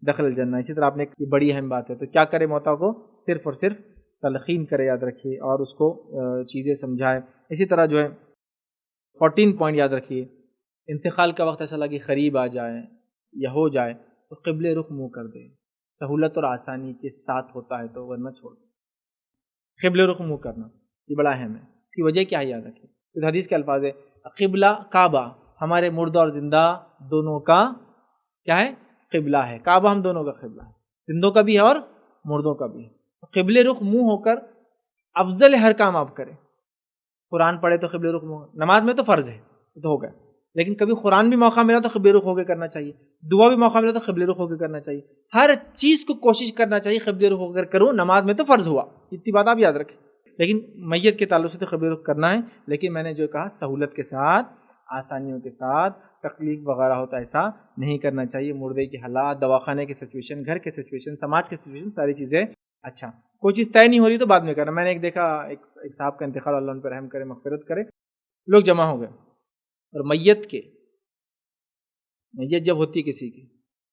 دخل الجنہ. اسی طرح آپ نے ایک بڑی اہم بات ہے، تو کیا کرے؟ موتا کو صرف اور صرف تلقین کرے، یاد رکھیے، اور اس کو چیزیں سمجھائے. اسی طرح جو ہے 14 پوائنٹ یاد رکھیے، انتقال کا وقت ایسا لگے قریب آ جائے یا ہو جائے تو قبل رخ منہ کر دے. سہولت اور آسانی کے ساتھ ہوتا ہے تو ورنہ چھوڑ دے. قبل رخ منہ کرنا یہ بڑا اہم ہے. اس کی وجہ کیا ہے؟ یاد رکھیے، اس حدیث کے الفاظ ہے قبلہ کعبہ ہمارے مردہ اور زندہ دونوں کا کیا ہے؟ قبلہ ہے. کعبہ ہم دونوں کا قبلہ ہے، زندوں کا بھی ہے اور مردوں کا بھی ہے. قبل رخ منہ ہو کر افضل ہر کام آپ کریں. قرآن پڑھے تو قبل رخ منہ، نماز میں تو فرض ہے تو ہو گیا، لیکن کبھی قرآن بھی موقع ملا تو قبل رخ ہو کے کرنا چاہیے، دعا بھی موقع ملا تو قبل رخ ہو کے کرنا چاہیے. ہر چیز کو کوشش کرنا چاہیے قبل رخ ہو کر کروں. نماز میں تو فرض ہوا، اتنی بات آپ یاد رکھیں. لیکن میت کے تعلق سے تو قبل رخ کرنا ہے، لیکن میں نے جو کہا سہولت کے ساتھ، آسانیوں کے ساتھ. تکلیف وغیرہ ہوتا ہے ایسا نہیں کرنا چاہیے. مردے کے حالات، دواخانے کی سچویشن، گھر کے سچویشن، سماج کے سچویشن، ساری چیزیں. اچھا کوئی چیز طے نہیں ہو رہی تو بعد میں کرنا. میں نے ایک دیکھا، ایک صاحب کا انتقال، اللہ ان پر رحم کرے مغفرت کرے، لوگ جمع ہو گئے اور میت جب ہوتی ہے کسی کی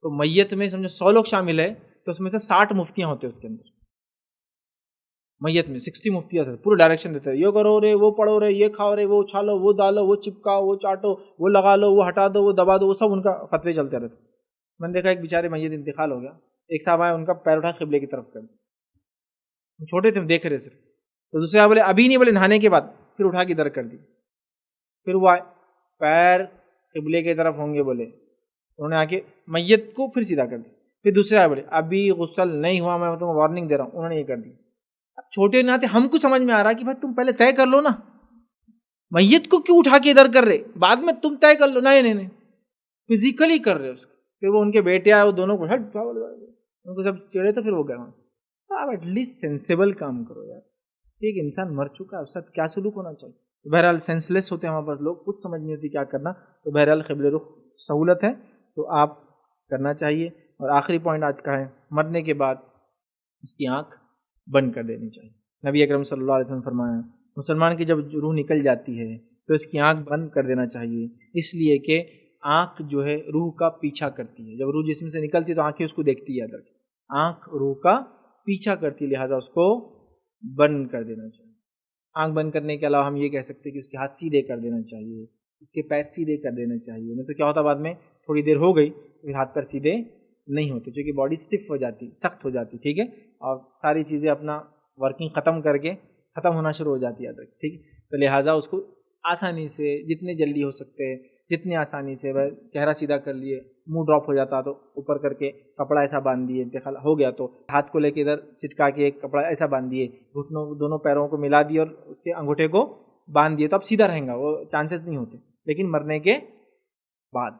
تو میت میں سمجھو 100 لوگ شامل ہے تو اس میں سے 60 مفتیاں ہوتے ہیں اس کے اندر. میت میں 60 مفتیاں تھے، پورے ڈائریکشن دیتے ہیں، یہ کرو رے، وہ پڑھو رے، یہ کھاؤ رے، وہ چھالو، وہ ڈالو، وہ چپکاؤ، وہ چاٹو، وہ لگا لو، وہ ہٹا دو، وہ دبا دو، وہ سب ان کا فتوے چلتے رہتے. میں نے دیکھا ایک بیچارے میت انتقال ہو گیا، ایک صاحب آئے، ان کا پیر اٹھا قبلے کی طرف کر، چھوٹے تھے دیکھ رہے صرف. تو دوسرے بولے ابھی نہیں، بولے نہانے کے بعد، پھر اٹھا کے ادھر کر دی. پھر وہ آئے، پیر قبلے کی طرف ہوں گے بولے، انہوں نے آ کے میت کو پھر سیدھا کر دی. پھر دوسرے آئے، بولے ابھی غسل نہیں ہوا، میں تمہیں وارننگ دے رہا ہوں، انہوں نے یہ کر دی. اب چھوٹے نہ تھے، ہم کو سمجھ میں آ رہا کہ بھائی تم پہلے طے کر لو نا، میت کو کیوں اٹھا کے ادھر کر رہے، بعد میں تم طے کر لو. نہیں فزیکلی کر رہے اس کو. پھر وہ ان کے بیٹے آئے، وہ دونوں کو ہٹ ان کو سب چڑھے تو پھر وہ گئے. آپ ایٹ لیسٹ سینسیبل کام کرو یار. ایک انسان مر چکا ہے، اس سے کیا سلوک ہونا چاہیے. بہرحال سینس لیس ہوتے ہیں ہمارے پاس لوگ، کچھ سمجھ نہیں ہوتی کیا کرنا. تو بہرحال قبل رخ سہولت ہے تو آپ کرنا چاہیے. اور آخری پوائنٹ آج کا ہے، مرنے کے بعد اس کی آنکھ بند کر دینی چاہیے۔ نبی اکرم صلی اللہ علیہ وسلم نے فرمایا مسلمان کی جب روح نکل جاتی ہے تو اس کی آنکھ بند کر دینا چاہیے، اس لیے کہ آنکھ جو ہے روح کا پیچھا کرتی ہے، جب روح جسم سے نکلتی ہے تو آنکھیں اس کو دیکھتی ہے، آنکھ روح کا پیچھا کرتی ہے، لہٰذا اس کو بند کر دینا چاہیے۔ آنکھ بند کرنے کے علاوہ ہم یہ کہہ سکتے ہیں کہ اس کے ہاتھ سیدھے کر دینا چاہیے، اس کے پیر سیدھے کر دینا چاہیے، نہیں تو کیا ہوتا بعد میں تھوڑی دیر ہو گئی پھر ہاتھ پیر سیدھے نہیں ہوتے، چونکہ باڈی اسٹف ہو جاتی، سخت ہو جاتی، ٹھیک ہے، اور ساری چیزیں اپنا ورکنگ ختم کر کے ختم ہونا شروع ہو جاتی ہے، ٹھیک ہے، تو لہٰذا اس کو آسانی سے جتنے جلدی ہو سکتے ہیں جتنی آسانی سے، چہرہ سیدھا کر لیے، منہ ڈراپ ہو جاتا تو اوپر کر کے کپڑا ایسا باندھ دیے، انتقال ہو گیا تو ہاتھ کو لے کے ادھر چٹکا کے ایک کپڑا ایسا باندھ دیے، گھٹنوں دونوں پیروں کو ملا دیے اور اس کے انگوٹھے کو باندھ دیے، تو اب سیدھا رہیں گا، وہ چانسز نہیں ہوتے، لیکن مرنے کے بعد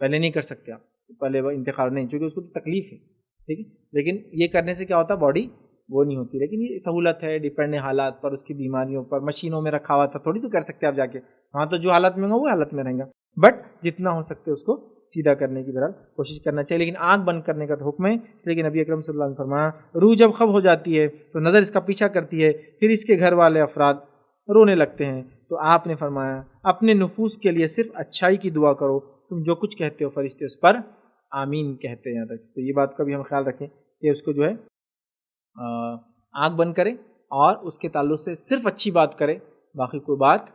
پہلے نہیں کر سکتے آپ، پہلے وہ انتقال نہیں، چونکہ اس کو تکلیف ہے، ٹھیک ہے، لیکن یہ کرنے سے کیا ہوتا باڈی وہ نہیں ہوتی، لیکن یہ سہولت ہے، ڈیپینڈ ہے حالات پر، اس کی بیماریوں پر، مشینوں میں رکھا ہوا تھا تھوڑی تو کر سکتے آپ جا کے وہاں، تو جو حالت میں ہو وہ حالت میں رہیں گا، بٹ جتنا ہو سکتے اس کو سیدھا کرنے کی بہرحال کوشش کرنا چاہیے، لیکن آنکھ بند کرنے کا تو حکم ہے، لیکن نبی اکرم صلی اللہ علیہ وسلم نے فرمایا روح جب خب ہو جاتی ہے تو نظر اس کا پیچھا کرتی ہے، پھر اس کے گھر والے افراد رونے لگتے ہیں، تو آپ نے فرمایا اپنے نفوس کے لیے صرف اچھائی کی دعا کرو، تم جو کچھ کہتے ہو فرشتے اس پر آمین کہتے ہیں، تو یہ بات کا بھی ہم خیال رکھیں کہ اس کو جو ہے آنکھ بند کرے اور اس کے تعلق سے صرف اچھی بات کرے، باقی کوئی بات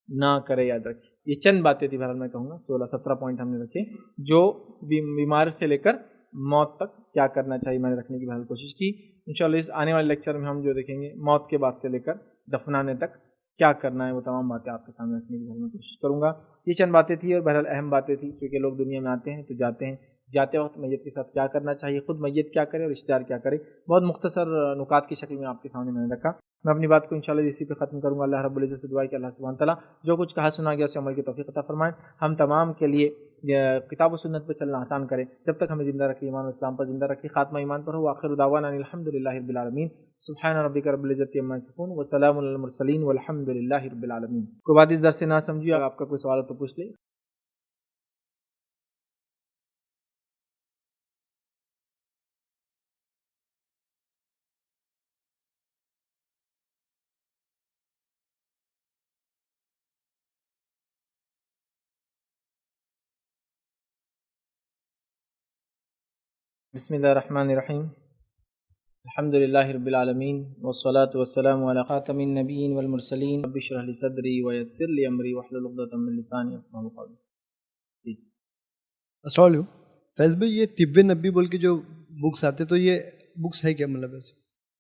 نہ کرے، یاد رکھیں۔ یہ چند باتیں تھی، بہرحال میں کہوں گا 16-17 پوائنٹ ہم نے رکھے، جو بیمار سے لے کر موت تک کیا کرنا چاہیے میں نے رکھنے کی بہرحال کوشش کی۔ انشاءاللہ اس آنے والے لیکچر میں ہم جو دیکھیں گے موت کے بعد سے لے کر دفنانے تک کیا کرنا ہے، وہ تمام باتیں آپ کے سامنے رکھنے کی بہرحال میں کوشش کروں گا۔ یہ چند باتیں تھیں اور بہرحال اہم باتیں تھیں، کیونکہ لوگ دنیا میں آتے ہیں تو جاتے ہیں، جاتے وقت میت کے ساتھ کیا کرنا چاہیے، خود میت کیا کرے اور رشتہ دار کیا کرے، بہت مختصر نکات کی شکل میں آپ کے سامنے میں نے رکھا۔ میں اپنی بات کو انشاءاللہ اسی پہ ختم کروں گا۔ اللہ رب العزت سے دعا ہے کہ اللہ سبحانہ تعالیٰ جو کچھ کہا سنا گیا اسے عمل کی توفیق عطا فرمائے، ہم تمام کے لیے کتاب و سنت پہ چلنا آسان کرے، جب تک ہمیں زندہ رکھے ایمان و اسلام پر زندہ رکھے، خاتمہ ایمان پر ہو۔ آخر دعوانا الحمد للہ رب العالمین، سبحان ربک رب العزت عما یصفون وسلام علی المرسلین والحمد للہ رب العالمین۔ کوئی بات اس درس سے نہ سمجھی، اگر آپ کا کوئی سوال ہو تو پوچھ لیں۔ بسم اللہ الرحمن الرحیم، الحمد للہ رب العالمین والصلاة والسلام علی خاتم النبیین والمرسلین، رب اشرح لی صدری ویسر لی امری واحلل عقدۃ من لسانی یفقہوا قولی۔ السلام علیکم فیض بھائی، یہ طب نبی بول کے جو بکس آتے تو یہ بکس ہے کیا، مطلب ایسے؟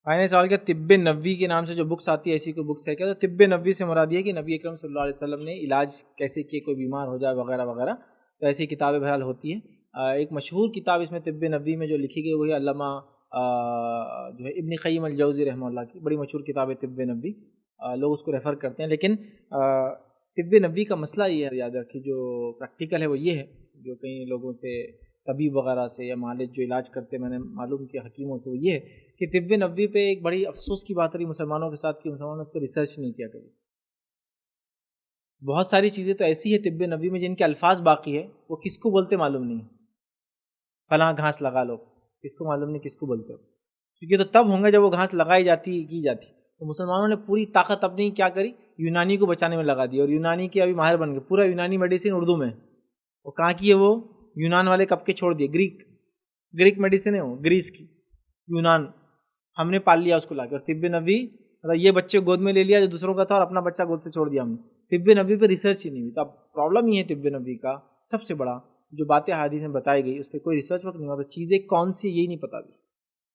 میں نے سوال کیا طب نبوی کے نام سے جو بکس آتی ہے ایسی کوئی بکس ہے کیا؟ تو طب نبوی سے مراد یہ ہے کہ نبی اکرم صلی اللہ علیہ وسلم نے علاج کیسے کیے، کوئی بیمار ہو جائے وغیرہ وغیرہ، تو ایسی کتابیں بہرحال ہوتی ہیں۔ ایک مشہور کتاب اس میں طب نبوی میں جو لکھی گئی وہی علامہ جو ہے ابن قیم الجوزی رحمہ اللہ کی بڑی مشہور کتاب ہے طب نبوی، لوگ اس کو ریفر کرتے ہیں، لیکن طب نبوی کا مسئلہ یہ ہے، یاد رکھیے جو پریکٹیکل ہے وہ یہ ہے، جو کئی لوگوں سے طبیب وغیرہ سے یا معالج جو علاج کرتے میں نے معلوم کیا حکیموں سے، وہ یہ ہے کہ طب نبوی پہ ایک بڑی افسوس کی بات رہی مسلمانوں کے ساتھ کہ مسلمانوں نے اس پہ ریسرچ نہیں کیا کبھی۔ بہت ساری چیزیں تو ایسی ہے طب نبوی میں جن کے الفاظ باقی ہے، وہ کس کو بولتے معلوم نہیں، فلاں گھاس لگا لو، کس کو معلوم نہیں کس کو بولتے ہو، کیونکہ تو تب ہوں گے جب وہ گھاس لگائی جاتی کی جاتی۔ تو مسلمانوں نے پوری طاقت اپنی کیا کری، یونانی کو بچانے میں لگا دی، اور یونانی کے ابھی ماہر بن گئے، پورا یونانی میڈیسن اردو میں، وہ کہاں کی ہے، وہ یونان والے کب کے چھوڑ دیے، گریک میڈیسن ہے وہ، گریس کی، یونان ہم نے پال لیا اس کو لا کے، اور طب نبوی یہ بچے گود میں لے لیا جو دوسروں کا تھا اور اپنا بچہ گود سے چھوڑ دیا ہم نے، طب نبوی پہ ریسرچ ہی نہیں ہوئی۔ تو اب پرابلم یہ ہے طب نبوی کا سب سے بڑا، جو باتیں حدیث میں بتائی گئی اس پہ کوئی ریسرچ وقت نہیں ہوا، تو چیزیں کون سی یہی نہیں پتا بھی،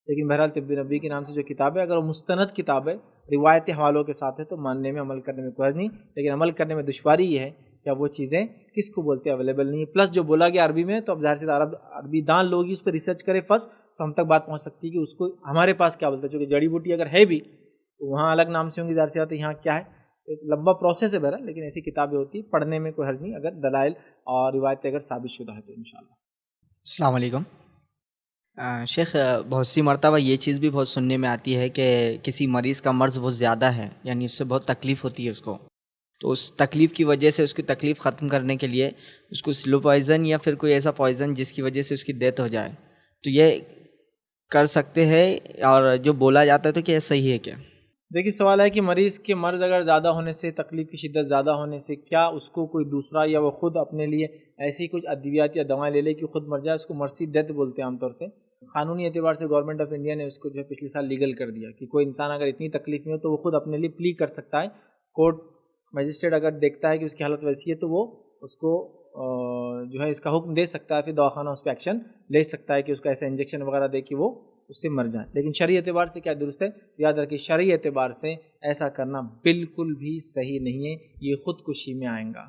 لیکن بہرحال طب نبوی کے نام سے جو کتاب ہے، اگر وہ مستند کتاب ہے، روایتی حوالوں کے ساتھ ہے، تو ماننے میں عمل کرنے میں کوئی حرج نہیں، لیکن عمل کرنے میں دشواری یہ ہے کہ وہ چیزیں کس کو بولتے ہیں اویلیبل نہیں ہے، پلس جو بولا گیا عربی میں، تو اب ظاہر سی عربی دان لوگ ہی اس پہ ریسرچ کرے فرسٹ، تو ہم تک بات پہنچ سکتی ہے کہ اس کو ہمارے پاس کیا بولتے ہیں، چونکہ جڑی بوٹی اگر ہے بھی تو وہاں الگ نام سے ہوں گی، ظاہر سی بات ہے یہاں کیا ہے، ایک لمبا پروسیس ہے بہرحال، لیکن ایسی کتابیں ہوتی ہیں، پڑھنے میں کوئی حرج نہیں اگر دلائل اور روایتیں اگر ثابت شدہ ہے تو انشاءاللہ۔ السلام علیکم شیخ، بہت سی مرتبہ یہ چیز بھی بہت سننے میں آتی ہے کہ کسی مریض کا مرض بہت زیادہ ہے، یعنی اس سے بہت تکلیف ہوتی ہے اس کو، تو اس تکلیف کی وجہ سے اس کی تکلیف ختم کرنے کے لیے اس کو سلو پوائزن یا پھر کوئی ایسا پوائزن جس کی وجہ سے اس کی ڈیتھ ہو جائے، تو یہ کر سکتے ہیں؟ اور جو بولا جاتا ہے تو کیا صحیح ہے کیا؟ دیکھیے سوال ہے کہ مریض کے مرض اگر زیادہ ہونے سے، تکلیف کی شدت زیادہ ہونے سے، کیا اس کو کوئی دوسرا یا وہ خود اپنے لیے ایسی کچھ ادویات یا دوائیں لے لے کہ خود مر جائے؟ اس کو مرسی ڈیتھ بولتے ہیں عام طور سے۔ قانونی اعتبار سے گورنمنٹ آف انڈیا نے اس کو جو ہے پچھلے سال لیگل کر دیا کہ کوئی انسان اگر اتنی تکلیف میں ہو تو وہ خود اپنے لیے پلی کر سکتا ہے۔ کورٹ مجسٹریٹ اگر دیکھتا ہے کہ اس کی حالت ویسی ہے تو وہ اس کو جو ہے اس کا حکم دے سکتا ہے، پھر دواخانہ اس پہ ایکشن لے سکتا ہے کہ اس کا ایسا انجیکشن وغیرہ دے کہ وہ اس سے مر جائیں۔ لیکن شرعی اعتبار سے کیا درست ہے؟ یاد رکھیے شرعی اعتبار سے ایسا کرنا بالکل بھی صحیح نہیں ہے، یہ خودکشی میں آئے گا۔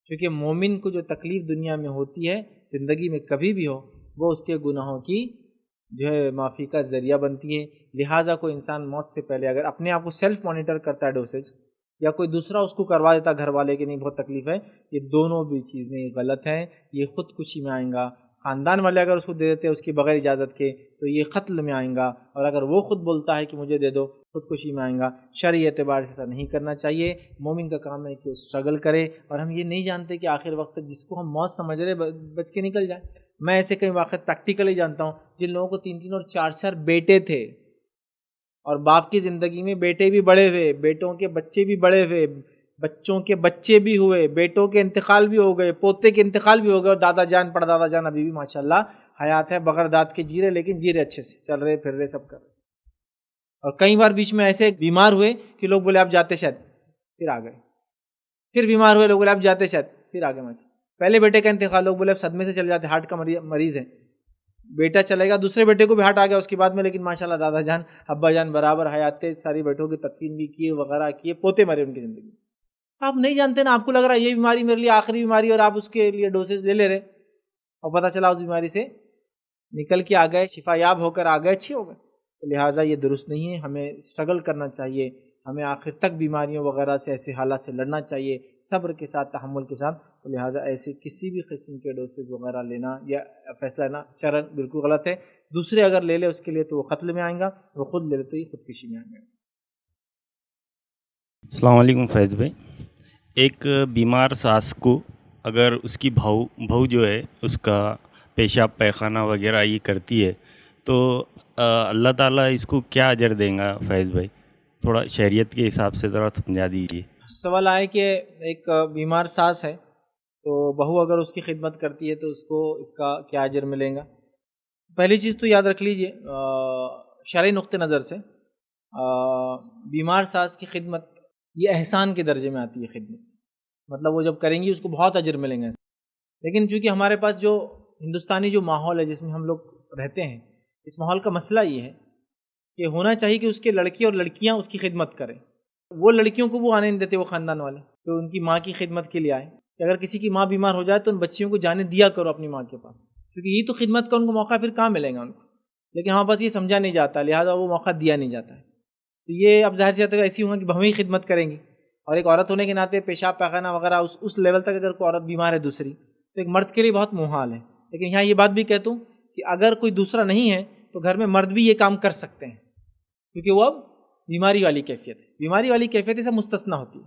کیونکہ مومن کو جو تکلیف دنیا میں ہوتی ہے، زندگی میں کبھی بھی ہو، وہ اس کے گناہوں کی جو ہے معافی کا ذریعہ بنتی ہے۔ لہٰذا کوئی انسان موت سے پہلے اگر اپنے آپ کو سیلف مانیٹر کرتا ہے ڈوسیج، یا کوئی دوسرا اس کو کروا دیتا گھر والے کہ نہیں بہت تکلیف ہے، یہ دونوں بھی چیزیں غلط ہیں، یہ خودکشی میں آئیں گا۔ خاندان والے اگر اس کو دے دیتے ہیں اس کی بغیر اجازت کے تو یہ قتل میں آئیں گا، اور اگر وہ خود بولتا ہے کہ مجھے دے دو، خودکشی میں آئیں گا۔ شرعی اعتبار سے ایسا نہیں کرنا چاہیے۔ مومن کا کام ہے کہ وہ اسٹرگل کرے، اور ہم یہ نہیں جانتے کہ آخر وقت جس کو ہم موت سمجھ رہے بچ کے نکل جائے۔ میں ایسے کئی واقعات پریکٹیکلی جانتا ہوں جن لوگوں کو 3 اور 4 بیٹے تھے، اور باپ کی زندگی میں بیٹے بھی بڑے ہوئے، بیٹوں کے بچے بھی بڑے ہوئے، بچوں کے بچے بھی ہوئے، بیٹوں کے انتقال بھی ہو گئے، پوتے کے انتقال بھی ہو گئے، اور دادا جان پردادا جان ابھی بھی ماشاءاللہ حیات ہے، بغیر دانت کے جی رہے، لیکن جی رہے اچھے سے، چل رہے پھر رہے سب کر رہے۔ اور کئی بار بیچ میں ایسے بیمار ہوئے کہ لوگ بولے آپ جاتے شاید، پھر آ گئے، پھر بیمار ہوئے، لوگ بولے آپ جاتے شاید، پھر آگے ماشاءاللہ۔ پہلے بیٹے کا انتقال، لوگ بولے صدمے سے چل جاتے، ہارٹ کا مریض ہے، بیٹا چلے گا، دوسرے بیٹے کو بھی ہارٹ آ گیا اس کے بعد میں، لیکن ماشاءاللہ دادا جان ابا جان برابر حیات تھے، ساری بیٹوں کی تدفین بھی کیے وغیرہ کیے، پوتے مرے ان کی زندگی۔ آپ نہیں جانتے نا، آپ کو لگ رہا ہے یہ بیماری میرے لیے آخری بیماری، اور آپ اس کے لیے ڈوسز لے رہے، اور پتہ چلا اس بیماری سے نکل کے آ گئے، شفا یاب ہو کر آ گئے، اچھے ہو گئے۔ تو لہٰذا یہ درست نہیں ہے، ہمیں اسٹرگل کرنا چاہیے، ہمیں آخر تک بیماریوں وغیرہ سے، ایسے حالات سے لڑنا چاہیے، صبر کے ساتھ، تحمل کے ساتھ۔ تو لہٰذا ایسے کسی بھی قسم کے ڈوسز وغیرہ لینا یا فیصلہ لینا شرعاً بالکل غلط ہے۔ دوسرے اگر لے لے اس کے لیے تو وہ قتل میں آئیں گا، وہ خود لے لے تو یہ خودکشی میں آئیں گا۔ السلام علیکم فیض بھائی، ایک بیمار ساس کو اگر اس کی بہو جو ہے اس کا پیشاب پیخانہ وغیرہ یہ کرتی ہے تو اللہ تعالیٰ اس کو کیا اجر دیں گا فیض بھائی؟ تھوڑا شریعت کے حساب سے ذرا سمجھا دیجیے۔ سوال آئے کہ ایک بیمار ساس ہے تو بہو اگر اس کی خدمت کرتی ہے تو اس کو اس کا کیا اجر ملے گا؟ پہلی چیز تو یاد رکھ لیجئے شرعی نقطہ نظر سے بیمار ساس کی خدمت یہ احسان کے درجے میں آتی ہے خدمت، مطلب وہ جب کریں گی اس کو بہت اجر ملیں گے۔ لیکن چونکہ ہمارے پاس جو ہندوستانی جو ماحول ہے جس میں ہم لوگ رہتے ہیں، اس ماحول کا مسئلہ یہ ہے کہ ہونا چاہیے کہ اس کے لڑکے اور لڑکیاں اس کی خدمت کریں۔ وہ لڑکیوں کو وہ آنے نہیں دیتے، وہ خاندان والے تو ان کی ماں کی خدمت کے لیے آئے کہ اگر کسی کی ماں بیمار ہو جائے تو ان بچیوں کو جانے دیا کرو اپنی ماں کے پاس، کیونکہ یہ تو خدمت کا ان کو موقع پھر کہاں ملے گا ان کو، لیکن ہمارے پاس یہ سمجھا نہیں جاتا، لہٰذا وہ موقع دیا نہیں جاتا ہے۔ تو یہ اب ظاہر سی بات ہے ایسی ہوگا کہ بہویں خدمت کریں گی، اور ایک عورت ہونے کے ناطے پیشاب پیخانہ وغیرہ اس لیول تک اگر کوئی عورت بیمار ہے دوسری تو ایک مرد کے لیے بہت محال ہے۔ لیکن یہاں یہ بات بھی کہتا ہوں کہ اگر کوئی دوسرا نہیں ہے تو گھر میں مرد بھی یہ کام کر سکتے ہیں، کیونکہ وہ اب بیماری والی کیفیت ہے، بیماری والی کیفیت سے مستثنا ہوتی ہے،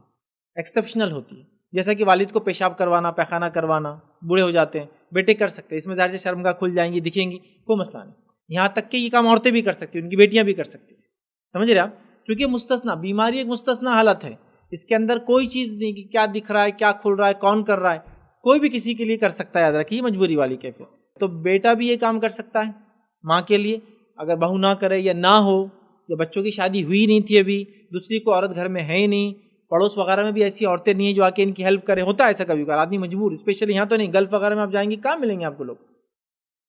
ایکسیپشنل ہوتی ہے، جیسا کہ والد کو پیشاب کروانا، پیخانہ کروانا، بوڑھے ہو جاتے ہیں، بیٹے کر سکتے ہیں، اس میں ظاہر سے شرمگاہ کھل جائیں گی، دکھیں گی، کوئی مسئلہ نہیں۔ یہاں تک کہ یہ کام عورتیں بھی کر سکتی ہیں، ان کی بیٹیاں بھی کر سکتی ہیں، سمجھ رہے آپ؟ کیونکہ مستثنا بیماری ایک مستثنا حالت ہے، اس کے اندر کوئی چیز نہیں کہ کیا دکھ رہا ہے، کیا کھل رہا ہے، کون کر رہا ہے، کوئی بھی کسی کے لیے کر سکتا ہے، یاد رکھیے مجبوری والی کیفیت۔ تو بیٹا بھی یہ کام کر سکتا ہے ماں کے لیے، اگر بہو نہ کرے یا نہ ہو یا بچوں کی شادی ہوئی نہیں تھی ابھی، دوسری کو عورت گھر میں ہے ہی نہیں، پڑوس وغیرہ میں بھی ایسی عورتیں نہیں ہیں جو آ کے ان کی ہیلپ کرے، ہوتا ہے ایسا کبھی کبھار، آدمی مجبور، اسپیشلی یہاں تو نہیں، گلف وغیرہ میں آپ جائیں گے کہاں ملیں گے آپ کو لوگ،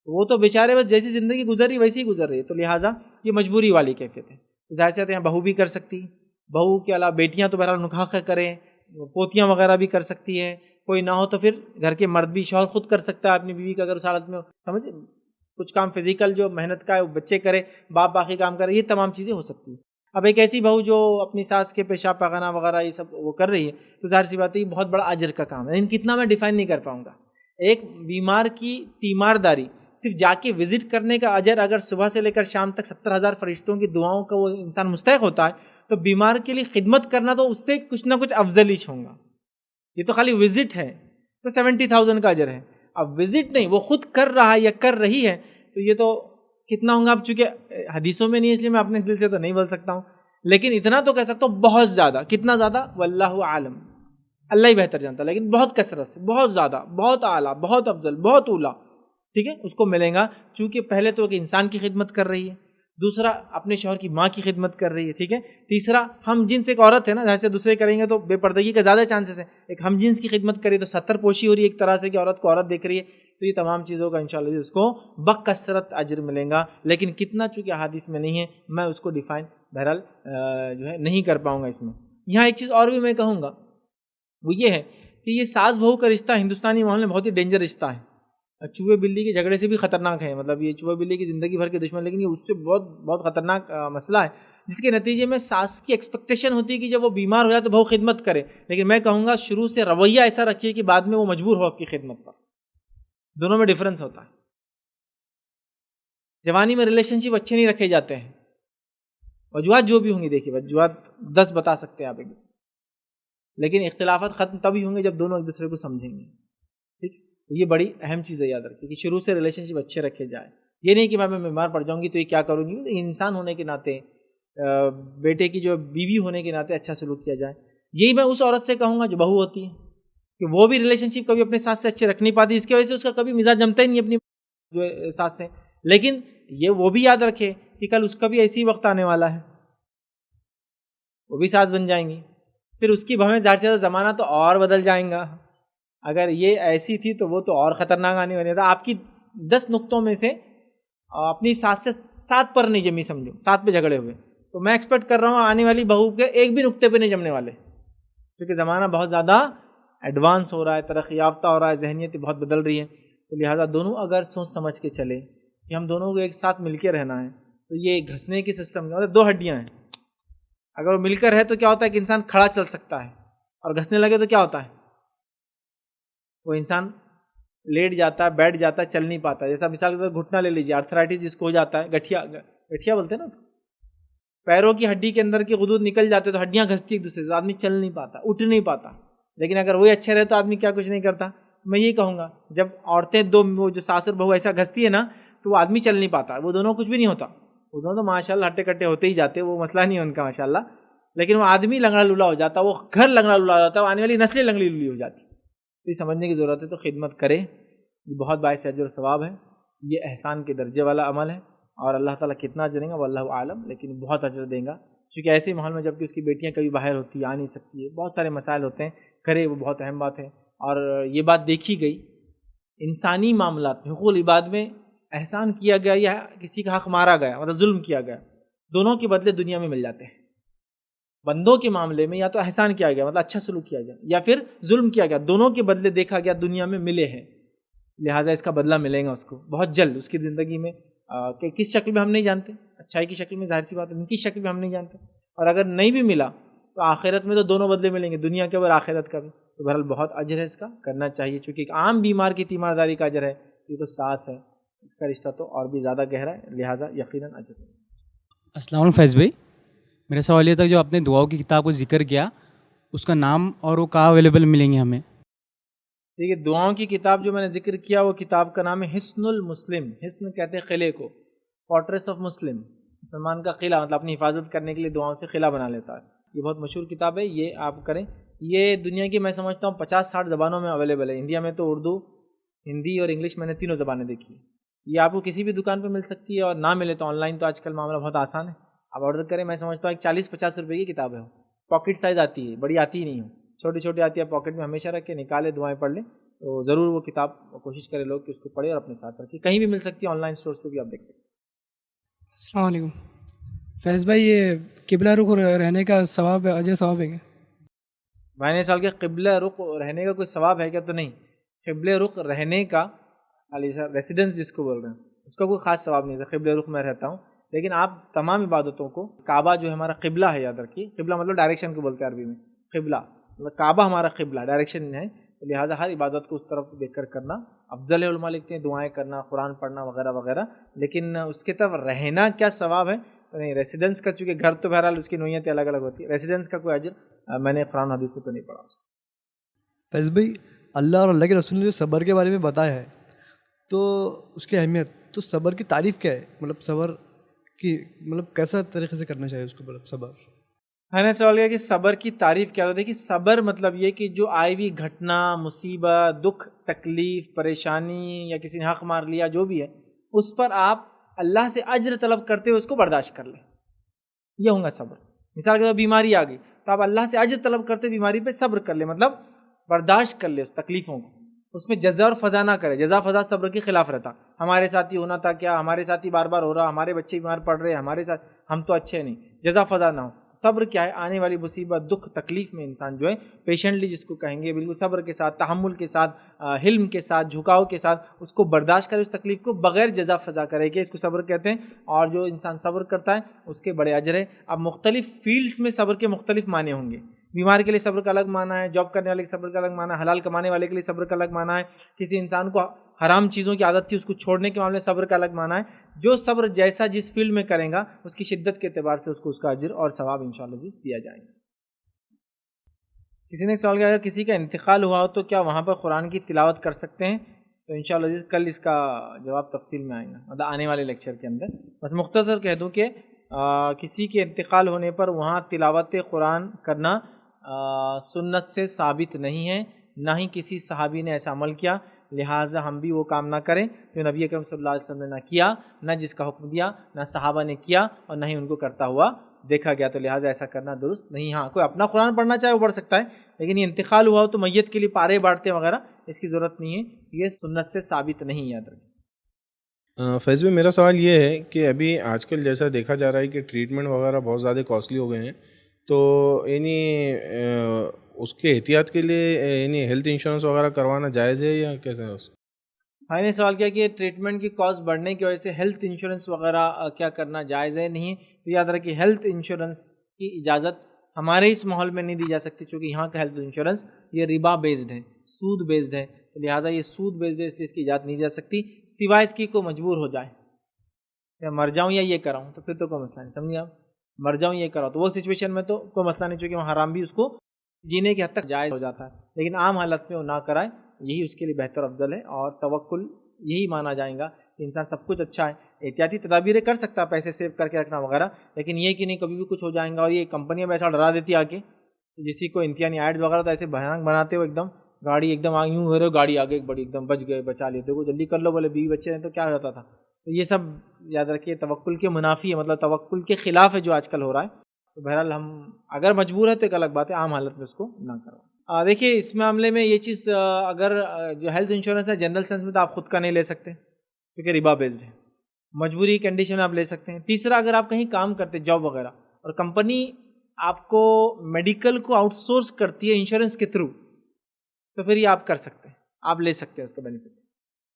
وہ تو بیچارے بس جیسی زندگی گزر رہی ویسی ہی گزر رہی ہے، تو لہٰذا یہ مجبوری والی کیفیت ہے۔ ظاہر سے یہاں بہو بھی کر سکتی، بہو کے علاوہ بیٹیاں تو بہرحال نکاح کریں، پوتیاں وغیرہ بھی کر سکتی ہیں، کوئی نہ ہو تو پھر گھر کے مرد بھی، شوہر خود کر سکتا ہے اپنی بیوی کا اگر اس حالت میں سمجھ کچھ کام فزیکل جو محنت کا ہے وہ بچے کرے، باپ باقی کام کرے، یہ تمام چیزیں ہو سکتی ہیں۔ اب ایک ایسی بہو جو اپنی ساس کے پیشاب پیخانہ وغیرہ یہ سب وہ کر رہی ہے تو ظاہر سی بات ہے یہ بہت بڑا اجر کا کام ہے، لیکن کتنا میں ڈیفائن نہیں کر پاؤں گا۔ ایک بیمار کی تیمارداری صرف جا کے وزٹ کرنے کا اجر اگر صبح سے لے کر شام تک 70,000 فرشتوں کی دعاؤں کا وہ انسان مستحق ہوتا ہے تو بیمار کے لیے خدمت کرنا تو اس سے کچھ نہ کچھ افضل ہی ہوگا. یہ تو خالی وزٹ ہے تو 70,000 کا اجر ہے. اب وزٹ نہیں، وہ خود کر رہا ہے یا کر رہی ہے تو یہ تو کتنا ہوں گا. اب چونکہ حدیثوں میں نہیں، اس لیے میں اپنے دل سے تو نہیں بول سکتا ہوں، لیکن اتنا تو کہہ سکتا ہوں بہت زیادہ. کتنا زیادہ؟ واللہ عالم، اللہ ہی بہتر جانتا، لیکن بہت کثرت سے، بہت زیادہ، بہت اعلیٰ، بہت افضل، بہت اولا، ٹھیک ہے، اس کو ملے گا. چونکہ پہلے تو ایک انسان کی خدمت کر رہی ہے، دوسرا اپنے شوہر کی ماں کی خدمت کر رہی ہے، ٹھیک ہے، تیسرا ہم جنس ایک عورت ہے نا، جیسے دوسرے کریں گے تو بے پردگی کا زیادہ چانسز ہے. ایک ہم جنس کی خدمت کری تو 70 پوشی ہو رہی ہے ایک طرح سے کہ عورت کو عورت دیکھ رہی ہے. تو یہ تمام چیزوں کا انشاءاللہ اس کو بکثرت اجر ملے گا. لیکن کتنا چونکہ احادیث میں نہیں ہے، میں اس کو ڈیفائن بہرحال جو ہے نہیں کر پاؤں گا اس میں. یہاں ایک چیز اور بھی میں کہوں گا، وہ یہ ہے کہ یہ ساس بہو کا رشتہ ہندوستانی ماحول میں بہت ہی ڈینجر رشتہ ہے. چوہے بلی کے جھگڑے سے بھی خطرناک ہے، مطلب یہ چوہے بلی کی زندگی بھر کے دشمن، لیکن یہ اس سے بہت بہت خطرناک مسئلہ ہے، جس کے نتیجے میں ساس کی ایکسپیکٹیشن ہوتی ہے کہ جب وہ بیمار ہو جائے تو بہو خدمت کرے. لیکن میں کہوں گا شروع سے رویہ ایسا رکھیے کہ بعد میں وہ مجبور ہو آپ کی خدمت پر. دونوں میں ڈفرنس ہوتا ہے. جوانی میں ریلیشن شپ اچھے نہیں رکھے جاتے ہیں. وجوہات جو بھی ہوں گی، دیکھیے وجوہات 10 بتا سکتے ہیں آپ، لیکن اختلافات ختم تبھی ہوں گے جب دونوں ایک دوسرے کو سمجھیں گے. ٹھیک، یہ بڑی اہم چیز ہے، یاد رکھیے کہ شروع سے ریلیشن شپ اچھے رکھے جائے. یہ نہیں کہ میں بیمار پڑ جاؤں گی تو یہ کیا کروں گی. انسان ہونے کے ناطے، بیٹے کی جو بیوی ہونے کے ناطے اچھا سلوک کیا جائے. یہی میں اس عورت سے کہوں گا جو بہو ہوتی ہے کہ وہ بھی ریلیشن شپ کبھی اپنے ساتھ سے اچھے رکھ نہیں پاتی، اس کی وجہ سے اس کا کبھی مزاج جمتا ہی نہیں اپنی جو ساتھ سے. لیکن یہ وہ بھی یاد رکھے کہ کل اس کا بھی ایسی وقت آنے والا ہے، وہ بھی ساتھ بن جائیں گی. پھر اس کی بہویں ظاہر سے زمانہ تو اور بدل جائیں گا. اگر یہ ایسی تھی تو وہ تو اور خطرناک آنے والی تھا. آپ کی 10 نقطوں میں سے اپنی ساتھ سے 7 پر نہیں جمی، سمجھو 7 پہ جھگڑے ہوئے، تو میں ایکسپیکٹ کر رہا ہوں آنے والی بہو کے ایک بھی نقطے پہ نہیں جمنے والے، کیونکہ زمانہ بہت زیادہ ایڈوانس ہو رہا ہے، ترقی یافتہ ہو رہا ہے، ذہنیت بہت بدل رہی ہے. تو لہٰذا دونوں اگر سوچ سمجھ کے چلے کہ ہم دونوں کو ایک ساتھ مل کے رہنا ہے، تو یہ گھسنے کی سسٹم مطلب 2 ہڈیاں ہیں، اگر وہ مل کر ہے تو کیا ہوتا ہے کہ انسان کھڑا چل سکتا ہے، اور گھسنے لگے تو کیا ہوتا ہے، وہ انسان لیٹ جاتا ہے، بیٹھ جاتا ہے، چل نہیں پاتا. جیسا مثال کے طور پر گھٹنا لے لیجیے، آرتھرائٹس جس کو ہو جاتا ہے، گٹھیا بولتے ہیں نا، پیروں کی ہڈی کے اندر کی غدود نکل جاتے تو ہڈیاں گھستی ایک دوسرے سے، آدمی چل نہیں پاتا، اٹھ نہیں پاتا. لیکن اگر وہی اچھے رہے تو آدمی کیا کچھ نہیں کرتا. میں یہ کہوں گا جب عورتیں 2 وہ جو ساس اور بہو ایسا گھستی ہے نا تو وہ آدمی چل نہیں پاتا، وہ دونوں کچھ بھی نہیں ہوتا، وہ دونوں تو ماشاءاللہ ہٹے کٹے ہوتے ہی جاتے، وہ مسئلہ نہیں ہے ان کا ماشاءاللہ. لیکن وہ آدمی لنگڑا لولا ہو جاتا، وہ گھر لنگڑا لولا ہو جاتا، وہ آنے والی نسلیں لنگڑی لولی ہو جاتی. تو یہ سمجھنے کی ضرورت ہے. تو خدمت کرے، یہ بہت باعث اجر و ثواب ہے، یہ احسان کے درجے والا عمل ہے، اور اللہ تعالیٰ کتنا اجر دے گا واللہ عالم، لیکن بہت اجر دے گا. کیونکہ ایسے ماحول میں جب کہ اس کی بیٹیاں کبھی باہر ہوتی ہیں، آ نہیں سکتی ہے، بہت سارے مسائل ہوتے ہیں، کرے وہ بہت اہم بات ہے. اور یہ بات دیکھی گئی انسانی معاملات میں، حقوق العباد میں احسان کیا گیا یا کسی کا حق مارا گیا، مطلب ظلم کیا گیا، دونوں کے بدلے دنیا میں مل جاتے ہیں. بندوں کے معاملے میں یا تو احسان کیا گیا مطلب اچھا سلوک کیا گیا، یا پھر ظلم کیا گیا، دونوں کے بدلے دیکھا گیا دنیا میں ملے ہیں. لہٰذا اس کا بدلہ ملے گا اس کو بہت جلد اس کی زندگی میں. کہ کس شکل میں ہم نہیں جانتے، اچھائی کی شکل میں ظاہر سی بات ہے، ان کی شکل میں ہم نہیں جانتے، اور اگر نہیں بھی ملا تو آخرت میں تو دونوں بدلے ملیں گے، دنیا کے اور آخرت کا بھی. تو بہرحال بہت اجر ہے اس کا، کرنا چاہیے. چونکہ ایک عام بیمار کی تیمارداری کا اجر ہے، یہ تو ساس ہے، اس کا رشتہ تو اور بھی زیادہ گہرا ہے، لہٰذا یقیناً اجر ہے. السلام علیکم فیض بھائی، میرا سوال یہ تھا جو آپ نے دعاؤں کی کتاب کو ذکر کیا، اس کا نام اور وہ کہاں اویلیبل ملیں گے ہمیں؟ دیکھیے دعاؤں کی کتاب جو میں نے ذکر کیا وہ کتاب کا نام ہے حصن المسلم. حصن کہتے ہیں قلعے کو، فورٹریس آف مسلم، مسلمان کا قلعہ، مطلب اپنی حفاظت کرنے کے لیے دعاؤں سے قلعہ بنا لیتا ہے. یہ بہت مشہور کتاب ہے، یہ آپ کریں. یہ دنیا کی میں سمجھتا ہوں 50-60 زبانوں میں اویلیبل ہے. انڈیا میں تو اردو، ہندی اور انگلش میں نے تینوں زبانیں دیکھی. یہ آپ کو کسی بھی دکان پہ مل سکتی ہے، اور نہ ملے تو آن لائن تو آج کل معاملہ بہت آسان ہے، آپ آرڈر کریں. میں سمجھتا ہوں ایک 40-50 روپے کی کتاب ہے، پاکٹ سائز آتی ہے، بڑی آتی ہی نہیں ہے، چھوٹی چھوٹی آتی ہے. پاکٹ میں ہمیشہ رکھ کے نکالے، دعائیں پڑھ لیں. تو ضرور وہ کتاب کوشش کرے لوگ کہ اس کو پڑھے اور اپنے ساتھ رکھیں. کہیں بھی مل سکتی ہے، آن لائن اسٹورس پہ بھی آپ دیکھ سکتے ہیں. السلام علیکم فیض بھائی، یہ قبلہ رخ رہنے کا ثواب ہے، اجر ثواب ہے کیا؟ میں نے سوال کیا قبلہ رخ رہنے کا کوئی ثواب ہے کیا؟ تو نہیں. قبلہ رخ رہنے کا ریسیڈنس جس کو بول رہے ہیں اس کا کوئی خاص ثواب نہیں ہے. قبلہ رخ میں رہتا ہوں، لیکن آپ تمام عبادتوں کو، کعبہ جو ہے ہمارا قبلہ ہے، یاد رکھیے. قبلہ مطلب ڈائریکشن کو بولتے ہیں عربی میں. قبلہ مطلب کعبہ ہمارا قبلہ، ڈائریکشن ہے. لہٰذا ہر عبادت کو اس طرف دیکھ کر کرنا افضل ہے. علماء لکھتے ہیں دعائیں کرنا، قرآن پڑھنا وغیرہ وغیرہ. لیکن اس کے طرف رہنا کیا ثواب ہے تو نہیں. ریسیڈنس کا چونکہ گھر تو بہرحال اس کی نوعیتیں الگ الگ ہوتی ہے, ریسیڈنس کا کوئی اجر میں نے قرآن حدیث کو تو نہیں پڑھا. فیض بھائی اللہ اور اللہ کے رسول نے جو صبر کے بارے میں بتایا ہے تو اس کی اہمیت, تو صبر کی تعریف کیا ہے؟ مطلب صبر کی مطلب کیسا طریقے سے کرنا چاہیے اس کو, مطلب صبر. میں نے سوال کیا کہ صبر کی تعریف کیا ہوتی ہے. کہ صبر مطلب یہ کہ جو آئی ہوئی گھٹنا, مصیبت, دکھ, تکلیف, پریشانی یا کسی نے حق مار لیا جو بھی ہے, اس پر آپ اللہ سے اجر طلب کرتے ہوئے اس کو برداشت کر لیں, یہ ہوگا صبر. مثال کے طور پر بیماری آ گئی تو آپ اللہ سے اجر طلب کرتے بیماری پہ صبر کر لیں, مطلب برداشت کر لیں اس تکلیفوں کو. اس میں جزا اور فضا نہ کرے. جزا فضا صبر کے خلاف رہتا. ہمارے ساتھ ہی ہونا تھا کیا, ہمارے ساتھ ہی بار بار ہو رہا, ہمارے بچے بیمار پڑ رہے ہیں, ہمارے ساتھ ہم تو اچھے نہیں. جزا فضا نہ ہو. صبر کیا ہے؟ آنے والی مصیبت, دکھ, تکلیف میں انسان جو ہے پیشنٹلی, جس کو کہیں گے بالکل صبر کے ساتھ, تحمل کے ساتھ, حلم کے ساتھ, جھکاؤ کے ساتھ اس کو برداشت کرے, اس تکلیف کو بغیر جزا فضا کرے کہ اس کو صبر کہتے ہیں. اور جو انسان صبر کرتا ہے اس کے بڑے اجر ہیں. اب مختلف فیلڈز میں صبر کے مختلف معنی ہوں گے. بیمار کے لیے صبر کا الگ معنی ہے, جاب کرنے والے کے صبر کا الگ معنی ہے, حلال کمانے والے کے لیے صبر کا الگ معنی ہے, کسی انسان کو حرام چیزوں کی عادت تھی اس کو چھوڑنے کے معاملے میں صبر کا الگ معنی ہے. جو صبر جیسا جس فیلڈ میں کرے گا اس کی شدت کے اعتبار سے اس کو اس کا اجر اور ثواب انشاءاللہ دیا جائے گا. کسی نے سوال کیا, اگر کسی کا انتقال ہوا ہو تو کیا وہاں پر قرآن کی تلاوت کر سکتے ہیں؟ تو انشاءاللہ کل اس کا جواب تفصیل میں آئے گا, مطلب آنے والے لیکچر کے اندر. بس مختصر کہہ دوں کہ کسی کے انتقال ہونے پر وہاں تلاوت قرآن کرنا سنت سے ثابت نہیں ہے, نہ ہی کسی صحابی نے ایسا عمل کیا, لہٰذا ہم بھی وہ کام نہ کریں جو نبی اکرم صلی اللہ علیہ وسلم نے نہ کیا, نہ جس کا حکم دیا, نہ صحابہ نے کیا, اور نہ ہی ان کو کرتا ہوا دیکھا گیا. تو لہٰذا ایسا کرنا درست نہیں. ہاں کوئی اپنا قرآن پڑھنا چاہے وہ پڑھ سکتا ہے, لیکن یہ انتقال ہوا ہو تو میت کے لیے پارے بانٹتے وغیرہ اس کی ضرورت نہیں ہے, یہ سنت سے ثابت نہیں, یاد رکھیں. فیض بھائی میرا سوال یہ ہے کہ ابھی آج کل جیسا دیکھا جا رہا ہے کہ ٹریٹمنٹ وغیرہ بہت زیادہ کاسٹلی ہو گئے ہیں, تو یعنی اس کے احتیاط کے لیے یعنی ہیلتھ انشورنس وغیرہ کروانا جائز ہے یا کیسا ہے؟ میں نے سوال کیا کہ ٹریٹمنٹ کی کاسٹ بڑھنے کی وجہ سے ہیلتھ انشورنس وغیرہ کیا کرنا جائز ہے؟ نہیں. تو یاد رکھیے ہیلتھ انشورنس کی اجازت ہمارے اس ماحول میں نہیں دی جا سکتی, چونکہ یہاں کا ہیلتھ انشورنس یہ ربا بیسڈ ہے, سود بیسڈ ہے, تو لہٰذا یہ سود بیسڈ ہے, اس لیے اس کی اجازت نہیں دی جا سکتی, سوائے اس کی کو مجبور ہو جائے, یا مر جاؤں یا یہ کراؤں, تو پھر تو کوئی مسئلہ نہیں. سمجھے آپ, مر جاؤں یہ کراؤ تو وہ سچویشن میں تو کوئی مسئلہ نہیں, چونکہ وہاں حرام بھی اس کو جینے کی حد تک جائز ہو جاتا ہے, لیکن عام حالت میں وہ نہ کرائے, یہی اس کے لیے بہتر افضل ہے. اور توکل یہی مانا جائے گا کہ انسان سب کچھ اچھا ہے, احتیاطی تدابیریں کر سکتا ہے, پیسے سیو کر کے رکھنا وغیرہ, لیکن یہ کہ نہیں کبھی بھی کچھ ہو جائے گا. اور یہ کمپنیاں بھی ایسا ڈرا دیتی آ کے, جسی کو امتحانی ایڈ وغیرہ تو ایسے بھیانک بناتے ہو, ایک دم گاڑی ایک دم یوں ہو رہے ہو, گاڑی آگے ایک بڑی ایک دم بچ گئے, بچا لیتے کو جلدی کر لو, بولے بیوی بچے ہیں تو کیا ہوتا تھا. تو یہ سب یاد رکھیے توکل کے منافی ہے, مطلب توکل کے خلاف ہے جو آج کل ہو رہا ہے. تو بہرحال ہم اگر مجبور ہے تو ایک الگ بات ہے, عام حالت میں اس کو نہ کرو. دیکھیے اس معاملے میں یہ چیز, اگر جو ہیلتھ انشورنس ہے جنرل سینس میں تو آپ خود کا نہیں لے سکتے کیونکہ ربا بیسڈ ہے, مجبوری کنڈیشن میں آپ لے سکتے ہیں. تیسرا, اگر آپ کہیں کام کرتے جاب وغیرہ اور کمپنی آپ کو میڈیکل کو آؤٹ سورس کرتی ہے انشورنس کے تھرو, تو پھر یہ آپ کر سکتے ہیں, آپ لے سکتے ہیں اس کا بینیفٹ.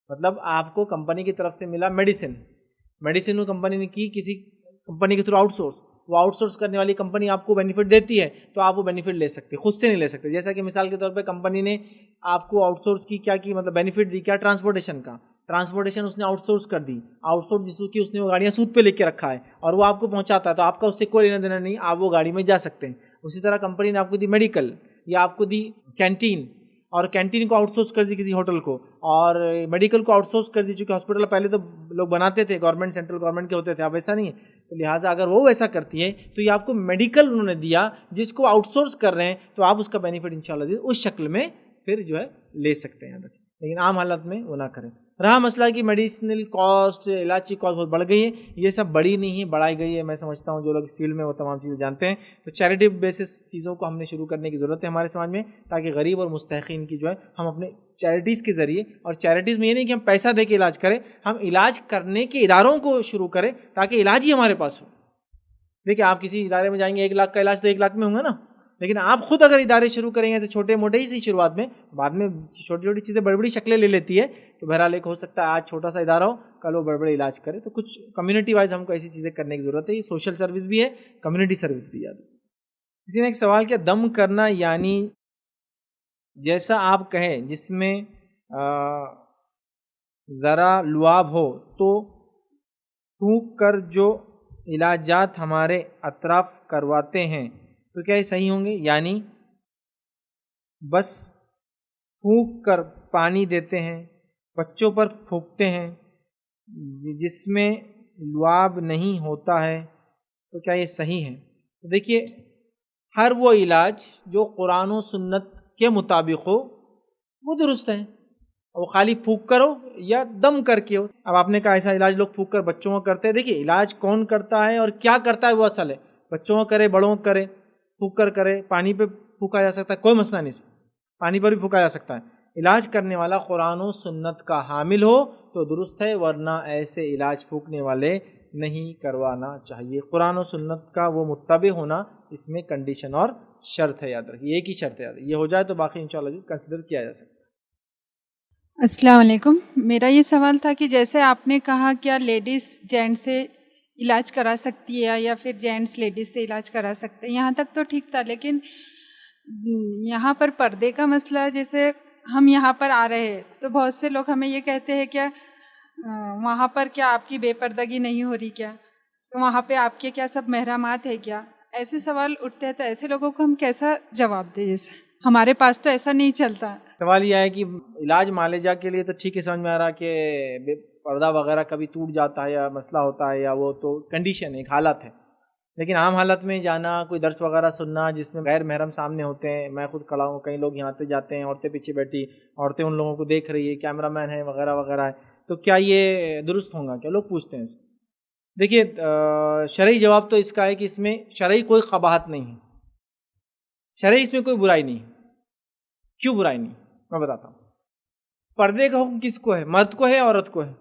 مطلب آپ کو کمپنی کی طرف سے ملا میڈیسن وہ کمپنی نے کی کسی کمپنی کے تھرو آؤٹ سورس, وہ آؤٹ سورس کرنے والی کمپنی آپ کو بینیفٹ دیتی ہے, تو آپ وہ بینیفٹ لے سکتے, خود سے نہیں لے سکتے. جیسا کہ مثال کے طور پہ کمپنی نے آپ کو آؤٹ سورس کی کیا کی, مطلب بینیفٹ دی کیا, ٹرانسپورٹیشن کا. ٹرانسپورٹیشن اس نے آؤٹ سورس کر دی, آؤٹ سورس جس کی اس نے وہ گاڑیاں سود پہ لے کے رکھا ہے اور وہ آپ کو پہنچاتا ہے, تو آپ کا اس سے کوئی لینا دینا نہیں, آپ وہ گاڑی میں جا سکتے ہیں. اسی طرح کمپنی نے آپ کو دی میڈیکل, یا آپ کو دی کینٹین, اور کینٹین کو آؤٹ سورس کر دی کسی ہوٹل کو, اور میڈیکل کو آؤٹ سورس کر دی, چونکہ ہاسپٹل پہلے تو لوگ بناتے تھے, گورنمنٹ سینٹرل گورنمنٹ کے ہوتے تھے, اب ایسا نہیں ہے. تو لہٰذا اگر وہ ویسا کرتی ہے تو یہ آپ کو میڈیکل انہوں نے دیا جس کو آؤٹ سورس کر رہے ہیں, تو آپ اس کا بینیفٹ انشاءاللہ اس شکل میں پھر جو ہے لے سکتے ہیں, لیکن عام حالت میں وہ نہ کریں. رہا مسئلہ کی میڈیسنل کاسٹ, علاج کی کاسٹ بہت بڑھ گئی ہے, یہ سب بڑی نہیں ہے, بڑھائی گئی ہے. میں سمجھتا ہوں جو لوگ اس فیلڈ میں وہ تمام چیزیں جانتے ہیں. تو چیریٹی بیسس چیزوں کو ہم نے شروع کرنے کی ضرورت ہے ہمارے سماج میں, تاکہ غریب اور مستحقین کی جو ہے ہم اپنے چیریٹیز کے ذریعے, اور چیریٹیز میں یہ نہیں کہ ہم پیسہ دے کے علاج کریں, ہم علاج کرنے کے اداروں کو شروع کریں تاکہ علاج ہی ہمارے پاس ہو. دیکھیں آپ کسی ادارے میں جائیں گے 1 لاکھ کا علاج تو 1 لاکھ میں ہوں گا نا, لیکن آپ خود اگر ادارے شروع کریں گے تو چھوٹے موٹے ہی شروعات میں, بعد میں چھوٹی چھوٹی چیزیں بڑی بڑی شکلیں لے لیتی ہے. تو بہرحال ایک ہو سکتا ہے آج چھوٹا سا ادارہ ہو, کل وہ بڑے بڑے علاج کرے. تو کچھ کمیونٹی وائز ہم کو ایسی چیزیں کرنے کی ضرورت ہے. یہ سوشل سروس بھی ہے, کمیونٹی سروس بھی ہے. کسی نے ایک سوال کیا, دم کرنا یعنی جیسا آپ کہیں جس میں ذرا لعاب ہو تو پھونک کر جو علاجات ہمارے اطراف کرواتے ہیں تو کیا یہ صحیح ہوں گے؟ یعنی بس پھونک کر پانی دیتے ہیں، بچوں پر پھونکتے ہیں جس میں لعاب نہیں ہوتا ہے، تو کیا یہ صحیح ہے؟ تو دیکھیے، ہر وہ علاج جو قرآن و سنت کے مطابق ہو وہ درست ہے، وہ خالی پھونک کر ہو یا دم کر کے ہو۔ اب آپ نے کہا ایسا علاج لوگ پھونک کر بچوں کو کرتے ہیں، دیکھیے علاج کون کرتا ہے اور کیا کرتا ہے وہ اصل ہے، بچوں کو کرے، بڑوں کو کرے، پھونک کر کرے، پانی پہ پھونکا جا سکتا ہے، کوئی مسئلہ نہیں، پانی پر بھی پھونکا جا سکتا ہے۔ علاج کرنے والا قرآن و سنت کا حامل ہو تو درست ہے، ورنہ ایسے علاج پھونکنے والے نہیں کروانا چاہیے۔ قرآن و سنت کا وہ متبع ہونا اس میں کنڈیشن اور شرط ہے، یاد رکھیے، ایک ہی شرط ہے، یہ ہو جائے تو باقی انشاءاللہ کنسیڈر کیا جا سکتا ہے۔ السلام علیکم، میرا یہ سوال تھا کہ جیسے آپ نے کہا کیا لیڈیز جینٹس سے علاج کرا سکتی ہے یا پھر جینٹس لیڈیز سے علاج کرا سکتے ہیں، یہاں تک تو ٹھیک تھا، لیکن یہاں پر پردے کا مسئلہ، جیسے ہم یہاں پر آ رہے ہیں تو بہت سے لوگ ہمیں یہ کہتے ہیں کیا وہاں پر کیا آپ کی بے پردگی نہیں ہو رہی کیا، تو وہاں پہ آپ کے کیا سب محرمات ہے کیا، ایسے سوال اٹھتے ہیں، تو ایسے لوگوں کو ہم کیسا جواب دیں؟ جیسے ہمارے پاس تو ایسا نہیں چلتا۔ سوال یہ ہے کہ علاج معالجہ کے لیے تو ٹھیک ہے، سمجھ میں آ رہا کہ پردہ وغیرہ کبھی ٹوٹ جاتا ہے یا مسئلہ ہوتا ہے یا وہ تو کنڈیشن ہے، ایک حالت ہے، لیکن عام حالت میں جانا، کوئی درس وغیرہ سننا جس میں غیر محرم سامنے ہوتے ہیں، میں خود کھڑا ہوں، کئی لوگ یہاں سے جاتے ہیں، عورتیں پیچھے بیٹھی، عورتیں ان لوگوں کو دیکھ رہی ہے، کیمرہ مین ہے وغیرہ وغیرہ ہے، تو کیا یہ درست ہوگا؟ کیا لوگ پوچھتے ہیں۔ دیکھیے شرعی جواب تو اس کا ہے کہ اس میں شرعی کوئی قباحت نہیں ہے، شرعی اس میں کوئی برائی نہیں ہے۔ کیوں برائی نہیں؟ میں بتاتا ہوں۔ پردے کا حکم کس کو ہے؟ مرد کو ہے، عورت کو ہے؟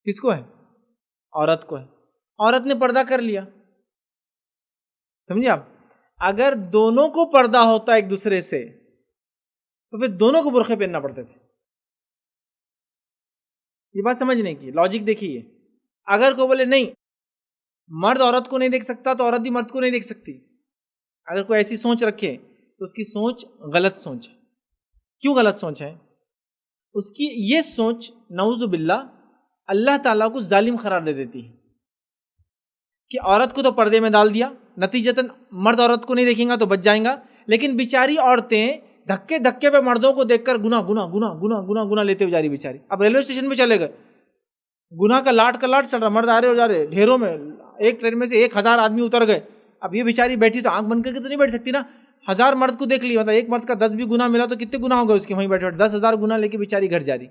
کس کو ہے؟ عورت کو ہے۔ عورت نے پردہ کر لیا، سمجھے آپ؟ اگر دونوں کو پردہ ہوتا ایک دوسرے سے تو پھر دونوں کو برقعے پہننا پڑتے تھے۔ یہ بات سمجھنے کی لاجک دیکھیے، اگر کوئی بولے نہیں مرد عورت کو نہیں دیکھ سکتا تو عورت بھی مرد کو نہیں دیکھ سکتی، اگر کوئی ایسی سوچ رکھے تو اس کی سوچ غلط سوچ ہے۔ کیوں غلط سوچ ہے؟ اس کی یہ سوچ نعوذ باللہ اللہ تعالیٰ کو ظالم قرار دے دیتی ہے کہ عورت کو تو پردے میں ڈال دیا، نتیجتاً مرد عورت کو نہیں دیکھیں گا تو بچ جائیں گا، لیکن بیچاری عورتیں دھکے دھکے پہ مردوں کو دیکھ کر گناہ گناہ گناہ گناہ گناہ گناہ لیتے ہوئے جا رہی بیچاری۔ اب ریلوے اسٹیشن پہ چلے گئے، گناہ کا لاٹ چل رہا، مرد آ رہے ہو جا رہے ڈھیروں میں، ایک ٹرین میں سے 1000 آدمی اتر گئے، اب یہ بیچاری بیٹھی تو آنکھ بند کر کے تو نہیں بیٹھ سکتی نا، 1000 مرد کو دیکھ لی، مطلب ایک مرد کا 10 بھی گناہ ملا تو کتنے گناہ ہو گئے اس کے، وہیں بیٹھے 10,000 گناہ لے کے بیچاری گھر جا رہی۔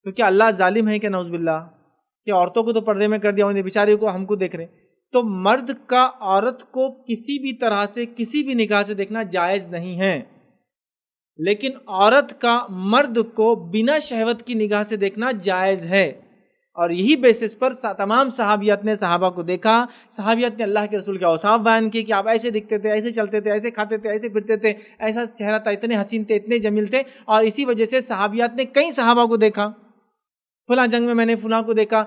تو کیا اللہ ظالم ہے کہ نعوذ باللہ کہ عورتوں کو تو پردے میں کر دیا، انہیں بیچاری کو ہم کو دیکھ رہے؟ تو مرد کا عورت کو کسی بھی طرح سے کسی بھی نگاہ سے دیکھنا جائز نہیں ہے، لیکن عورت کا مرد کو بنا شہوت کی نگاہ سے دیکھنا جائز ہے، اور یہی بیسس پر تمام صحابیات نے صحابہ کو دیکھا، صحابیات نے اللہ کے رسول کے اوصاف بیان کیے کہ آپ ایسے دکھتے تھے، ایسے چلتے تھے، ایسے کھاتے تھے، ایسے پھرتے تھے، ایسا چہرہ تھا، اتنے حسین تھے، اتنے جمیل تھے، اور اسی وجہ سے صحابیات نے کئی صحابہ کو دیکھا، فلاں جنگ میں نے فلاں کو دیکھا،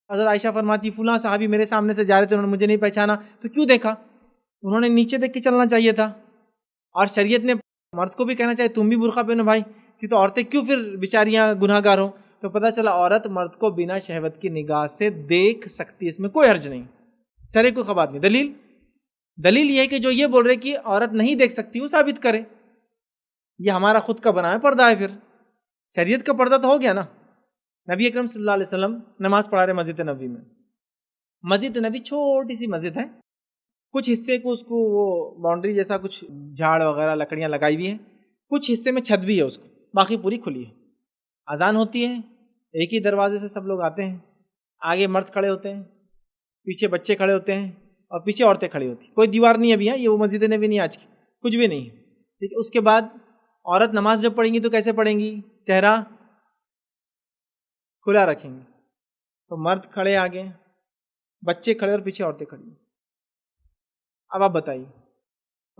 حضرت عائشہ فرماتی فلاں صحابی میرے سامنے سے جا رہے تھے، انہوں نے مجھے نہیں پہچانا، تو کیوں دیکھا؟ انہوں نے نیچے دیکھ کے چلنا چاہیے تھا، اور شریعت نے مرد کو بھی کہنا چاہیے تم بھی برقع پہنو بھائی، کہ تو عورتیں کیوں پھر بیچاریاں گناہ گار ہوں؟ تو پتہ چلا عورت مرد کو بنا شہوت کی نگاہ سے دیکھ سکتی ہے، اس میں کوئی حرج نہیں، شرع کوئی خبات نہیں۔ دلیل یہ ہے کہ جو یہ بول رہے کہ عورت نہیں دیکھ سکتی وہ ثابت کرے، یہ ہمارا خود کا بنا ہے پردہ ہے، پھر شریعت کا پردہ تو ہو گیا نا۔ نبی اکرم صلی اللہ علیہ وسلم نماز پڑھا رہے مسجد نبوی میں، مسجد نبی چھوٹی سی مسجد ہے، کچھ حصے کو اس کو وہ باؤنڈری جیسا کچھ جھاڑ وغیرہ لکڑیاں لگائی ہوئی ہیں، کچھ حصے میں چھت بھی ہے اس کو، باقی پوری کھلی ہے۔ اذان ہوتی ہے، ایک ہی دروازے سے سب لوگ آتے ہیں، آگے مرد کھڑے ہوتے ہیں، پیچھے بچے کھڑے ہوتے ہیں، اور پیچھے عورتیں کھڑی ہوتی ہیں، کوئی دیوار نہیں ابھی ہے، یہ وہ مسجد نبی نہیں آج کی، کچھ بھی نہیں ہے، ٹھیک ہے۔ اس کے بعد عورت نماز جب پڑھیں گی تو کیسے پڑھیں گی؟ چہرہ کھلا رکھیں گے، تو مرد کھڑے آگے، بچے کھڑے اور پیچھے عورتیں کھڑی۔ اب آپ بتائیے،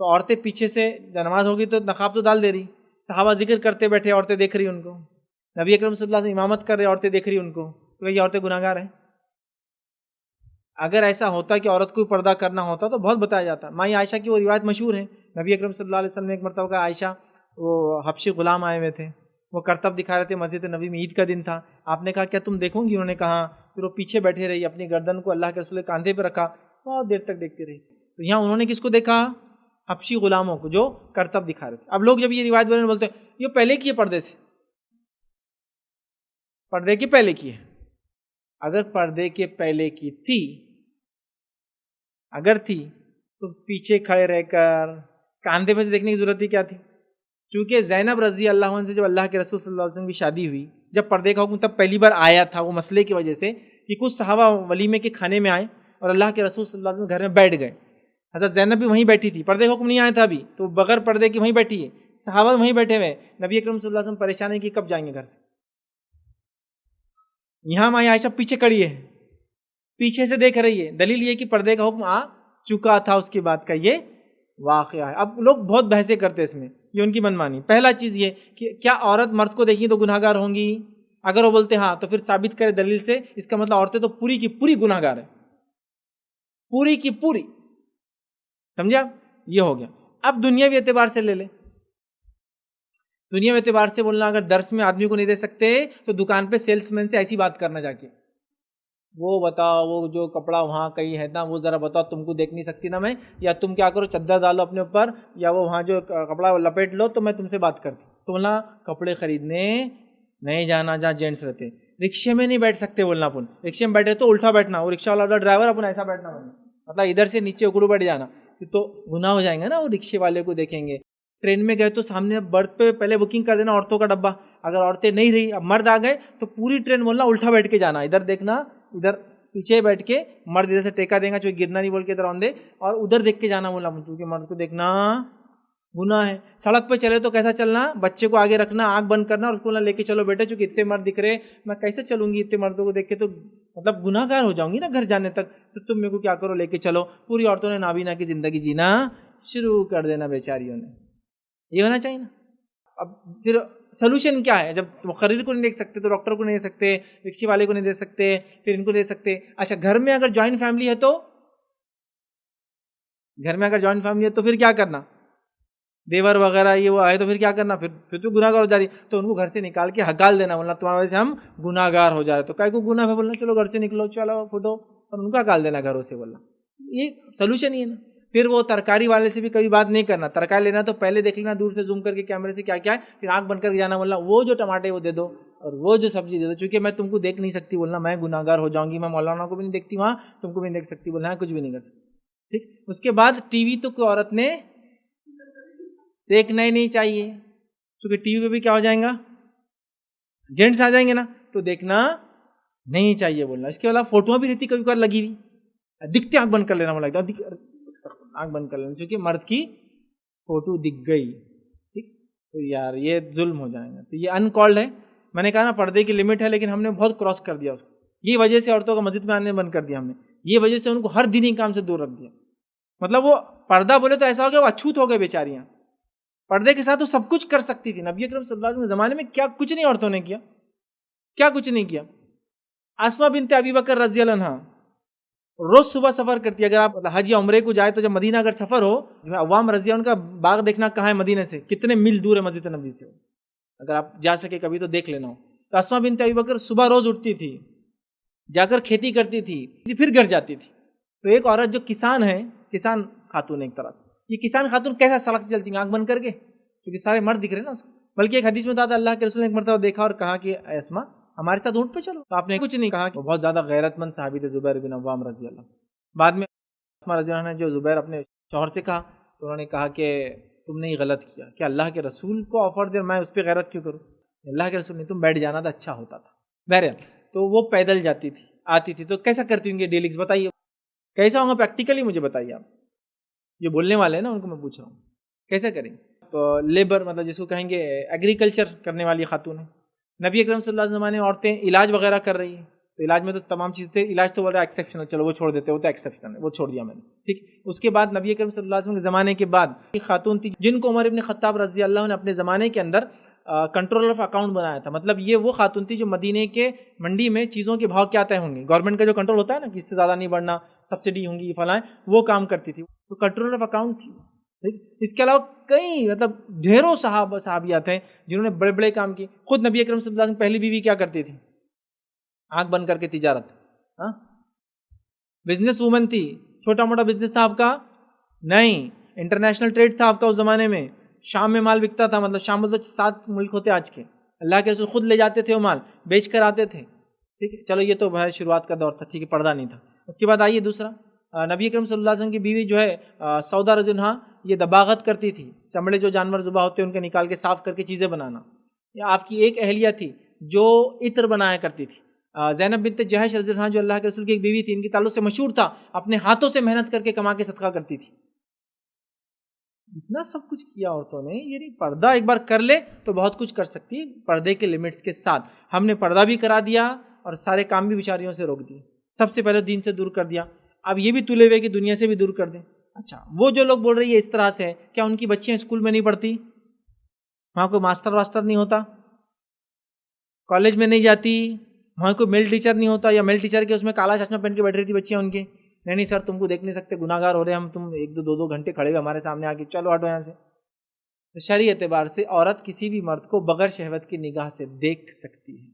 تو عورتیں پیچھے سے جب نماز ہوگی تو نقاب تو ڈال دے رہی، صحابہ ذکر کرتے بیٹھے، عورتیں دیکھ رہی ان کو، نبی اکرم صلی اللہ علیہ وسلم امامت کر رہے، عورتیں دیکھ رہی ان کو، تو یہ عورتیں گناہ گار ہیں؟ اگر ایسا ہوتا کہ عورت کو پردہ کرنا ہوتا تو بہت بتایا جاتا۔ ماں عائشہ کی وہ روایت مشہور ہے، نبی اکرم صلی اللہ علیہ وسلم نے ایک مرتبہ کا عائشہ وہ حبشی غلام آئے ہوئے تھے، وہ کرتب دکھا رہے تھے مسجد نبی میں، عید کا دن تھا. آپ نے کہا کیا تم دیکھو گی؟ انہوں نے کہا. پھر وہ پیچھے بیٹھے رہی، اپنی گردن کو اللہ کے رسول کے کاندھے پہ رکھا، بہت دیر تک دیکھتی رہی. تو یہاں انہوں نے کس کو دیکھا؟ حبشی غلاموں کو جو کرتب دکھا رہے تھے. اب لوگ جب یہ روایت بولتے ہیں یہ پہلے کی ہے پردے سے، پردے کے پہلے کی ہے. اگر پردے کے پہلے کی تھی، اگر تھی تو پیچھے کھڑے رہ کر کاندھے پہ سے دیکھنے کی ضرورت ہی کیا تھی؟ چونکہ زینب رضی اللہ عنہ سے جب اللہ کے رسول صلی اللہ علیہ وسلم کی شادی ہوئی، جب پردے کا حکم تب پہلی بار آیا تھا، وہ مسئلے کی وجہ سے کہ کچھ صحابہ ولیمے کے کھانے میں آئے اور اللہ کے رسول صلی اللہ علیہ وسلم گھر میں بیٹھ گئے. حضرت زینب بھی وہیں بیٹھی تھی، پردے کا حکم نہیں آیا تھا ابھی، تو بغیر پردے کی وہیں بیٹھی ہے، صحابہ وہیں بیٹھے ہوئے. نبی اکرم صلی اللہ علیہ وسلم پریشان ہے کہ کب جائیں گے گھر. یہاں ماں عائشہ پیچھے کھڑی ہے، پیچھے سے دیکھ رہی ہے. دلیل یہ کہ پردے کا حکم آ چکا تھا اس کے بعد کا یہ واقعہ ہے. اب لوگ بہت بحثیں کرتے اس میں، یہ ان کی منمانی. پہلا چیز یہ کہ کیا عورت مرد کو دیکھی تو گناہگار ہوں گی؟ اگر وہ بولتے ہاں تو پھر ثابت کرے دلیل سے. اس کا مطلب عورتیں تو پوری کی پوری گناہگار ہیں، پوری کی پوری. سمجھا؟ یہ ہو گیا. اب دنیاوی اعتبار سے لے لیں. دنیاوی اعتبار سے بولنا، اگر درس میں آدمی کو نہیں دے سکتے تو دکان پہ سیلس مین سے ایسی بات کرنا جا کے، وہ بتاؤ وہ جو کپڑا وہاں کہیں ہے نا وہ ذرا بتاؤ، تم کو دیکھ نہیں سکتی نا میں، یا تم کیا کرو چادر ڈالو اپنے اوپر، یا وہ وہاں جو کپڑا لپیٹ لو تو میں تم سے بات کرتی. تو بولنا کپڑے خریدنے نہیں جانا جہاں جینٹس رہتے. رکشے میں نہیں بیٹھ سکتے بولنا، اپن رکشے میں بیٹھے تو الٹا بیٹھنا، وہ رکشہ والا ڈرائیور اپن ایسا بیٹھنا بولنا، مطلب ادھر سے نیچے اکڑو بیٹھ جانا، تو گناہ ہو جائیں گا نا. وہ رکشے والے کو دیکھیں گے. ٹرین میں گئے تو سامنے برتھ پہ پہلے بکنگ کر دینا عورتوں کا ڈبہ. اگر عورتیں نہیں رہی، اب مرد آ گئے تو پوری ٹرین بولنا الٹا بیٹھ کے جانا، ادھر دیکھنا، ادھر پیچھے بیٹھ کے مرد ادھر سے ٹیکا دیں گا جو گرنا نہیں بول کے ادھر آن دے، اور ادھر دیکھ کے جانا بولنا، کیونکہ مرد کو دیکھنا گناہ ہے. سڑک پہ چلے تو کیسا چلنا؟ بچے کو آگے رکھنا، آنکھ بند کرنا اور اس کو لے کے چلو بیٹے، چونکہ اتنے مرد دکھ رہے میں کیسے چلوں گی؟ اتنے مردوں کو دیکھ کے تو مطلب گناہ گار ہو جاؤں گی نا گھر جانے تک. تو تم میرے کو کیا کرو، لے کے چلو. پوری عورتوں نے نابینا کی زندگی جینا شروع کر دینا بیچاریوں نے. یہ ہونا چاہیے نا. اب پھر سولوشن کیا ہے؟ جب مقرر کو نہیں دیکھ سکتے تو ڈاکٹر کو نہیں دے سکتے، رکشے والے کو نہیں دے سکتے، پھر ان کو دے سکتے. اچھا گھر میں اگر جوائنٹ فیملی ہے تو پھر کیا کرنا؟ دیور وغیرہ یہ وہ آئے تو پھر کیا کرنا؟ پھر تو گناہ گار ہو جا رہی. تو ان کو گھر سے نکال کے ہکال دینا، بولنا تمہاری وجہ سے ہم گناہ گار ہو جا رہے. تو کئی کو گناہ ہے بولنا چلو گھر سے نکلو، چلو پھوٹو، اور ان کو ہکال دینا گھروں سے بولنا. یہ سولوشن ہی ہے نا. پھر وہ ترکاری والے سے بھی کبھی بات نہیں کرنا. ترکاری لینا تو پہلے دیکھ لینا دور سے زوم کر کے کیمرے سے کیا کیا ہے، پھر آنکھ بند کر کے جانا، بولنا وہ جو ٹماٹے وہ دے دو اور وہ جو سبزی دے دو، چونکہ میں تم کو دیکھ نہیں سکتی بولنا، میں گناہ گار ہو جاؤں گی. میں مولانا کو بھی نہیں دیکھتی وہاں، تم کو بھی نہیں دیکھ سکتی بولنا، کچھ بھی نہیں کر سکتی. ٹھیک. اس کے بعد ٹی وی تو کوئی عورت نے دیکھنا ہی نہیں چاہیے، کیونکہ ٹی وی پہ بھی کیا ہو جائیں گا، جینٹس آ جائیں گے نا، تو دیکھنا نہیں چاہیے بولنا. اس کے علاوہ فوٹویں بھی رہتی کبھی کبھار لگی ہوئی، دکھتے آنکھ بند کر لینا، بولا آنکھ بند کر لینا، کیونکہ مرد کی فوٹو دکھ گئی. ٹھیک. تو یار یہ ظلم ہو جائے گا. تو یہ ان کالڈ ہے. میں نے کہا نا پردے کی لمٹ ہے، لیکن ہم نے بہت کراس کر دیا اس کو. یہ وجہ سے عورتوں کو مسجد میں آنے بند کر دیا ہم نے. یہ وجہ سے ان کو ہر دینی کام سے دور رکھ دیا. مطلب وہ پردہ بولے تو ایسا ہو گیا وہ اچھوت ہو گئے بیچاریاں. پردے کے ساتھ وہ سب کچھ کر سکتی تھی. نبی اکرم صلی اللہ علیہ وسلم کے زمانے میں کیا کچھ نہیں عورتوں نے کیا، کیا کچھ نہیں کیا. اسما بنت ابی بکر رضی اللہ عنہا روز صبح سفر کرتی ہے. اگر آپ حج یا عمرے کو جائے تو جب مدینہ اگر سفر ہو، عوام رضی اللہ عنہ کا باغ دیکھنا کہاں ہے مدینہ سے، کتنے میل دور ہے مسجد نبی سے، اگر آپ جا سکے کبھی تو دیکھ لینا ہو. تو اسما بنت ابی بکر صبح روز اٹھتی تھی، جا کر کھیتی کرتی تھی، پھر گھر جاتی تھی. تو ایک عورت جو کسان ہے، کسان خاتون ایک طرح سے، یہ کسان خاتون کیسا سڑک چلتی ہیں آنکھ بند کر کے، کیونکہ سارے مرد دکھ رہے نا اس کو. بلکہ ایک حدیث میں بتاتا اللہ کے رسول نے ایک مرتبہ دیکھا اور کہا کہ اے اسما ہمارے ساتھ اونٹ پہ چلو. تو آپ نے کچھ نہیں کہا. کہ بہت زیادہ غیرت مند صحابی تھے زبیر بن عوام رضی اللہ. بعد میں اسما رضی اللہ نے جو زبیر اپنے شوہر سے کہا تو انہوں نے کہا کہ تم نے یہ غلط کیا کہ اللہ کے رسول کو آفر دے، میں اس پہ غیرت کیوں کروں؟ اللہ کے رسول نے تم بیٹھ جانا تھا اچھا ہوتا تھا. بہرحال تو وہ پیدل جاتی تھی آتی تھی. تو کیسا کرتی ہوں گے ڈیلی؟ بتائیے کیسا ہوگا پریکٹیکلی مجھے بتائیے. آپ جو بولنے والے ہیں نا ان کو میں پوچھ رہا ہوں کیسے کریں گے. تو لیبر مطلب جس کو کہیں گے ایگریکلچر کرنے والی خاتون ہے. نبی اکرم صلی اللہ علیہ وسلم نے عورتیں علاج وغیرہ کر رہی ہیں، تو علاج میں تو تمام چیزیں تھے. علاج تو بڑا ایکسیپشنل، چلو وہ چھوڑ دیتے، وہ تو ایکسیپشنل ہے، وہ چھوڑ دیا میں نے. ٹھیک. اس کے بعد نبی اکرم صلی اللہ علیہ وسلم کے زمانے کے بعد ایک خاتون تھی جن کو عمر ابن خطاب رضی اللہ عنہ نے اپنے زمانے کے اندر کنٹرول آف اکاؤنٹ بنایا تھا. مطلب یہ وہ خاتون تھی جو مدینے کے منڈی میں چیزوں کے بھاؤ کیا طے ہوں گے، گورنمنٹ کا جو کنٹرول ہوتا ہے نا کہ اس سے زیادہ نہیں بڑھنا، سبسڈی ہوں گی فلاں، وہ کام کرتی تھی. تو کنٹرول آف اکاؤنٹ اس کے علاوہ کئی مطلب ڈھیروں صحابیات ہیں جنہوں نے بڑے بڑے کام کیے. خود نبی اکرم صلی اللہ علیہ وسلم پہلی بیوی کیا کرتی تھی؟ آنکھ بند کر کے تجارت. بزنس وومن تھی. چھوٹا موٹا بزنس تھا آپ کا نہیں, انٹرنیشنل ٹریڈ تھا آپ کا اس زمانے میں. شام میں مال بکتا تھا, مطلب شام مطلب 7 ملک ہوتے آج کے, اللہ کے رسول خود لے جاتے تھے وہ مال, بیچ کر آتے تھے. ٹھیک ہے, چلو یہ تو بھائی شروعات کا دور تھا, ٹھیک ہے, پردہ نہیں تھا. اس کے بعد آئیے دوسرا, نبی اکرم صلی اللہ علیہ وسلم کی بیوی جو ہے سودا رضی اللہ عنہا, یہ دباغت کرتی تھی. چمڑے جو جانور ذبح ہوتے ہیں ان کے نکال کے صاف کر کے چیزیں بنانا. یا آپ کی ایک اہلیہ تھی جو عطر بنایا کرتی تھی, زینب بنت جہش رضی اللہ عنہا, جو اللہ کے رسول کی ایک بیوی تھی, ان کے تعلق سے مشہور تھا, اپنے ہاتھوں سے محنت کر کے کما کے صدقہ کرتی تھی. اتنا سب کچھ کیا عورتوں نے. یعنی پردہ ایک بار کر لے تو بہت کچھ کر سکتی ہے, پردے کے لمٹس کے ساتھ. ہم نے پردہ بھی کرا دیا اور سارے کام بھی بیچاریوں سے روک دیے. سب سے پہلے دین سے دور کر دیا, اب یہ بھی تلے ہوئے کہ دنیا سے بھی دور کر دیں. اچھا, وہ جو لوگ بول رہی ہے اس طرح سے ہے, کیا ان کی بچیاں اسکول میں نہیں پڑھتی؟ وہاں کوئی ماسٹر واسٹر نہیں ہوتا؟ کالج میں نہیں جاتی؟ وہاں کوئی میل ٹیچر نہیں ہوتا؟ یا میل ٹیچر کے اس میں کالا چشمہ پہن کے بیٹھ رہی تھی بچیاں ان کے, نہیں سر تم کو دیکھ نہیں سکتے, گناہ گار ہو رہے ہیں ہم, تم 1-2 گھنٹے کھڑے ہوئے ہمارے سامنے آ کے, چلو ہٹو یہاں سے. تو شرعی اعتبار سے عورت کسی بھی مرد کو بغیر شہوت کی نگاہ سے دیکھ سکتی ہے.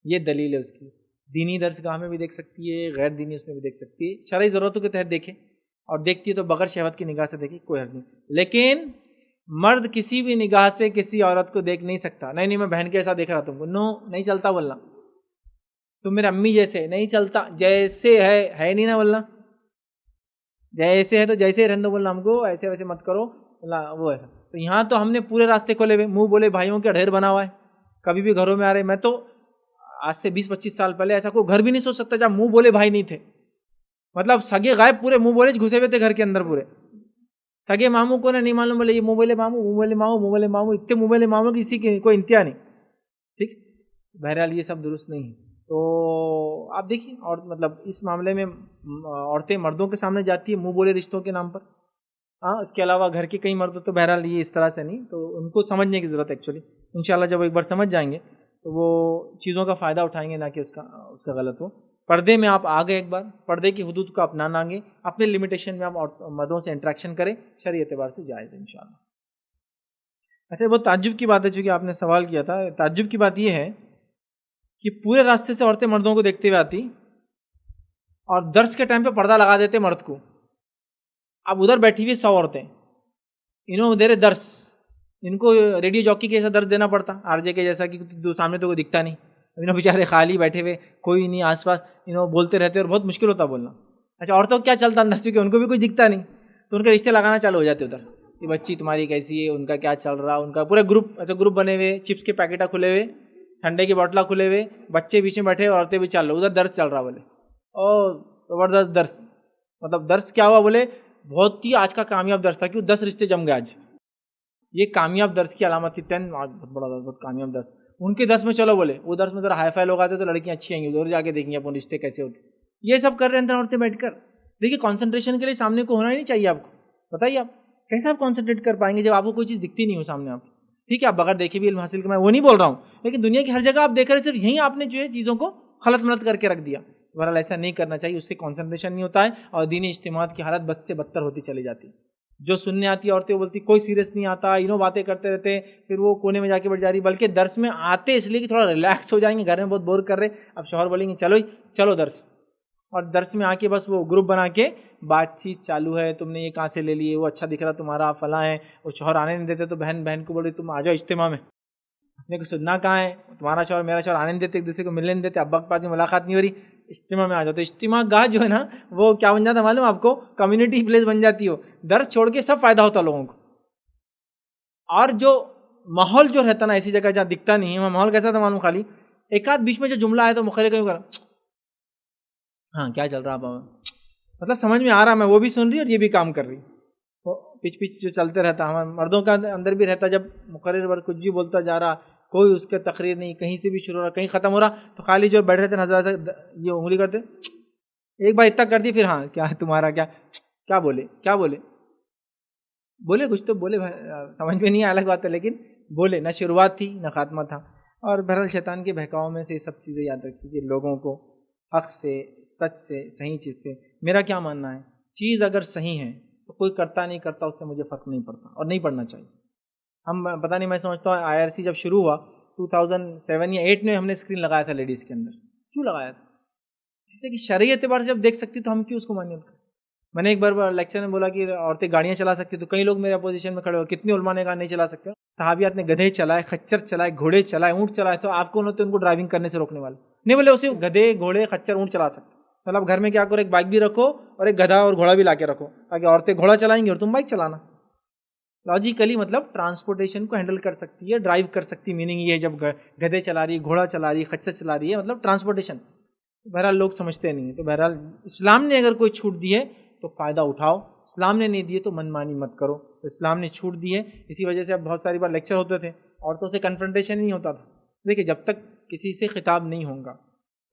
یہ دلیل ہے اس کی. دینی درسگاہ میں بھی دیکھ سکتی ہے, غیر دینی اس میں بھی دیکھ سکتی ہے. شرعی ضرورتوں کے تحت دیکھے, اور دیکھتی ہے تو بغیر شہوت کی نگاہ سے دیکھے, کوئی حرج نہیں. لیکن مرد کسی بھی نگاہ سے کسی عورت کو دیکھ نہیں سکتا. نہیں میں بہن کے ایسا دیکھ رہا تم کو, نو, نہیں چلتا بولنا. تم میرے امی جیسے, نہیں چلتا. جیسے ہے نہیں نا بولنا. جیسے ہے تو جیسے ہی رہنے دو بولنا, ہم کو ایسے ویسے مت کرو وہ ایسا. تو یہاں تو ہم نے پورے راستے کھولے ہوئے, منہ بولے بھائیوں کا ڈھیر بنا ہوا ہے. کبھی بھی گھروں میں آ رہے, میں تو آج سے 20-25 سال پہلے ایسا کوئی گھر بھی نہیں سوچ سکتا جہاں منہ بولے بھائی نہیں تھے. مطلب سگے غائب, پورے منہ بولے گھسے ہوئے تھے گھر کے اندر پورے. سگے ماموں کو نہیں معلوم, بولے یہ منہ بولے ماموں, منہ بولے ماموں, منہ بولے ماموں, اتنے منہ بولے ماموں کی کسی کی کوئی انتہا نہیں. ٹھیک, بہرحال یہ سب درست نہیں ہے. تو آپ دیکھیے, اور مطلب اس معاملے میں عورتیں مردوں کے سامنے جاتی ہیں منہ بولے رشتوں کے نام پر. اس کے علاوہ گھر کے کئی مرد تو بہرحال یہ اس طرح سے نہیں, تو ان کو سمجھنے کی ضرورت ہے ایکچولی. انشاءاللہ جب ایک بار سمجھ جائیں گے تو وہ چیزوں کا فائدہ اٹھائیں گے, نہ کہ اس کا غلط ہو. پردے میں آپ آ گئے, ایک بار پردے کی حدود کو اپنانا گے, اپنے لمیٹیشن میں آپ مردوں سے انٹریکشن کریں, شرعی اعتبار سے جائز ہے انشاءاللہ. اچھا, وہ تعجب کی بات ہے چونکہ آپ نے سوال کیا تھا. تعجب کی بات یہ ہے کہ پورے راستے سے عورتیں مردوں کو دیکھتے ہوئے آتی اور درس کے ٹائم پہ پردہ لگا دیتے مرد کو. اب ادھر بیٹھی ہوئی 100 عورتیں, انہوں دے رہے درس, ان کو ریڈیو جاکی کے جیسا درس دینا پڑتا, آر جے کے جیسا, کہ سامنے تو کوئی دکھتا نہیں. انہوں بیچارے خالی بیٹھے ہوئے, کوئی نہیں آس پاس, انہوں بولتے رہتے اور بہت مشکل ہوتا بولنا. اچھا, عورتوں کو کیا چلتا اندر, چونکہ ان کو بھی کچھ دکھتا نہیں, تو ان کے رشتے لگانا چالو ہو جاتے ادھر, کہ بچی تمہاری کیسی ہے, ان کا کیا چل رہا, ان کا پورے گروپ, ایسے گروپ بنے ہوئے, چپس کے پیکٹا کھلے ہوئے, ٹھنڈے کی بوٹلا کھلے ہوئے, بچے بیچ میں بیٹھے, عورتیں بھی چل رہے, ادھر درس چل رہا بولے. اور زبردست درس, مطلب درس کیا ہوا بولے, بہت ہی آج کا کامیاب درس تھا, کیوں 10 رشتے جم گئے آج. یہ کامیاب درس کی علامت تھی. 10 بہت بڑا درس, بہت کامیاب درس. ان کے 10 میں چلو بولے, وہ درس میں ذرا ہائی فائی لوگ آتے تو لڑکیاں اچھی آئیں گی, ادھر جا کے دیکھیں گے اپنے رشتے کیسے ہوتے. یہ سب کر رہے ہیں عورتیں بیٹھ کر. دیکھیے, کانسنٹریشن کے لیے سامنے کو ہونا ہی نہیں چاہیے آپ کو. بتائیے آپ کیسے آپ کانسنٹریٹ کر پائیں گے جب آپ کو کوئی چیز دکھتی نہیں ہو سامنے آپ. ٹھیک ہے, آپ بغیر دیکھے بھی علم حاصل کریں, میں وہ نہیں بول رہا ہوں, لیکن دنیا کی ہر جگہ آپ دیکھ رہے, صرف یہیں آپ نے جو ہے چیزوں کو خلط ملط کر کے رکھ دیا. بہرحال ایسا نہیں کرنا چاہیے, اس سے کانسنٹریشن نہیں ہوتا ہے اور دینی اجتماعات کی حالت بد سے بدتر ہوتی چلی جاتی. جو سننے آتی عورتیں بولتی کوئی سیریس نہیں آتا, انہوں باتیں کرتے رہتے, پھر وہ کونے میں جا کے بیٹھ جا رہی. بلکہ درس میں آتے اس لیے کہ تھوڑا ریلیکس ہو جائیں گے, گھر میں بہت بور کر رہے, اب شوہر بولیں گے چلو درس, اور درس میں آ کے بس وہ گروپ بنا کے بات چیت چالو ہے, تم نے یہ کہاں سے لے لیے, وہ اچھا دکھ رہا تمہارا, فلاں ہے. وہ شوہر آنے نہیں دیتے تو بہن کو بول رہی تم آ جاؤ اجتماع میں, اپنے کو سننا کہاں ہے, تمہارا شوہر میرا شوہر آنے نہیں دیتے, ایک دوسرے کو ملنے نہیں دیتے, ابا کے پاس میں ملاقات نہیں ہو رہی, اجتماع میں آ جاؤ. تو اجتماع گاہ جو ہے نا وہ کیا بن جاتا معلوم آپ کو, کمیونٹی پلیس بن جاتی ہو. درس چھوڑ کے سب فائدہ ہوتا لوگوں کو. اور جو ماحول جو رہتا نا ایسی جگہ جہاں دکھتا نہیں ہے, ماحول کیسا تھا معلوم, خالی ایک آدھ بیچ میں جو جملہ آیا تو مخرے کیوں کرا, ہاں کیا چل رہا بابا, مطلب سمجھ میں آ رہا, میں وہ بھی سن رہی اور یہ بھی کام کر رہی. پچ جو چلتے رہتا, ہمارے مردوں کا اندر بھی رہتا, جب مقرر کچھ بھی بولتا جا رہا, کوئی اس کے تقریر نہیں, کہیں سے بھی شروع ہو رہا کہیں ختم ہو رہا, تو خالی جو بیٹھ رہے تھے نظر آتے یہ انگلی کرتے, ایک بار اتنا کر دی, پھر ہاں کیا تمہارا کیا بولے کچھ تو بولے, سمجھ میں نہیں الگ بات ہے, لیکن بولے, نہ شروعات تھی نہ خاتمہ تھا. اور بہرحال شیطان کے بہکاؤ میں سے یہ سب چیزیں یاد رکھیے, لوگوں کو حق سے, سچ سے, صحیح چیز سے. میرا کیا ماننا ہے, چیز اگر صحیح ہے تو کوئی کرتا نہیں کرتا اس سے مجھے فرق نہیں پڑتا اور نہیں پڑنا چاہیے. ہم پتہ نہیں، میں سمجھتا ہوں IRC جب شروع ہوا 2007 یا 8 میں ہم نے اسکرین لگایا تھا لیڈیز کے اندر. کیوں لگایا تھا؟ اس لیے کہ شرعی اعتبار سے جب دیکھ سکتی تو ہم کیوں اس کو مانیں. میں نے ایک بار لیکچر میں بولا کہ عورتیں گاڑیاں چلا سکتی، تو کئی لوگ میرے اپوزیشن میں کھڑے ہو، کتنے علماء نے کہا نہیں چلا سکتے. صحابیات نے گدھے چلائے، خچر چلائے، گھوڑے چلائے، اونٹ چلائے، تو آپ کون ہوتے ان کو ڈرائیونگ کرنے سے روکنے والے؟ نہیں بولے اسے گدھے، گھوڑے، خچر، اونٹ چلا سکتے. مطلب گھر میں کیا کرو، ایک بائک بھی رکھو اور ایک گدھا اور گھوڑا بھی لا کے رکھو، تاکہ عورتیں گھوڑا چلائیں گی اور تم بائک چلانا. لاجیکلی مطلب ٹرانسپورٹیشن کو ہینڈل کر سکتی ہے، ڈرائیو کر سکتی. میننگ یہ ہے جب گدھے چلا رہی، گھوڑا چلا رہی، خچر چلا رہی ہے، مطلب ٹرانسپورٹیشن. بہرحال لوگ سمجھتے نہیں ہیں. تو بہرحال اسلام نے اگر کوئی چھوٹ دی ہے تو فائدہ اٹھاؤ، اسلام نے نہیں دیے تو من مانی مت کرو. تو اسلام نے چھوٹ دی ہے، اسی وجہ سے اب بہت ساری بار لیکچر ہوتے تھے، عورتوں سے کنفرنٹیشن نہیں ہوتا تھا. دیکھیے جب تک کسی سے خطاب نہیں ہوگا،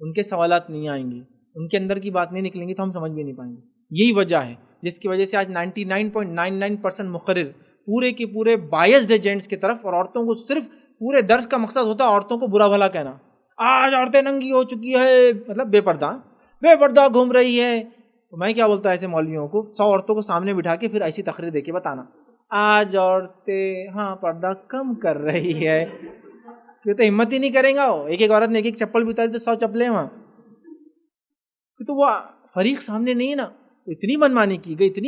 ان کے سوالات نہیں آئیں گے، ان کے اندر کی بات نہیں نکلیں گی، تو ہم سمجھ بھی نہیں پائیں گے. یہی وجہ ہے جس کی وجہ سے آج 99.99% مقرر پورے کے پورے بائسڈ ہے جینٹس کی طرف، اور عورتوں کو صرف پورے درس کا مقصد ہوتا ہے عورتوں کو برا بھلا کہنا. آج عورتیں ننگی ہو چکی ہے، مطلب بے پردہ گھوم رہی ہے. تو میں کیا بولتا ایسے مولویوں کو، 100 عورتوں کو سامنے بٹھا کے پھر ایسی تقریر دے کے بتانا آج عورتیں پردہ کم کر رہی ہے. یہ تو ہمت ہی نہیں کریں گا. ایک ایک عورت نے ایک ایک چپل بھی اتاری تو 100 چپلیں وہاں. تو وہ فریق سامنے نہیں ہے نا. اتنی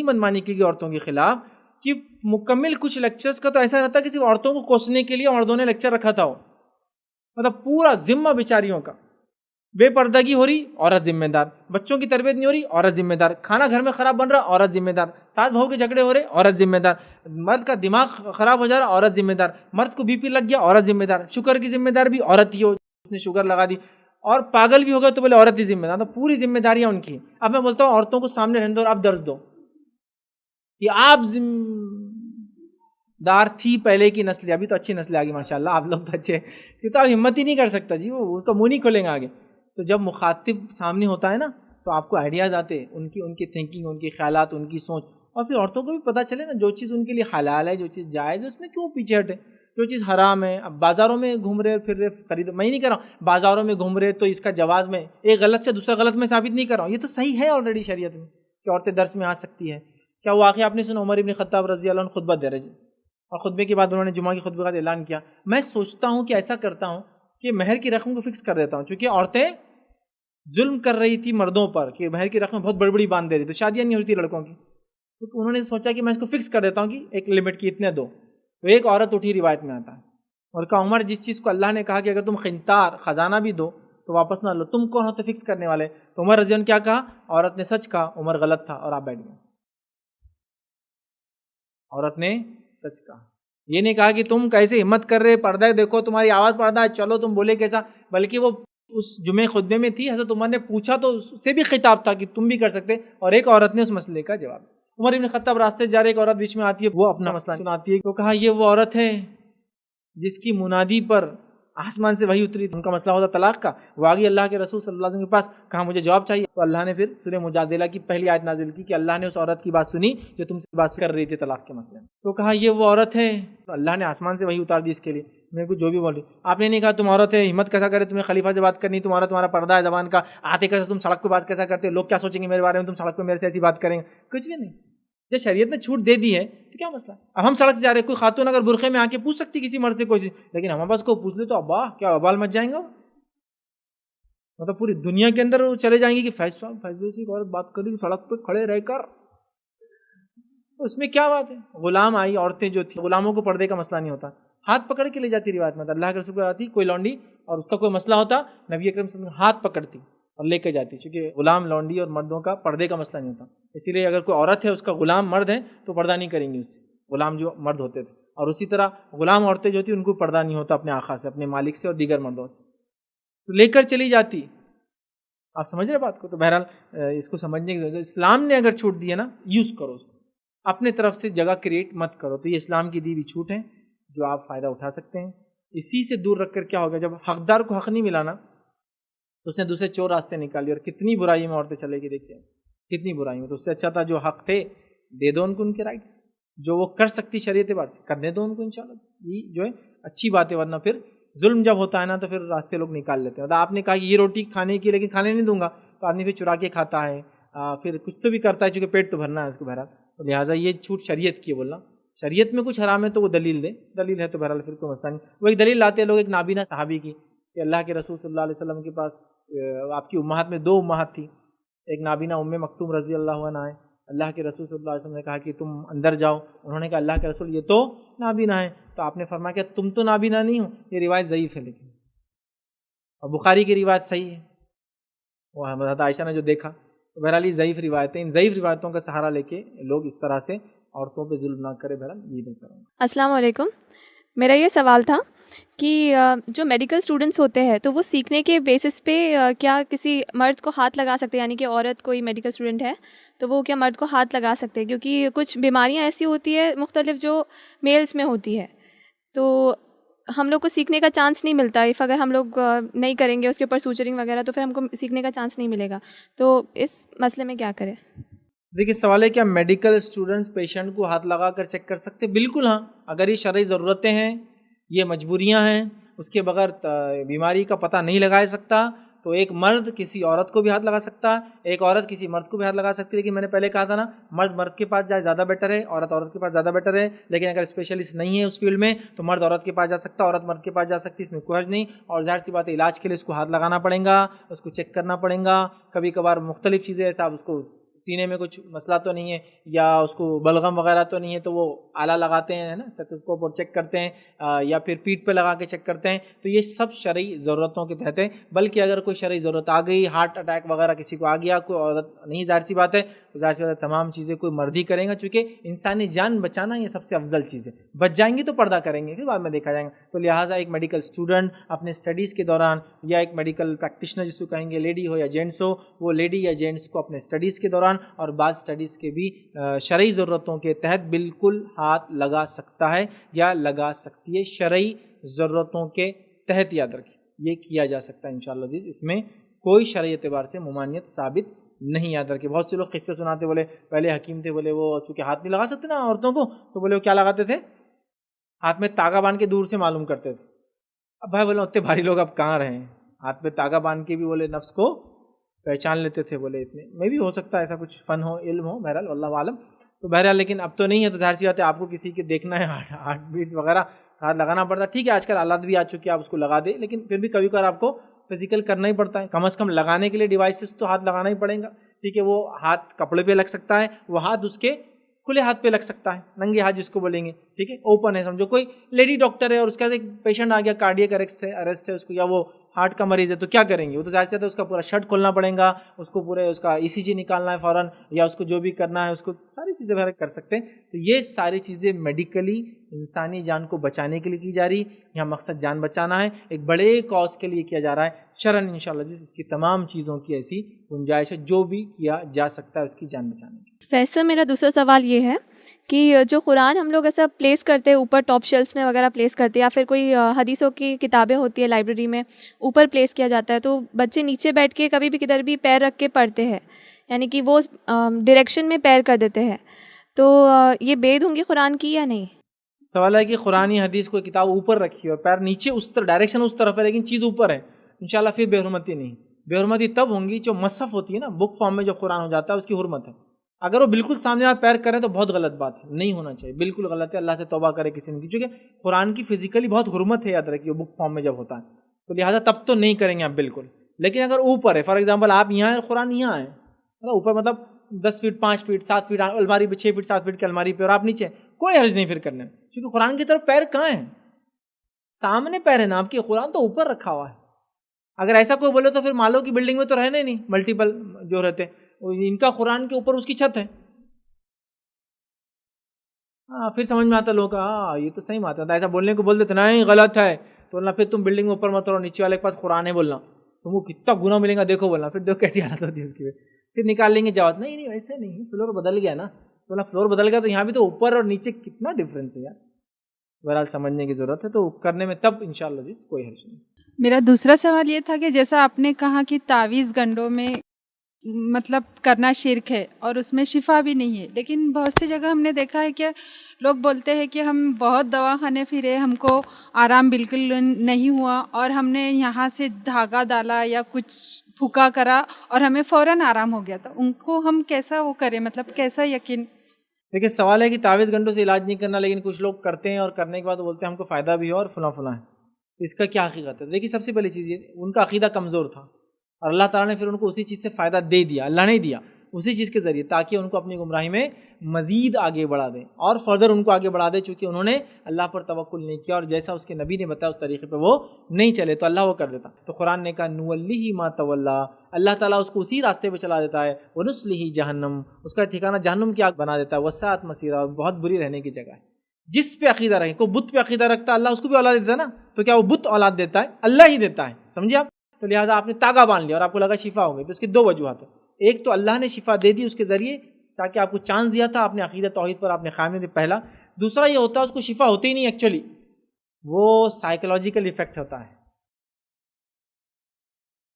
منمانی کی گئی عورتوں کے خلاف کہ مکمل کچھ لیکچرز کا تو ایسا رہتا کہ صرف عورتوں کو کوسنے کے لیے مردوں نے لیکچر رکھا تھا. مطلب پورا ذمہ بیچاریوں کا. بے پردگی ہو رہی، عورت ذمہ دار. بچوں کی تربیت نہیں ہو رہی، عورت ذمہ دار. کھانا گھر میں خراب بن رہا، عورت ذمہ دار. ساس بہو کے جھگڑے ہو رہے، عورت ذمہ دار. مرد کا دماغ خراب ہو جا رہا، عورت ذمہ دار. مرد کو BP لگ گیا، عورت ذمہ دار. شوگر کی ذمہ دار بھی عورت ہی ہو، اس نے شوگر لگا دی. اور پاگل بھی ہو گئے تو بولے عورت ہی ذمہ دار. تو پوری ذمہ داریاں ان کی. اب میں بولتا ہوں عورتوں کو سامنے رہنے دو اور اب درس دو کہ آپ دار تھی پہلے کی نسل، ابھی تو اچھی نسل آ گئی ماشاءاللہ، آپ لوگ تو اچھے. یہ تو آپ ہمت ہی نہیں کر سکتا جی، وہ اس کا منہ نہیں کھولیں گے آگے. تو جب مخاطب سامنے ہوتا ہے نا تو آپ کو آئیڈیاز آتے، ان کی تھنکنگ، ان کے خیالات، ان کی سوچ. اور پھر عورتوں کو بھی پتہ چلے نا جو چیز ان کے لیے حلال ہے، جو چیز جائز ہے، اس میں کیوں پیچھے ہٹے. جو چیز حرام ہے، اب بازاروں میں گھوم رہے پھر رہے خرید، میں نہیں کر رہا ہوں بازاروں میں گھوم رہے تو اس کا جواز میں ایک غلط سے دوسرا غلط میں ثابت نہیں کر رہا ہوں. یہ تو صحیح ہے آلریڈی شریعت میں کہ عورتیں درس میں آ سکتی ہے. کیا وہ واقعہ آپ نے سنا، عمر ابن خطاب رضی اللہ عنہ خطبہ دے رہے جی، اور خطبے کے بعد انہوں نے جمعہ کی خطبے کا اعلان کیا. میں سوچتا ہوں کہ ایسا کرتا ہوں کہ مہر کی رقم کو فکس کر دیتا ہوں، چونکہ عورتیں ظلم کر رہی تھی مردوں پر کہ مہر کی رقم بہت بڑی بڑی باندھ دے رہی، تو شادیاں نہیں ہوتی لڑکوں کی. تو انہوں نے سوچا کہ میں اس کو فکس کر دیتا ہوں کہ ایک لمٹ کی اتنے دو. تو ایک عورت اٹھی، روایت میں آتا ہے، اور کہا عمر جس چیز کو اللہ نے کہا کہ اگر تم خنتار خزانہ بھی دو تو واپس نہ لو، تم کون ہوتے فکس کرنے والے؟ تو عمر رضی اللہ عنہ کیا کہا، عورت نے سچ کہا، عمر غلط تھا، اور آپ بیٹھ گئے. عورت نے سچ کہا. یہ نہیں کہا کہ تم کیسے ہمت کر رہے، پردہ دیکھو تمہاری آواز پردہ ہے، چلو تم بولے کیسا. بلکہ وہ اس جمعے خطبے میں تھی، حضرت عمر نے پوچھا تو اس سے بھی خطاب تھا کہ تم بھی کر سکتے، اور ایک عورت نے اس مسئلے کا جواب. عمر ابن خطاب راستے جا رہے، ایک عورت بیچ میں آتی ہے، وہ اپنا مسئلہ سناتی ہے. تو کہا یہ وہ عورت ہے جس کی منادی پر آسمان سے وحی اتری، ان کا مسئلہ ہوتا طلاق کا. وہ آگئی اللہ کے رسول صلی اللہ علیہ وسلم کے پاس، کہا مجھے جواب چاہیے. تو اللہ نے پھر سورہ مجادلہ کی پہلی آیت نازل کی کہ اللہ نے اس عورت کی بات سنی جو تم سے بات کر رہی تھی طلاق کے مسئلے میں. تو کہا یہ وہ عورت ہے، تو اللہ نے آسمان سے وحی اتار دی اس کے لیے. میرے کو جو بھی بول رہی، آپ نے نہیں کہا تم عورت ہے، ہمت کیسا کرے تمہیں خلیفہ سے بات کرنی، تمہارا پردہ ہے زبان کا، آتے کیسے تم سڑک پہ بات کیسا کرتے، لوگ کیا سوچیں گے میرے بارے میں، تم سڑک پہ میرے سے ایسی بات کریں گے. کچھ بھی نہیں. جب شریعت نے چھوٹ دے دی ہے تو کیا مسئلہ. اب ہم سڑک سے جا رہے، کوئی خاتون اگر برقعے میں آ کے پوچھ سکتی کسی مرد سے کوئی چیز، لیکن ہمارے پاس کو پوچھ لے تو ابا کیا ابال مچ جائیں گا. مطلب پوری دنیا کے اندر چلے جائیں گے کہ فیض صاحب سے ایک عورت بات کر رہی سڑک پہ کھڑے رہ کر، اس میں کیا بات ہے. غلام آئی، عورتیں جو تھیں، غلاموں کو پردے کا مسئلہ نہیں ہوتا، ہاتھ پکڑ کے لے جاتی. روایت میں اللہ کے رسول کو آتی کوئی لونڈی اور اس کا کوئی مسئلہ ہوتا، نبی اکرم صلی اللہ علیہ وسلم ہاتھ پکڑتی اور لے کے جاتی، کیونکہ غلام لونڈی اور مردوں کا پردے کا مسئلہ نہیں ہوتا. اسی لیے اگر کوئی عورت ہے اس کا غلام مرد ہے تو پردہ نہیں کریں گی اس سے، غلام جو مرد ہوتے تھے. اور اسی طرح غلام عورتیں جو تھیں ان کو پردہ نہیں ہوتا اپنے آقا سے، اپنے مالک سے اور دیگر مردوں سے. تو لے کر چلی جاتی. آپ سمجھ رہے بات کو. تو بہرحال اس کو سمجھنے کی ضرورت. اسلام نے اگر چھوٹ دی ہے نا، یوز کرو اس کو، اپنے طرف سے جگہ کریٹ مت کرو. تو یہ اسلام کی دی ہوئی چھوٹ ہے جو آپ فائدہ اٹھا سکتے ہیں. اسی سے دور رکھ کر کیا ہوگا، جب حقدار کو حق نہیں ملا نا تو اس نے دوسرے چور راستے نکالی، اور کتنی برائی میں عورتیں چلے گی. دیکھیے کتنی برائی میں. تو اس سے اچھا تھا جو حق تھے دے دو ان کو ان کے رائٹس، جو وہ کر سکتی شریعت بات کرنے دو ان کو انشاءاللہ. یہ جو ہے اچھی بات ہے. ورنہ پھر ظلم جب ہوتا ہے نا تو پھر راستے لوگ نکال لیتے ہیں. مطلب آپ نے کہا کہ یہ روٹی کھانے کی لیکن کھانے نہیں دوں گا، تو آدمی پھر چرا کے کھاتا ہے، پھر کچھ تو بھی کرتا ہے چونکہ پیٹ تو بھرنا ہے اس کو. بہرحال تو لہٰذا یہ چھوٹ شریعت کی ہے بولنا. شریعت میں کچھ حرام ہے تو وہ دلیل دے, دلیل ہے تو بہرحال پھر کوئی مسئلہ نہیں. وہ ایک دلیل لاتے ہیں لوگ ایک نابینا صحابی کی کہ اللہ کے رسول صلی اللہ علیہ وسلم کے پاس آپ کی امہات میں 2 امہات تھیں, ایک نابینا ام مکتوم رضی اللہ عنہ ہے. اللہ کے رسول صلی اللہ علیہ وسلم نے کہا کہ تم اندر جاؤ. انہوں نے کہا اللہ کے رسول یہ تو نابینا ہے. تو آپ نے فرمایا کہ تم تو نابینا نہیں ہو, یہ روایت ضعیف ہے لیکن, اور بخاری کی روایت صحیح ہے. وہ حضرت عائشہ نے جو دیکھا, تو بہرحال یہ ضعیف روایتیں, ان ضعیف روایتوں کا سہارا لے کے لوگ اس طرح سے عورتوں پہ ظلم نہ کرے. بہرحال یہ نہیں کروں گا. السلام علیکم. میرا یہ سوال تھا کہ جو میڈیکل اسٹوڈنٹس ہوتے ہیں تو وہ سیکھنے کے بیسس پہ کیا کسی مرد کو ہاتھ لگا سکتے ہیں, یعنی کہ عورت کوئی میڈیکل اسٹوڈنٹ ہے تو وہ کیا مرد کو ہاتھ لگا سکتے ہیں, کیونکہ کچھ بیماریاں ایسی ہوتی ہے مختلف جو میلز میں ہوتی ہے, تو ہم لوگ کو سیکھنے کا چانس نہیں ملتا. اگر ہم لوگ نہیں کریں گے اس کے اوپر سوچرنگ وغیرہ تو پھر ہم کو سیکھنے کا چانس نہیں ملے گا. تو اس مسئلے میں کیا کریں؟ دیکھیے سوال ہے کیا میڈیکل اسٹوڈنٹس پیشنٹ کو ہاتھ لگا کر چیک کر سکتے؟ بالکل ہاں. اگر یہ شرعی ضرورتیں ہیں, یہ مجبوریاں ہیں, اس کے بغیر بیماری کا پتہ نہیں لگا سکتا, تو ایک مرد کسی عورت کو بھی ہاتھ لگا سکتا ہے, ایک عورت کسی مرد کو بھی ہاتھ لگا سکتی ہے. لیکن میں نے پہلے کہا تھا نا, مرد مرد کے پاس جائے زیادہ بیٹر ہے, عورت کے پاس زیادہ بیٹر ہے. لیکن اگر اسپیشلسٹ نہیں ہے اس فیلڈ میں تو مرد عورت کے پاس جا سکتا, عورت مرد کے پاس جا سکتی, اس میں کوئی حرج نہیں. اور ظاہر سی بات ہے علاج کے لیے اس کو ہاتھ لگانا پڑے گا, اس کو چیک کرنا پڑے گا. کبھی کبھار مختلف چیزیں, ایسا اس کو سینے میں کچھ مسئلہ تو نہیں ہے یا اس کو بلغم وغیرہ تو نہیں ہے, تو وہ آلہ لگاتے ہیں نا, اسٹیتھوسکوپ اور چیک کرتے ہیں, یا پھر پیٹھ پہ لگا کے چیک کرتے ہیں. تو یہ سب شرعی ضرورتوں کے تحت ہے. بلکہ اگر کوئی شرعی ضرورت آ گئی, ہارٹ اٹیک وغیرہ کسی کو آ گیا, کوئی عورت نہیں, ظاہر سی بات ہے, تو ظاہر سی بات ہے تمام چیزیں کوئی مرد ہی کریں گا, چونکہ انسانی جان بچانا یہ سب سے افضل چیز ہے. بچ جائیں گی تو پردہ کریں گے, پھر بعد میں دیکھا جائے گا. تو لہٰذا ایک میڈیکل اسٹوڈنٹ اپنے اسٹڈیز کے دوران, یا ایک میڈیکل پریکٹیشنر جس کو کہیں گے, لیڈی ہو یا جینٹس ہو, وہ لیڈی یا جینٹس کو اپنے اسٹڈیز کے دوران اور بعض اسٹڈیز کے بھی شرعی ضرورتوں کے تحت بالکل ہاتھ لگا سکتا ہے یا لگا سکتی ہے. شرعی ضرورتوں کے تحت یاد رکھیں, یہ کیا جا سکتا ہے انشاءاللہ جی. اس میں کوئی شرعی اعتبار سے ممانعت ثابت نہیں. یاد رکھیں, بہت سے لوگ قصے سناتے, بولے پہلے حکیم تھے, بولے وہ چونکہ ہاتھ نہیں لگا سکتے نا عورتوں کو, تو بولے وہ کیا لگاتے تھے, ہاتھ میں تاگا باندھ کے دور سے معلوم کرتے تھے. اب بھائی بولے اتنے بھاری لوگ اب کہاں رہے ہیں, ہاتھ میں تاگا باندھ کے بھی بولے نفس کو پہچان لیتے تھے. بولے اتنے میں بھی ہو سکتا ہے ایسا کچھ فن ہو, علم ہو, بہرحال واللہ عالم. تو بہرحال لیکن اب تو نہیں ہے, تو ظاہر سی بات ہے آپ کو کسی کے دیکھنا ہے ہارٹ بیٹ وغیرہ, ہاتھ لگانا پڑتا ہے. ٹھیک ہے آج کل آلات بھی آ چکے ہیں, آپ اس کو لگا دیں, لیکن پھر بھی کبھی کبھار آپ کو فزیکل کرنا ہی پڑتا ہے. کم از کم لگانے کے لیے ڈیوائسز تو ہاتھ لگانا ہی پڑے گا. ٹھیک ہے, وہ ہاتھ کپڑے پہ لگ سکتا ہے, وہ ہاتھ اس کے کھلے ہاتھ پہ لگ سکتا ہے, ننگے ہاتھ جس کو بولیں گے. ٹھیک ہے, اوپن ہے, سمجھو کوئی لیڈی ڈاکٹر ہے اور اس کے ساتھ ایک پیشنٹ آ گیا, کارڈیک اریسٹ ہے اس کو, یا وہ ہارٹ کا مریض ہے, تو کیا کریں گے؟ وہ تو ظاہر سے اس کا پورا شرٹ کھولنا پڑے گا, اس کو پورے اس کا ECG نکالنا ہے فوراً, یا اس کو جو بھی کرنا ہے اس کو ساری چیزیں بہر کر سکتے ہیں. تو یہ ساری چیزیں میڈیکلی انسانی جان کو بچانے کے لیے کی جا رہی. یہاں مقصد جان بچانا ہے, ایک بڑے کاز کے لیے کیا جا رہا ہے. شرعاً انشاءاللہ جس کی تمام چیزوں کی ایسی گنجائش ہے, جو بھی کیا جا سکتا ہے اس کی جان بچانے کی. ویسے میرا دوسرا سوال یہ ہے کہ جو قرآن ہم لوگ ایسا پلیس کرتے ہیں اوپر ٹاپ شیلفس میں وغیرہ پلیس کرتے ہیں, یا پھر کوئی حدیثوں کی کتابیں ہوتی ہے لائبریری میں اوپر پلیس کیا جاتا ہے, تو بچے نیچے بیٹھ کے کبھی بھی کدھر بھی پیر رکھ کے پڑھتے ہیں, یعنی کہ وہ ڈائریکشن میں پیر کر دیتے ہیں, تو یہ بید ہوں گی قرآن کی یا نہیں؟ سوال ہے کہ قرآن حدیث کوئی کتاب اوپر رکھی ہے اور پیر نیچے, اس طرف ڈائریکشن اس طرف ہے لیکن چیز اوپر ہے, انشاءاللہ پھر بے حرمتی نہیں. بے حرمتی تب ہوں گی جو مصحف ہوتی ہے نا, بک فارم میں جو قرآن ہو جاتا ہے اس کی حرمت ہے. اگر وہ بالکل سامنے آپ پیر کریں تو بہت غلط بات ہے, نہیں ہونا چاہیے, بالکل غلط ہے. اللہ سے توبہ کرے کسی نے, کیونکہ قرآن کی فزیکلی بہت حرمت ہے, یاد رکھیے, بک فارم میں جب ہوتا ہے, تو لہٰذا تب تو نہیں کریں گے آپ بالکل. لیکن اگر اوپر ہے, فار ایگزامپل آپ یہاں ہیں, قرآن یہاں ہے, اوپر مطلب 10 فٹ 5 فٹ 7 فٹ الماری پہ, 6 فٹ 7 فٹ کی الماری پہ, اور آپ نیچے, کوئی حرج نہیں پھر کرنے میں, کیونکہ قرآن کی طرف پیر کہاں ہے, سامنے پیر ہے نا آپ کی, قرآن تو اوپر رکھا ہوا ہے. اگر ایسا کوئی بولے تو پھر مالوں کی بلڈنگ میں تو رہنے نہیں, ملٹیپل جو رہتے, ان کا قرآن کے اوپر اس کی چھت ہے. ہاں پھر سمجھ میں آتا لوگوں کا, ہاں یہ تو صحیح بات ہے, ایسا بولنے کو بول دیتے نہیں غلط ہے, تو بولنا پھر تم بلڈنگ میں اوپر مت رہو, نیچے والے کے پاس قرآن ہے بولنا, تم کو کتنا گناہ ملے گا دیکھو بولنا, پھر دیکھو کیسی حالت ہوتی ہے اس کی, پھر نکال لیں گے جواب, نہیں ویسے نہیں, فلور بدل گیا نا, تو فلور بدل گیا تو یہاں بھی تو اوپر اور نیچے کتنا ڈفرینس ہے یار. بہرحال سمجھنے کی ضرورت ہے, تو کرنے میں تب انشاءاللہ جی کوئی حرج نہیں. میرا دوسرا سوال یہ تھا کہ جیسا آپ نے کہا کہ تعویذ گنڈوں میں مطلب کرنا شرک ہے اور اس میں شفا بھی نہیں ہے, لیکن بہت سی جگہ ہم نے دیکھا ہے کہ لوگ بولتے ہیں کہ ہم بہت دواخانے پھرے, ہم کو آرام بالکل نہیں ہوا, اور ہم نے یہاں سے دھاگا ڈالا یا کچھ پھکا کرا اور ہمیں فوراً آرام ہو گیا. تو ان کو ہم کیسا وہ کریں, مطلب کیسا یقین دیکھیے سوال ہے کہ تعویذ گھنٹوں سے علاج نہیں کرنا، لیکن کچھ لوگ کرتے ہیں اور کرنے کے بعد بولتے ہیں ہم کو فائدہ بھی ہو اور فلاں فلاں ہے، اس کا کیا حقیقت ہے؟ دیکھیے سب سے پہلی چیز یہ ان کا عقیدہ کمزور تھا اور اللہ تعالیٰ نے پھر ان کو اسی چیز سے فائدہ دے دیا، اللہ نے دیا اسی چیز کے ذریعے، تاکہ ان کو اپنی گمراہی میں مزید آگے بڑھا دیں اور فردر ان کو آگے بڑھا دیں، چونکہ انہوں نے اللہ پر توکل نہیں کیا اور جیسا اس کے نبی نے بتایا اس طریقے پہ وہ نہیں چلے تو اللہ وہ کر دیتا۔ تو قرآن نے کہا نولیہ ما تولی، اللہ تعالیٰ اس کو اسی راستے پہ چلا دیتا ہے، ونصلہ جہنم، اس کا ٹھکانہ جہنم کی آگ بنا دیتا ہے، وسعت مصیرا، بہت بری رہنے کی جگہ ہے۔ جس پہ عقیدہ رہے، کوئی بت پہ عقیدہ رکھتا ہے اللہ اس کو بھی اولاد دیتا ہے نا، تو کیا وہ بت اولاد دیتا ہے؟ اللہ ہی دیتا ہے، سمجھے آپ؟ تو لہٰذا آپ نے تاگا باندھ لیا اور آپ کو لگا شفا ہو گئی، تو اس کی دو وجوہات ہیں، ایک تو اللہ نے شفا دے دی اس کے ذریعے تاکہ آپ کو چانس دیا تھا، آپ نے عقیدہ توحید پر آپ نے قائم دیا پہلا، دوسرا یہ ہوتا ہے اس کو شفا ہوتی ہی نہیں، ایکچولی وہ سائیکولوجیکل ایفیکٹ ہوتا ہے،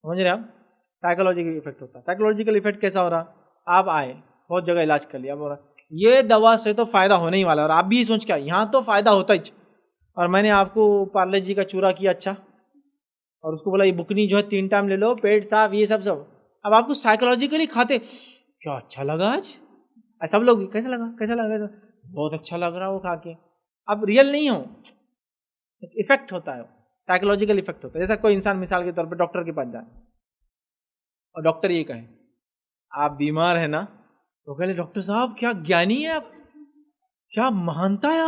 سمجھ رہے آپ؟ سائیکولوجیکل ایفیکٹ ہوتا ہے۔ سائیکولوجیکل ایفیکٹ کیسا ہو رہا؟ آپ آئے بہت جگہ علاج کر لیا، اب ہو رہا یہ دوا سے تو فائدہ ہونے ہی والا ہے، اور آپ بھی یہ سوچ کے یہاں تو فائدہ ہوتا ہی، اور میں نے آپ کو پارلے جی کا چورا کیا اچھا، اور اس کو بولا یہ بکنی جو ہے 3 ٹائم لے لو، پیٹ صاف، یہ سب اب آپ کو سائیکولوجیکلی کھاتے کیا اچھا لگا آج، سب لوگ کیسا لگا کیسا لگا، بہت اچھا لگ رہا وہ کھا کے، اب ریئل نہیں ہو، ایفیکٹ ہوتا ہے، سائیکولوجیکل ایفیکٹ ہوتا ہے۔ جیسا کوئی انسان مثال کے طور پہ ڈاکٹر کے پاس جائے اور ڈاکٹر یہ کہے آپ بیمار ہیں نا، تو کہے ڈاکٹر صاحب کیا گیانی ہے آپ، کیا مہانتا ہے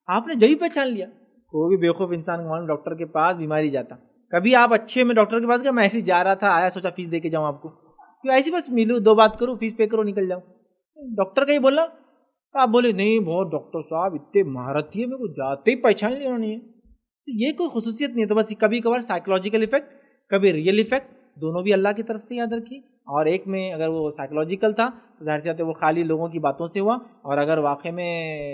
آپ نے جبھی پہچان لیا۔ کوئی بھی بیوقوف انسان معلوم ڈاکٹر کے پاس بیماری جاتا، کبھی آپ اچھے میں ڈاکٹر کے پاس گئے، میں ایسے جا رہا تھا، آیا سوچا فیس دے کے جاؤں آپ کو، کیوں ایسی بس ملوں 2 بات کروں فیس پے کرو نکل جاؤں، ڈاکٹر کا ہی بولنا، آپ بولے نہیں بہت ڈاکٹر صاحب اتنے مہارت ہے، میرے کو جاتے ہی پہچان لیا انہوں نے، یہ کوئی خصوصیت نہیں ہے۔ تو بس کبھی کبھار سائیکولوجیکل ایفیکٹ، کبھی ریئل ایفیکٹ، دونوں بھی اللہ کی طرف سے یاد رکھیے، اور ایک میں اگر وہ سائیکولوجیکل تھا تو ظاہر سی بات ہے وہ خالی لوگوں کی باتوں سے ہوا، اور اگر واقع میں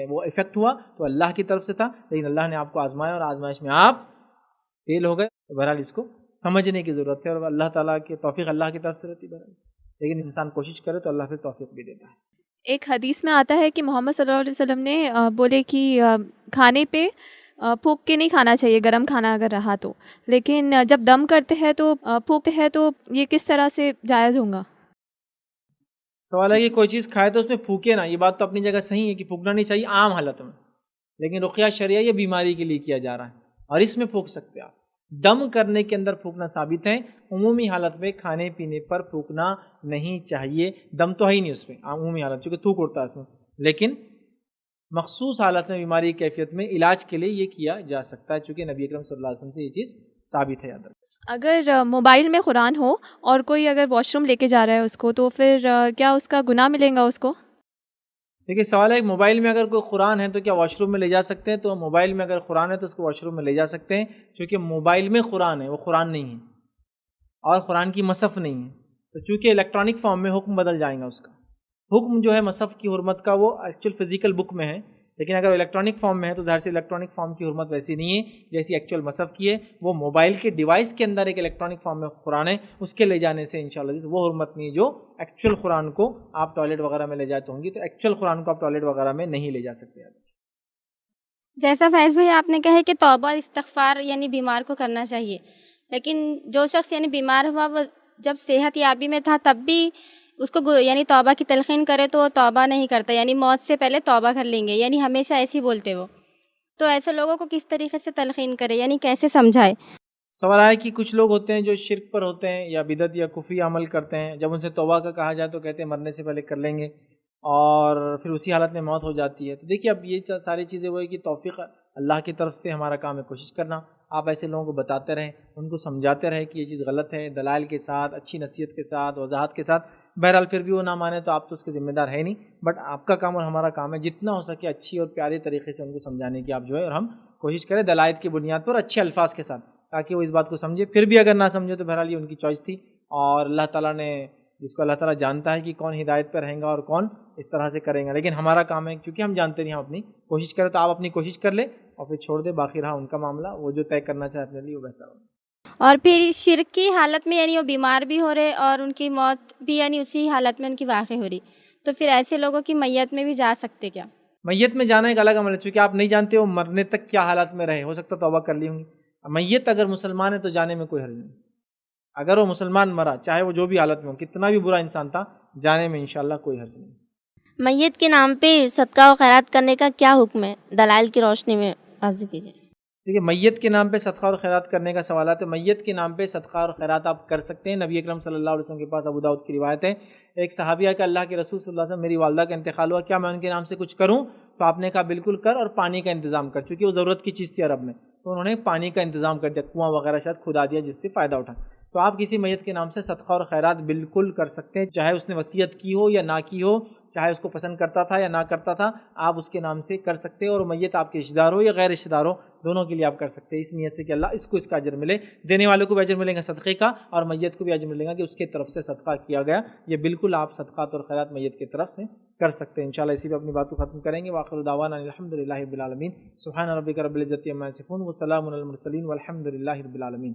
وہ ایفیکٹ ہوا تو اللہ کی طرف سے تھا، لیکن اللہ نے آپ کو آزمایا اور آزمائش میں آپ فیل ہو گئے، تو بہرحال اس کو سمجھنے کی ضرورت ہے، اور اللہ تعالیٰ کی توفیق اللہ کی طرف سے رہتی ہے بہرحال، لیکن انسان کوشش کرے تو اللہ پھر توفیق بھی دیتا ہے۔ ایک حدیث میں آتا ہے کہ محمد صلی اللہ علیہ وسلم نے بولے کہ کھانے پہ پھونک کے نہیں کھانا چاہیے، گرم کھانا اگر رہا تو، لیکن جب دم کرتے ہیں تو پھونکتے ہیں، تو یہ کس طرح سے جائز ہوگا؟ سوال ہے کہ کوئی چیز کھائے تو اس میں پھونکے نا، یہ بات تو اپنی جگہ صحیح ہے کہ پھونکنا نہیں چاہیے عام حالت میں، لیکن رقیہ شرعیہ یہ بیماری کے لیے کیا جا رہا ہے اور اس میں پھونک سکتے آپ، دم کرنے کے اندر پھونکنا ثابت ہے، عمومی حالت میں کھانے پینے پر پھونکنا نہیں چاہیے، دم تو ہے ہی نہیں اس میں عمومی حالت، چونکہ تھوک اڑتا ہے اس میں، لیکن مخصوص حالت میں بیماری کی کیفیت میں علاج کے لیے یہ کیا جا سکتا ہے، چونکہ نبی اکرم صلی اللہ علیہ وسلم سے یہ چیز ثابت ہے۔ یاد رکھیں اگر موبائل میں قرآن ہو اور کوئی اگر واش روم لے کے جا رہا ہے اس کو، تو پھر کیا اس کا گناہ ملے گا اس کو؟ دیکھیے سوال ہے کہ موبائل میں اگر کوئی قرآن ہے تو کیا واش روم میں لے جا سکتے ہیں؟ تو موبائل میں اگر قرآن ہے تو اس کو واش روم میں لے جا سکتے ہیں، چونکہ موبائل میں قرآن ہے، وہ قرآن نہیں ہے اور قرآن کی مصحف نہیں ہے، تو چونکہ الیکٹرانک فارم میں حکم بدل جائے گا، اس کا حکم جو ہے مصحف کی حرمت کا وہ ایکچوئل فزیکل بک میں ہے، لیکن اگر الیکٹرانک فارم میں ہے تو ظاہر سے الیکٹرانک فارم کی حرمت ویسی نہیں ہے جیسی ایکچوئل مصحف کی ہے، وہ موبائل کے ڈیوائس کے اندر ایک الیکٹرانک فارم میں قرآن ہے، اس کے لے جانے سے انشاءاللہ وہ حرمت نہیں ہے جو ایکچوئل قرآن کو آپ ٹوائلٹ وغیرہ میں لے جاتے ہوں گی، تو ایکچوئل قرآن کو آپ ٹوائلٹ وغیرہ میں نہیں لے جا سکتے۔ جیسا فیض بھائی آپ نے کہا کہ توبہ اور استغفار یعنی بیمار کو کرنا چاہیے، لیکن جو شخص یعنی بیمار ہوا وہ جب صحت یابی میں تھا تب بھی اس کو یعنی توبہ کی تلقین کرے تو وہ توبہ نہیں کرتا، یعنی موت سے پہلے توبہ کر لیں گے، یعنی ہمیشہ ایسے ہی بولتے وہ، تو ایسے لوگوں کو کس طریقے سے تلقین کرے، یعنی کیسے سمجھائے؟ سوال ہے کہ کچھ لوگ ہوتے ہیں جو شرک پر ہوتے ہیں یا بدعت یا کفری عمل کرتے ہیں، جب ان سے توبہ کا کہا جائے تو کہتے ہیں مرنے سے پہلے کر لیں گے اور پھر اسی حالت میں موت ہو جاتی ہے۔ تو دیکھیے اب یہ ساری چیزیں وہ ہے کہ توفیق اللہ کی طرف سے ہمارا کام ہے کوشش کرنا، آپ ایسے لوگوں کو بتاتے رہیں، ان کو سمجھاتے رہیں کہ یہ چیز غلط ہے، دلائل کے ساتھ، اچھی نصیحت کے ساتھ، وضاحت کے ساتھ، بہرحال پھر بھی وہ نہ مانے تو آپ تو اس کے ذمہ دار ہے نہیں، بٹ آپ کا کام اور ہمارا کام ہے جتنا ہو سکے اچھی اور پیارے طریقے سے ان کو سمجھانے کی آپ جو ہے، اور ہم کوشش کریں دلائل کی بنیاد پر اچھے الفاظ کے ساتھ، تاکہ وہ اس بات کو سمجھے، پھر بھی اگر نہ سمجھے تو بہرحال یہ ان کی چوائس تھی، اور اللہ تعالیٰ نے جس کو اللہ تعالیٰ جانتا ہے کہ کون ہدایت پر رہیں گا اور کون اس طرح سے کریں گا، لیکن ہمارا کام ہے کیونکہ ہم جانتے نہیں، ہم اپنی کوشش کریں، تو آپ اپنی کوشش کر لیں اور پھر چھوڑ دیں، باقی رہا ان کا معاملہ، وہ جو طے کرنا چاہے اپنے لیے وہ بہتر ہوگا۔ اور پھر شرک کی حالت میں یعنی وہ بیمار بھی ہو رہے اور ان کی موت بھی یعنی اسی حالت میں ان کی واقع ہو رہی، تو پھر ایسے لوگوں کی میت میں بھی جا سکتے کیا؟ میت میں جانا ایک الگ عمل ہے، چونکہ آپ نہیں جانتے وہ مرنے تک کیا حالت میں رہے، ہو سکتا توبہ کر لی ہوں گی، میت اگر مسلمان ہے تو جانے میں کوئی حرج نہیں، اگر وہ مسلمان مرا چاہے وہ جو بھی حالت میں ہو، کتنا بھی برا انسان تھا، جانے میں انشاءاللہ کوئی حرج نہیں۔ میت کے نام پہ صدقہ و خیرات کرنے کا کیا حکم ہے؟ دلائل کی روشنی میں واضح کیجیے۔ دیکھیے، میت کے نام پہ صدقہ اور خیرات کرنے کا سوالات ہے۔ میت کے نام پہ صدقہ اور خیرات آپ کر سکتے ہیں۔ نبی اکرم صلی اللہ علیہ وسلم کے پاس ابو داؤد کی روایت ہے، ایک صحابیہ کہ اللہ کے رسول صلی اللہ علیہ وسلم میری والدہ کا انتقال ہوا، کیا میں ان کے نام سے کچھ کروں؟ تو آپ نے کہا بالکل کر، اور پانی کا انتظام کر، چونکہ وہ ضرورت کی چیز تھی عرب میں، تو انہوں نے پانی کا انتظام کر دیا، کنواں وغیرہ شاید کھدا دیا جس سے فائدہ اٹھا۔ تو آپ کسی میت کے نام سے صدقہ اور خیرات بالکل کر سکتے ہیں، چاہے اس نے وصیت کی ہو یا نہ کی ہو، چاہے اس کو پسند کرتا تھا یا نہ کرتا تھا، آپ اس کے نام سے کر سکتے ہیں، اور میت آپ کے رشتہ دار ہو یا غیر رشتہ دار ہو، دونوں کے لیے آپ کر سکتے ہیں، اس نیت سے کہ اللہ اس کو اس کا اجر ملے، دینے والے کو بھی اجر ملے گا صدقے کا، اور میت کو بھی اجر ملے گا کہ اس کے طرف سے صدقہ کیا گیا۔ یہ بالکل آپ صدقات اور خیرات میت کی طرف سے کر سکتے ہیں۔ انشاءاللہ اسی پہ اپنی بات کو ختم کریں گے۔ وآخر دعوانا الحمدللہ رب العالمین، سبحان ربک رب العزۃ عما یصفون، وسلام علی المرسلین، والحمد للہ رب العالمین۔